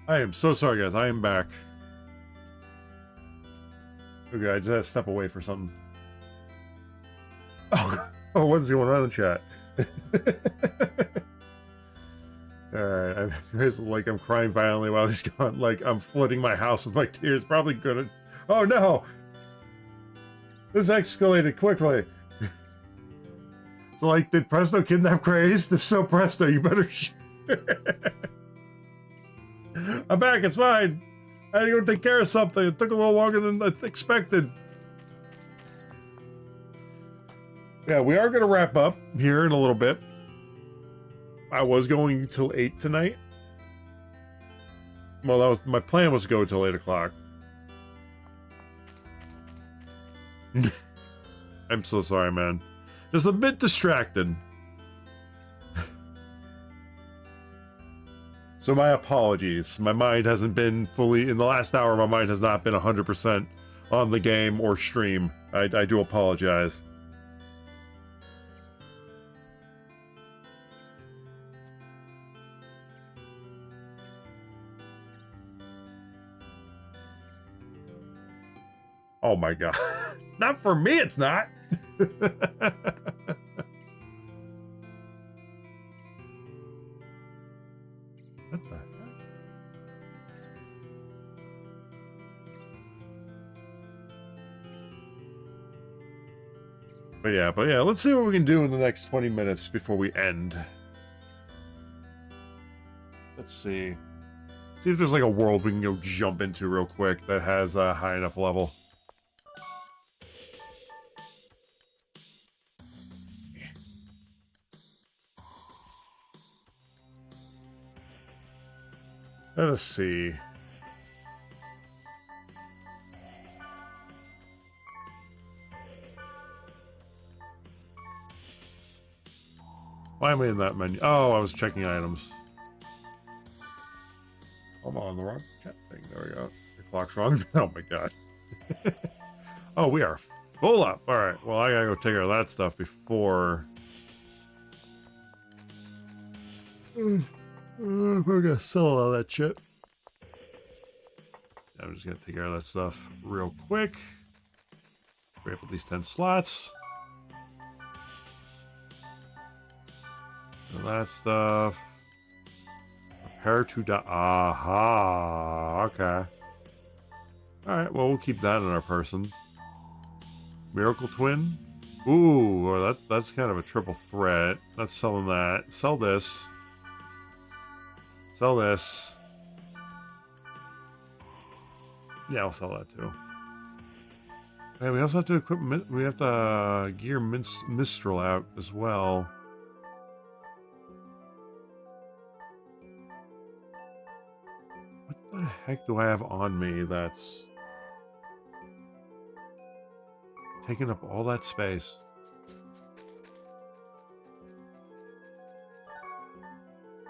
[SPEAKER 1] I am so sorry, guys. I am back. Okay, I just had to step away for something. Oh, oh, what's going on in the chat? Alright, it's like I'm crying violently while he's gone. Like I'm flooding my house with my tears. Probably gonna. Oh no! This escalated quickly. So, like, did Presto kidnap Crazed? If so, Presto, you better. I'm back. It's fine. I had to go take care of something. It took a little longer than I expected. Yeah, we are going to wrap up here in a little bit. I was going till 8 tonight. Well, that was my plan was to go till 8 o'clock. I'm so sorry, man. Just a bit distracted. So my apologies. My mind hasn't been fully, in the last hour, my mind has not been 100% on the game or stream. I do apologize. Oh my god. Not for me, it's not. What the heck? But yeah, let's see what we can do in the next 20 minutes before we end. Let's see. See if there's like a world we can go jump into real quick that has a high enough level. Let us see. Why am I in that menu? Oh, I was checking items. I'm on the wrong chat thing. There we go. The clock's wrong. Oh my god. Oh, we are full up. All right. Well, I gotta go take care of that stuff before. We're gonna sell all that shit. I'm just gonna take care of that stuff real quick. We have at least 10 slots. So that stuff. Prepare to die. Aha. Okay. Alright, well, we'll keep that in our person. Miracle Twin. Ooh, well, that's kind of a triple threat. Not selling that. Sell this. Sell this. Yeah, I'll sell that too. Okay, we also have to equip. We have to gear Mistral out as well. What the heck do I have on me that's taking up all that space?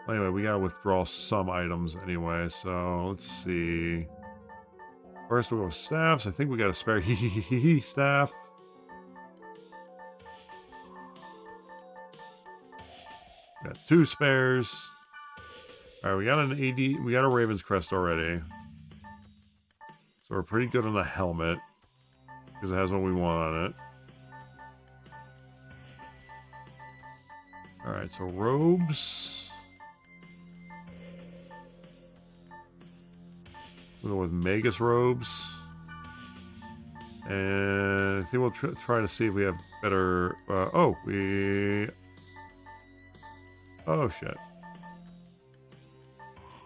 [SPEAKER 1] Anyway, we gotta withdraw some items anyway, so let's see. First we'll go with staffs. I think we got a spare staff. Got 2 spares. Alright, we got an AD, we got a Raven's Crest already. So we're pretty good on the helmet. Because it has what we want on it. Alright, so robes. We'll go with Magus robes. And I think we'll try to see if we have better... oh, shit.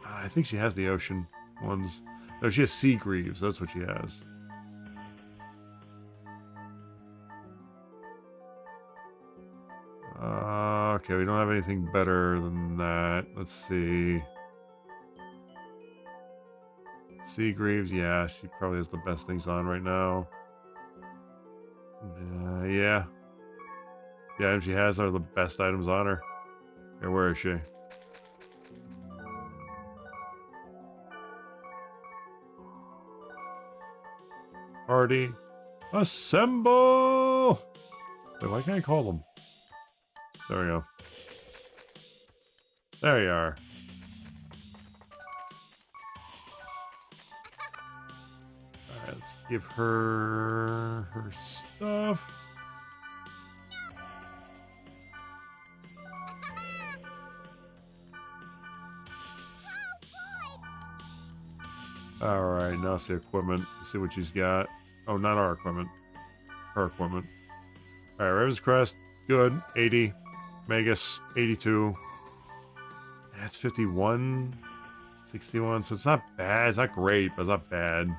[SPEAKER 1] I think she has the ocean ones. No, she has Sea Greaves. That's what she has. Okay, we don't have anything better than that. Let's see. Sea Greaves, yeah, she probably has the best things on right now. Yeah. The items she has are the best items on her. Okay, where is she? Party. Assemble! Wait, why can't I call them? There we go. There you are. Let's give her her stuff. All right, now let's see equipment. Let's see what she's got. Oh, not our equipment. Her equipment. All right, Raven's Crest, good. 80. Magus, 82. That's 51. 61. So it's not bad. It's not great, but it's not bad.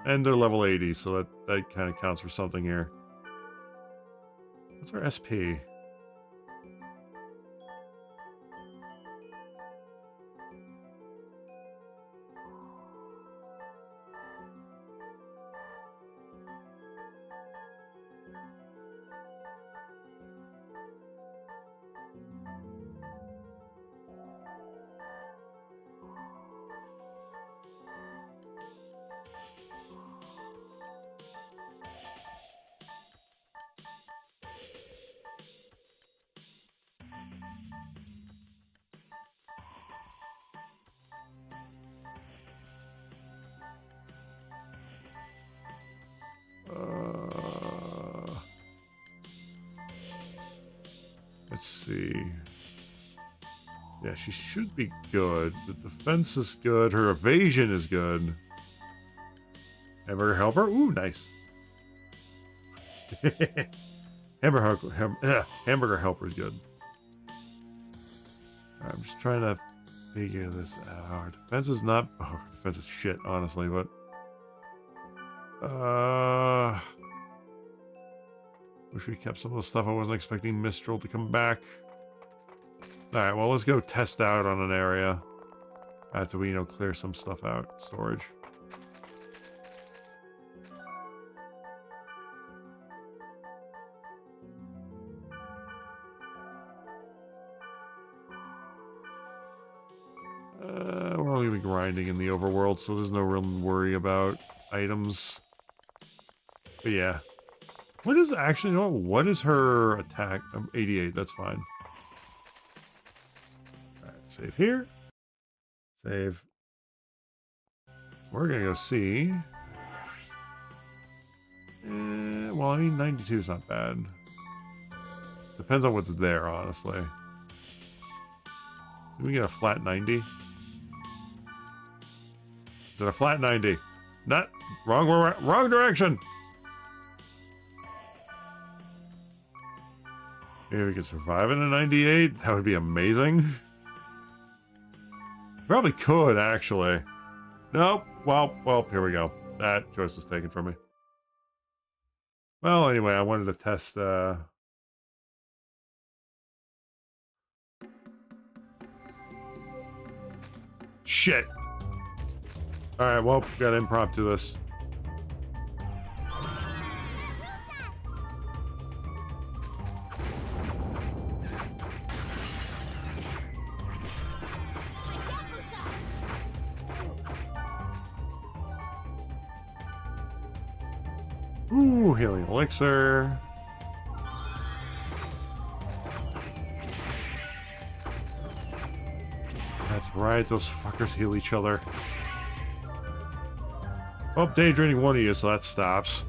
[SPEAKER 1] And they're level 80, so that kind of counts for something here. What's our SP? Let's see. Yeah, she should be good. The defense is good. Her evasion is good. Hamburger helper? Ooh, nice. Hamburger helper is good. I'm just trying to figure this out. Our defense is not... Oh, defense is shit, honestly, but... Wish we kept some of the stuff. I wasn't expecting Mistral to come back. Alright, well, let's go test out on an area. After we, clear some stuff out. Storage. We're only going to be grinding in the overworld, so there's no real worry about items. But yeah. What is actually, what is her attack? 88, that's fine. Alright, save here. Save. We're gonna go see. Well, I mean, 92 is not bad. Depends on what's there, honestly. Can we get a flat 90? Is it a flat 90? Not wrong direction. Maybe we could survive in a 98. That would be amazing. Probably could, actually. Nope. Well, here we go. That choice was taken from me. Well, anyway, I wanted to test, Shit! Alright, well, gotta impromptu this. Ooh, healing elixir. That's right, those fuckers heal each other. Oh, day draining one of you, so that stops.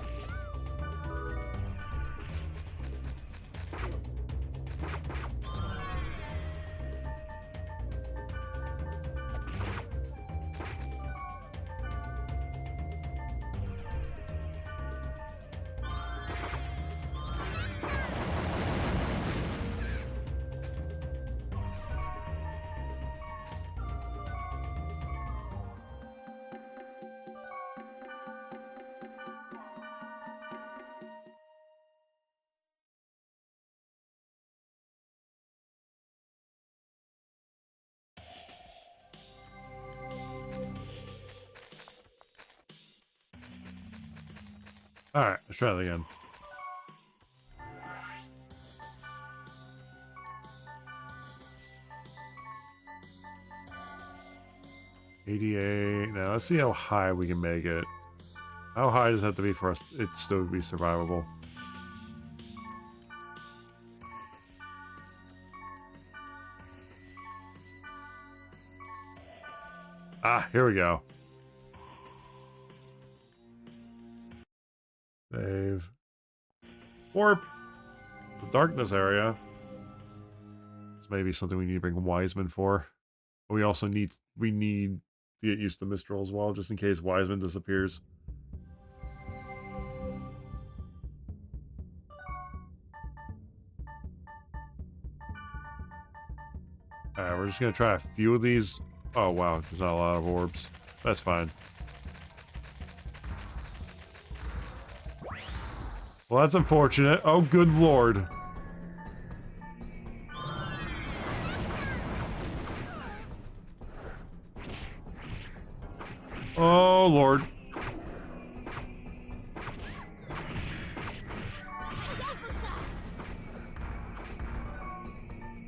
[SPEAKER 1] Alright, let's try that again. $88. Now let's see how high we can make it. How high does it have to be for us it still be survivable? Ah, here we go. Warp. The darkness area. This may be something we need to bring Wiseman for. But we also need to get used to Mistral as well, just in case Wiseman disappears. Alright, we're just gonna try a few of these. Oh wow, there's not a lot of orbs. That's fine. Well, that's unfortunate. Oh, good lord. Oh, lord.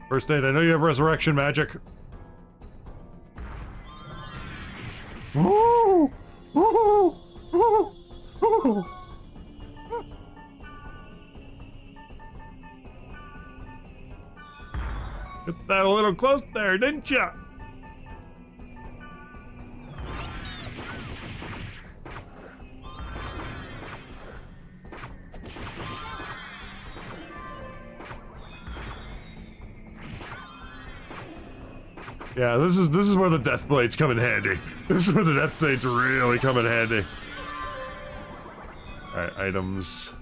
[SPEAKER 1] First aid, I know you have resurrection magic. Ooh! Ooh! Ooh! Ooh! Get that a little close there, didn't ya? Yeah, this is where the death blades come in handy. This is where the death blades really come in handy. Alright, items.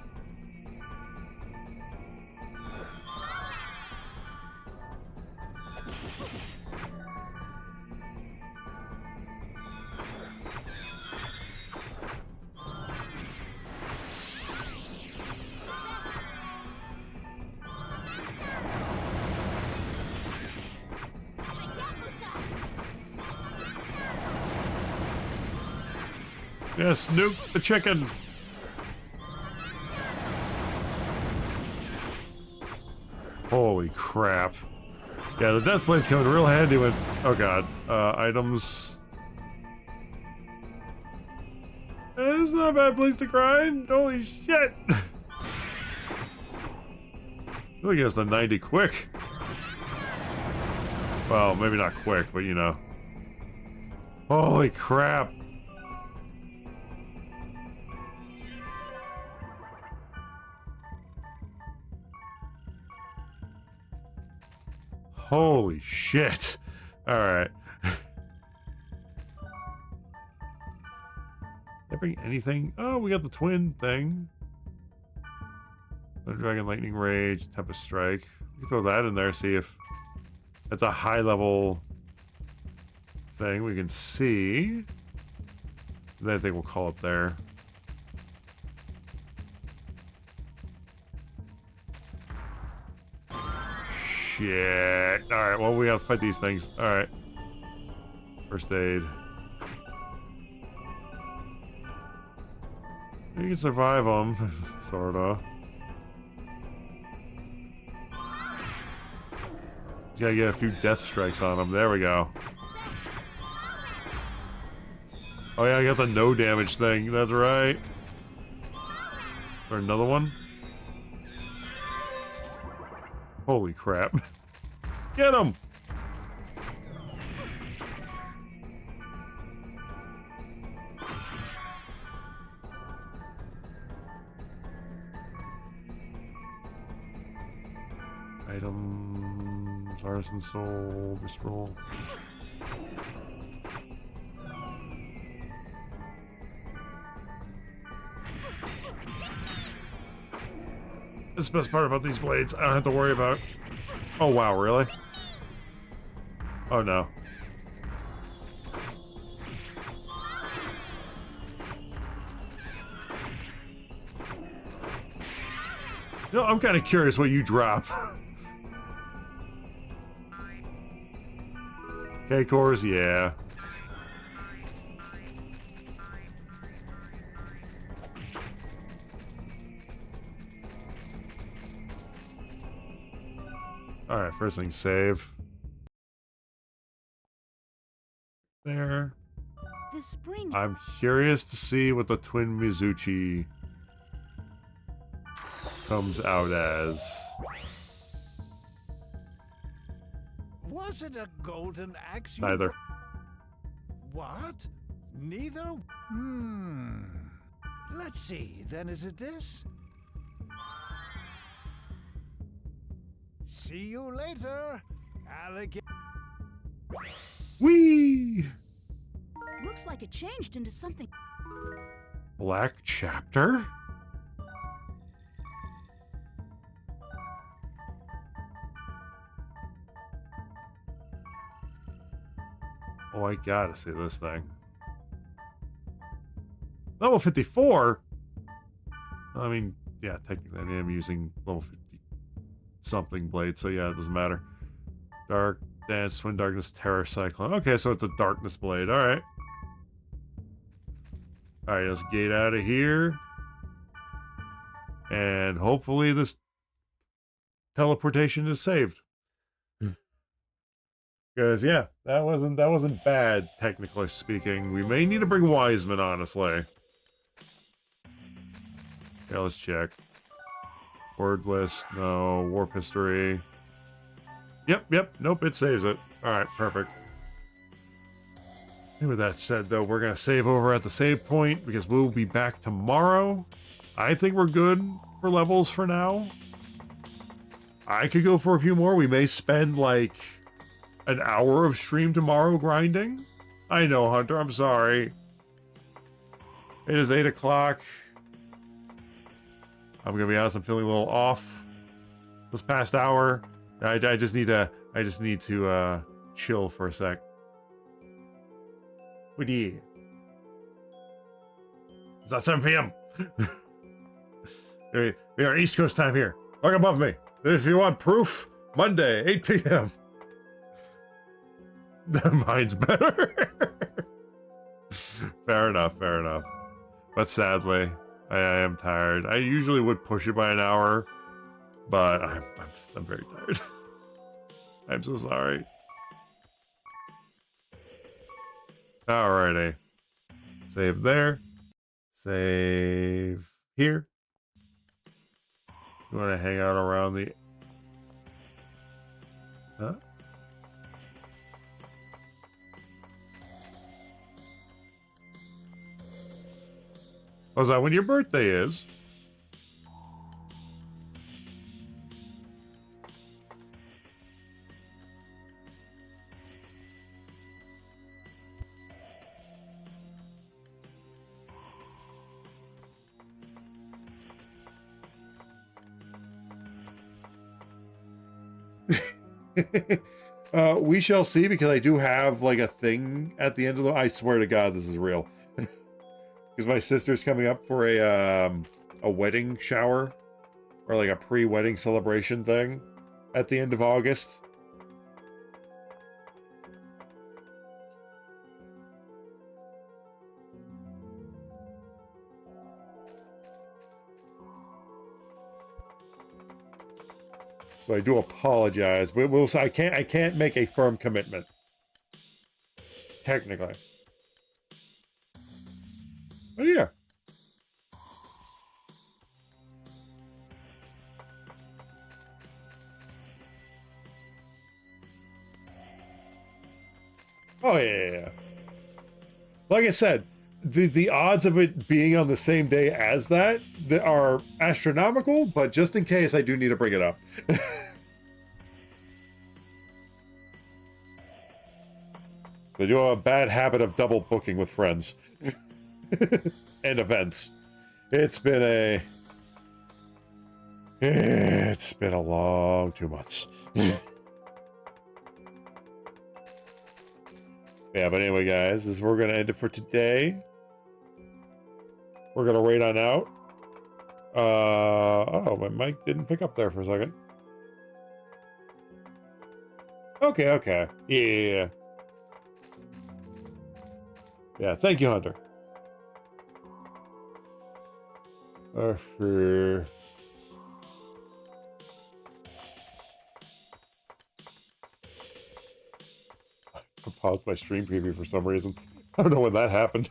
[SPEAKER 1] Yes, nuke the chicken. Holy crap. Yeah, the death plate's coming real handy when it's... Oh god. Items. It's not a bad place to grind. Holy shit. Look at us the 90 quick. Well, maybe not quick, but you know. Holy crap. Holy shit. Alright. Did I bring anything? Oh, we got the twin thing. Thunder Dragon, Lightning Rage, Tempest Strike. We can throw that in there, see if that's a high level thing we can see. Then I think we'll call it there. Shit. Alright, well, we gotta fight these things. Alright. First aid. You can survive them. Sorta. You gotta get a few death strikes on them. There we go. Oh yeah, I got the no damage thing. That's right. Or another one? Holy crap. Get him! Items, Artisan Soul, Mistral. That's the best part about these blades. I don't have to worry about... Oh, wow, really? Oh, no. You know, I'm kind of curious what you drop. K-cores, yeah. Alright, first thing, save. There.
[SPEAKER 5] The spring.
[SPEAKER 1] I'm curious to see what the twin Mizuchi comes out as.
[SPEAKER 2] Was it a golden axe?
[SPEAKER 1] Neither.
[SPEAKER 2] What? Neither? Let's see. Then is it this?
[SPEAKER 6] See you later, alligator.
[SPEAKER 1] Whee!
[SPEAKER 5] Looks like it changed into something.
[SPEAKER 1] Black chapter? Oh, I gotta see this thing. Level 54? I mean, yeah, technically I am using level 50 something blade, so yeah, it doesn't matter. Dark Dance, Twin Darkness, Terror Cyclone. Okay, so it's a darkness blade. Alright. Alright, let's gate out of here. And hopefully this teleportation is saved. Because yeah, that wasn't bad, technically speaking. We may need to bring Wiseman, honestly. Yeah, let's check. Word list, no. Warp history. Yep, nope, it saves it. Alright, perfect. And with that said, though, we're gonna save over at the save point because we'll be back tomorrow. I think we're good for levels for now. I could go for a few more. We may spend like an hour of stream tomorrow grinding. I know, Hunter, I'm sorry. It is 8 o'clock. I'm gonna be honest, I'm feeling a little off this past hour. I just need to chill for a sec. What do you? It's not 7 p.m. We are East Coast time here. Look above me. If you want proof, Monday, 8 p.m. Mine's better. Fair enough. But sadly, I am tired. I usually would push it by an hour, but I'm very tired. I'm so sorry. Alrighty. Save there. Save here. You want to hang out around the... Huh? Oh, is that when your birthday is? We shall see, because I do have like a thing at the end of the... I swear to God, this is real. Because my sister's coming up for a wedding shower, or like a pre-wedding celebration thing at the end of August. So I do apologize, but I can't make a firm commitment. Technically. But yeah. Oh yeah. Like I said, the odds of it being on the same day as that are astronomical, but just in case, I do need to bring it up. They do have a bad habit of double booking with friends and events. It's been a long 2 months. Yeah, but anyway, guys, we're gonna end it for today. We're gonna raid on out. Oh, my mic didn't pick up there for a second. Okay. Yeah. Yeah, thank you, Hunter. Sure. I paused my stream preview for some reason. I don't know when that happened.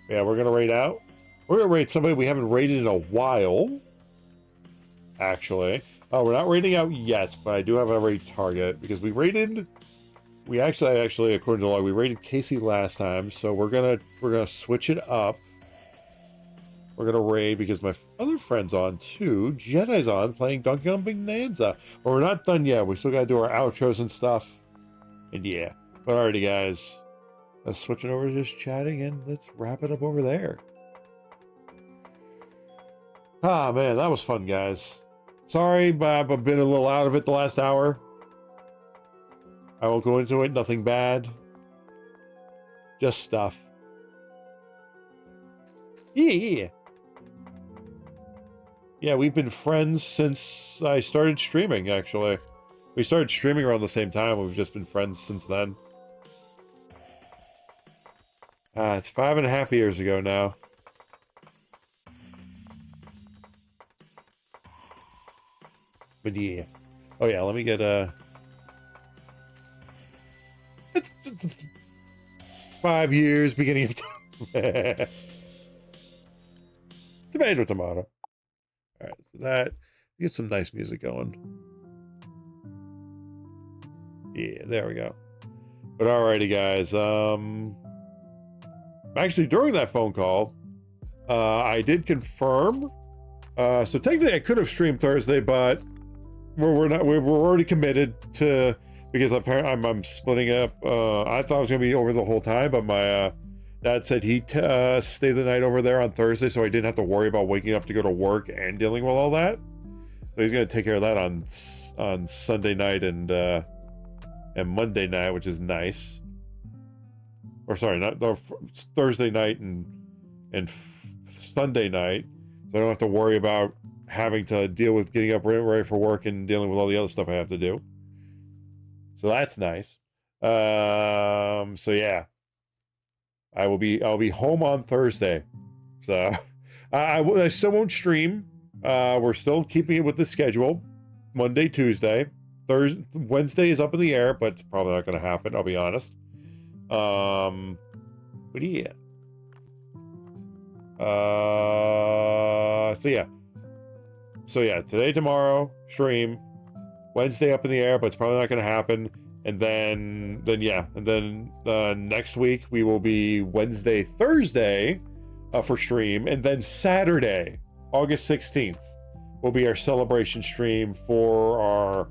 [SPEAKER 1] Yeah, we're gonna raid out. We're gonna raid somebody we haven't raided in a while. Actually. Oh, we're not raiding out yet, but I do have a raid target because we actually according to the log, we raided Casey last time, so we're gonna switch it up. We're gonna raid because my other friend's on too. Jedi's on playing Donkey Kong Bonanza. But we're not done yet. We still gotta do our outros and stuff. And yeah. But alrighty, guys. Let's switch it over to just chatting and let's wrap it up over there. Ah, man, that was fun, guys. Sorry, but I've been a little out of it the last hour. I won't go into it. Nothing bad. Just stuff. Yeah. Yeah, we've been friends since I started streaming, actually. We started streaming around the same time. We've just been friends since then. It's 5.5 years ago now. But yeah. Oh yeah, let me get it's 5 years, beginning of time. Tomato, tomato. Alright, so that, get some nice music going. Yeah, there we go. But alrighty, guys. Actually, during that phone call, I did confirm. So technically, I could have streamed Thursday, but we're not. We're already committed to, because apparently I'm splitting up. I thought I was gonna be over the whole time, but my dad said he'd stay the night over there on Thursday, so I didn't have to worry about waking up to go to work and dealing with all that. So he's gonna take care of that on Sunday night and Monday night, which is nice. Or sorry, not Thursday night and Sunday night, so I don't have to worry about having to deal with getting up ready for work and dealing with all the other stuff I have to do. So that's nice. So yeah, I'll be home on Thursday. So I still won't stream. We're still keeping it with the schedule. Monday, Tuesday, Thursday, Wednesday is up in the air, but it's probably not going to happen. I'll be honest. But yeah. So yeah, today, tomorrow, stream. Wednesday up in the air, but it's probably not going to happen. And then next week we will be Wednesday, Thursday for stream, and then Saturday, August 16th, will be our celebration stream for our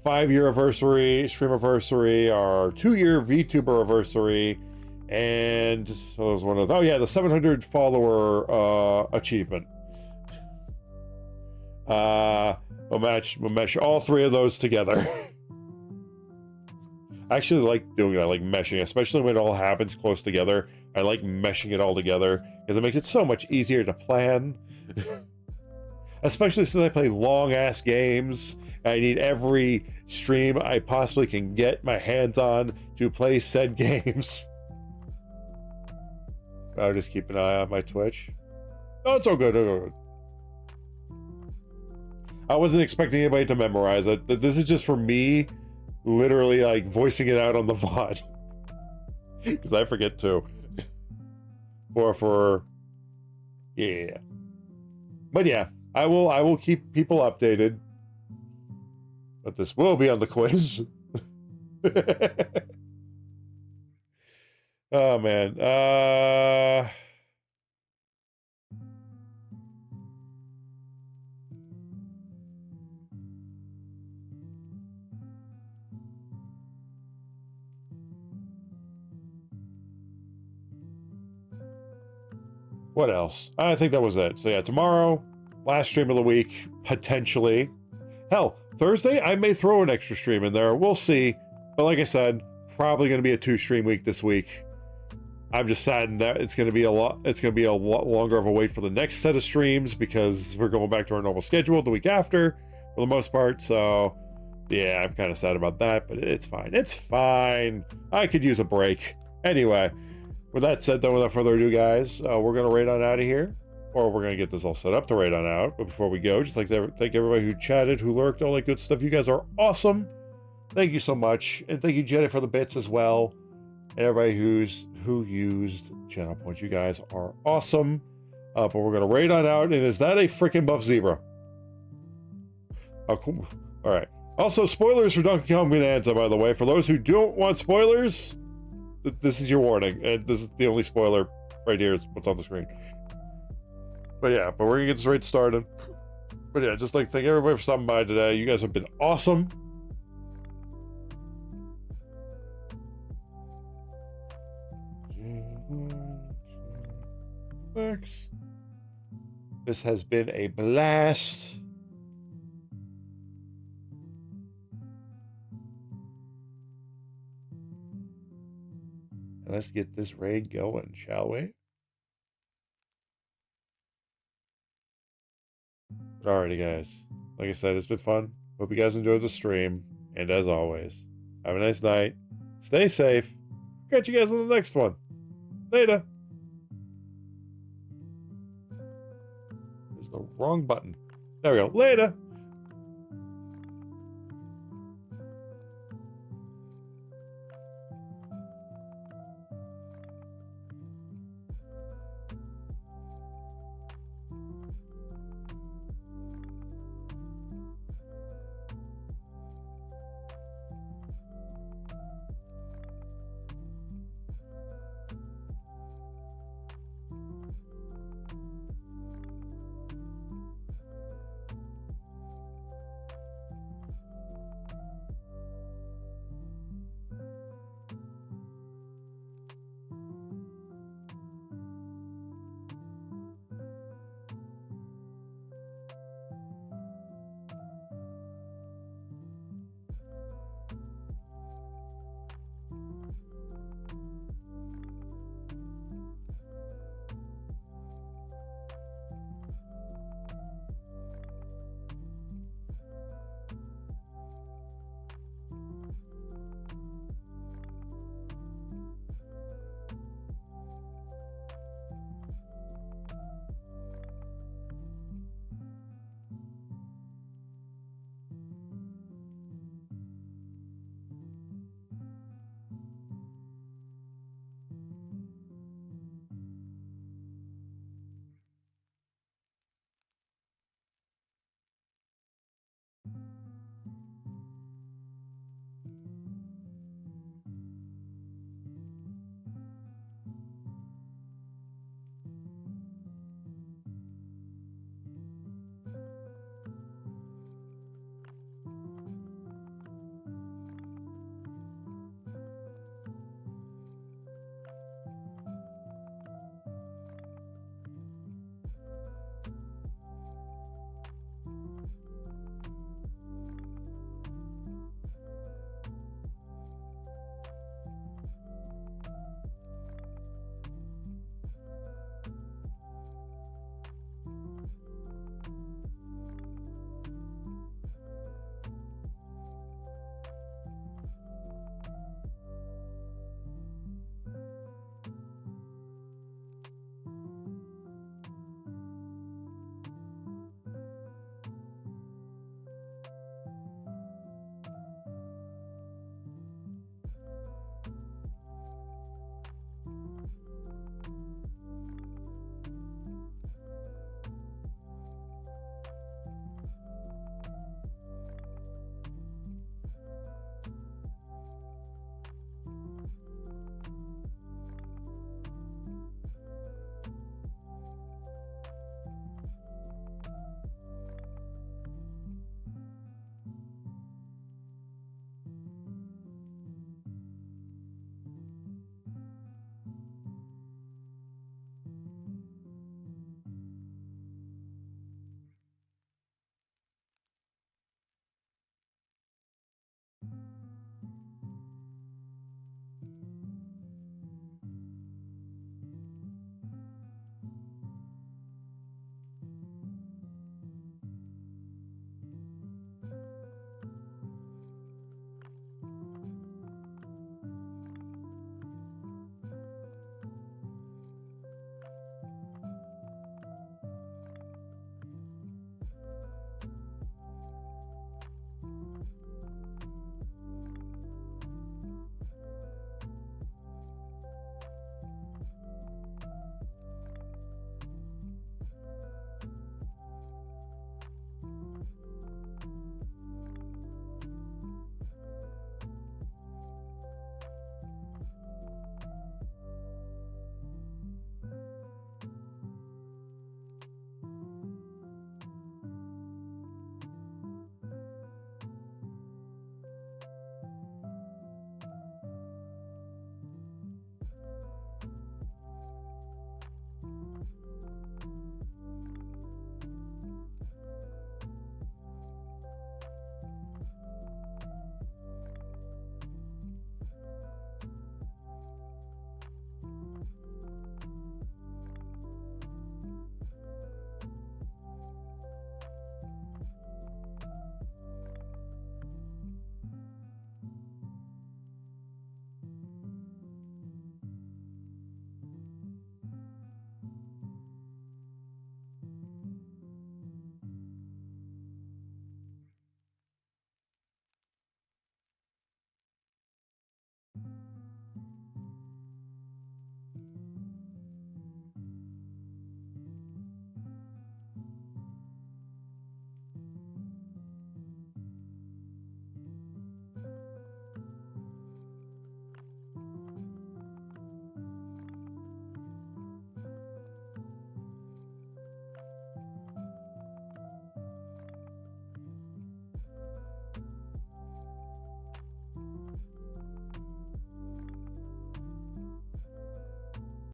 [SPEAKER 1] 5-year anniversary, stream anniversary, our 2-year VTuber anniversary, and so there's one of the 700 follower achievement. We'll mesh all 3 of those together. I actually like doing it. I like meshing, especially when it all happens close together. I like meshing it all together because it makes it so much easier to plan. Especially since I play long-ass games. I need every stream I possibly can get my hands on to play said games. I'll just keep an eye on my Twitch. Oh, it's all good. I wasn't expecting anybody to memorize it. This is just for me, literally like voicing it out on the VOD. Because I forget to. Yeah. But yeah, I will keep people updated. But this will be on the quiz. Oh man. What else? I think that was it. So yeah, tomorrow, last stream of the week, potentially. Hell, Thursday, I may throw an extra stream in there. We'll see. But like I said, probably going to be a 2-stream week this week. I'm just saddened that it's going to be a lot longer of a wait for the next set of streams because we're going back to our normal schedule the week after for the most part. So yeah, I'm kind of sad about that, but it's fine. It's fine. I could use a break. Anyway, with that said, though, without further ado, guys, we're going to raid on out of here. Or we're going to get this all set up to raid on out. But before we go, just like to thank everybody who chatted, who lurked, all that good stuff. You guys are awesome. Thank you so much. And thank you, Jenny, for the bits as well. And everybody who used channel points. You guys are awesome. But we're going to raid on out. And is that a freaking buff zebra? Oh, cool. All right. Also, spoilers for Donkey Kong Bonanza, by the way. For those who don't want spoilers, this is your warning. And this is the only spoiler right here is what's on the screen. But yeah, but we're gonna get this raid started. But yeah, just like thank everybody for stopping by today. You guys have been awesome. This has been a blast. Let's get this raid going, shall we? Alrighty, guys. Like I said, it's been fun. Hope you guys enjoyed the stream. And as always, have a nice night. Stay safe. Catch you guys on the next one. Later. There's the wrong button. There we go. Later.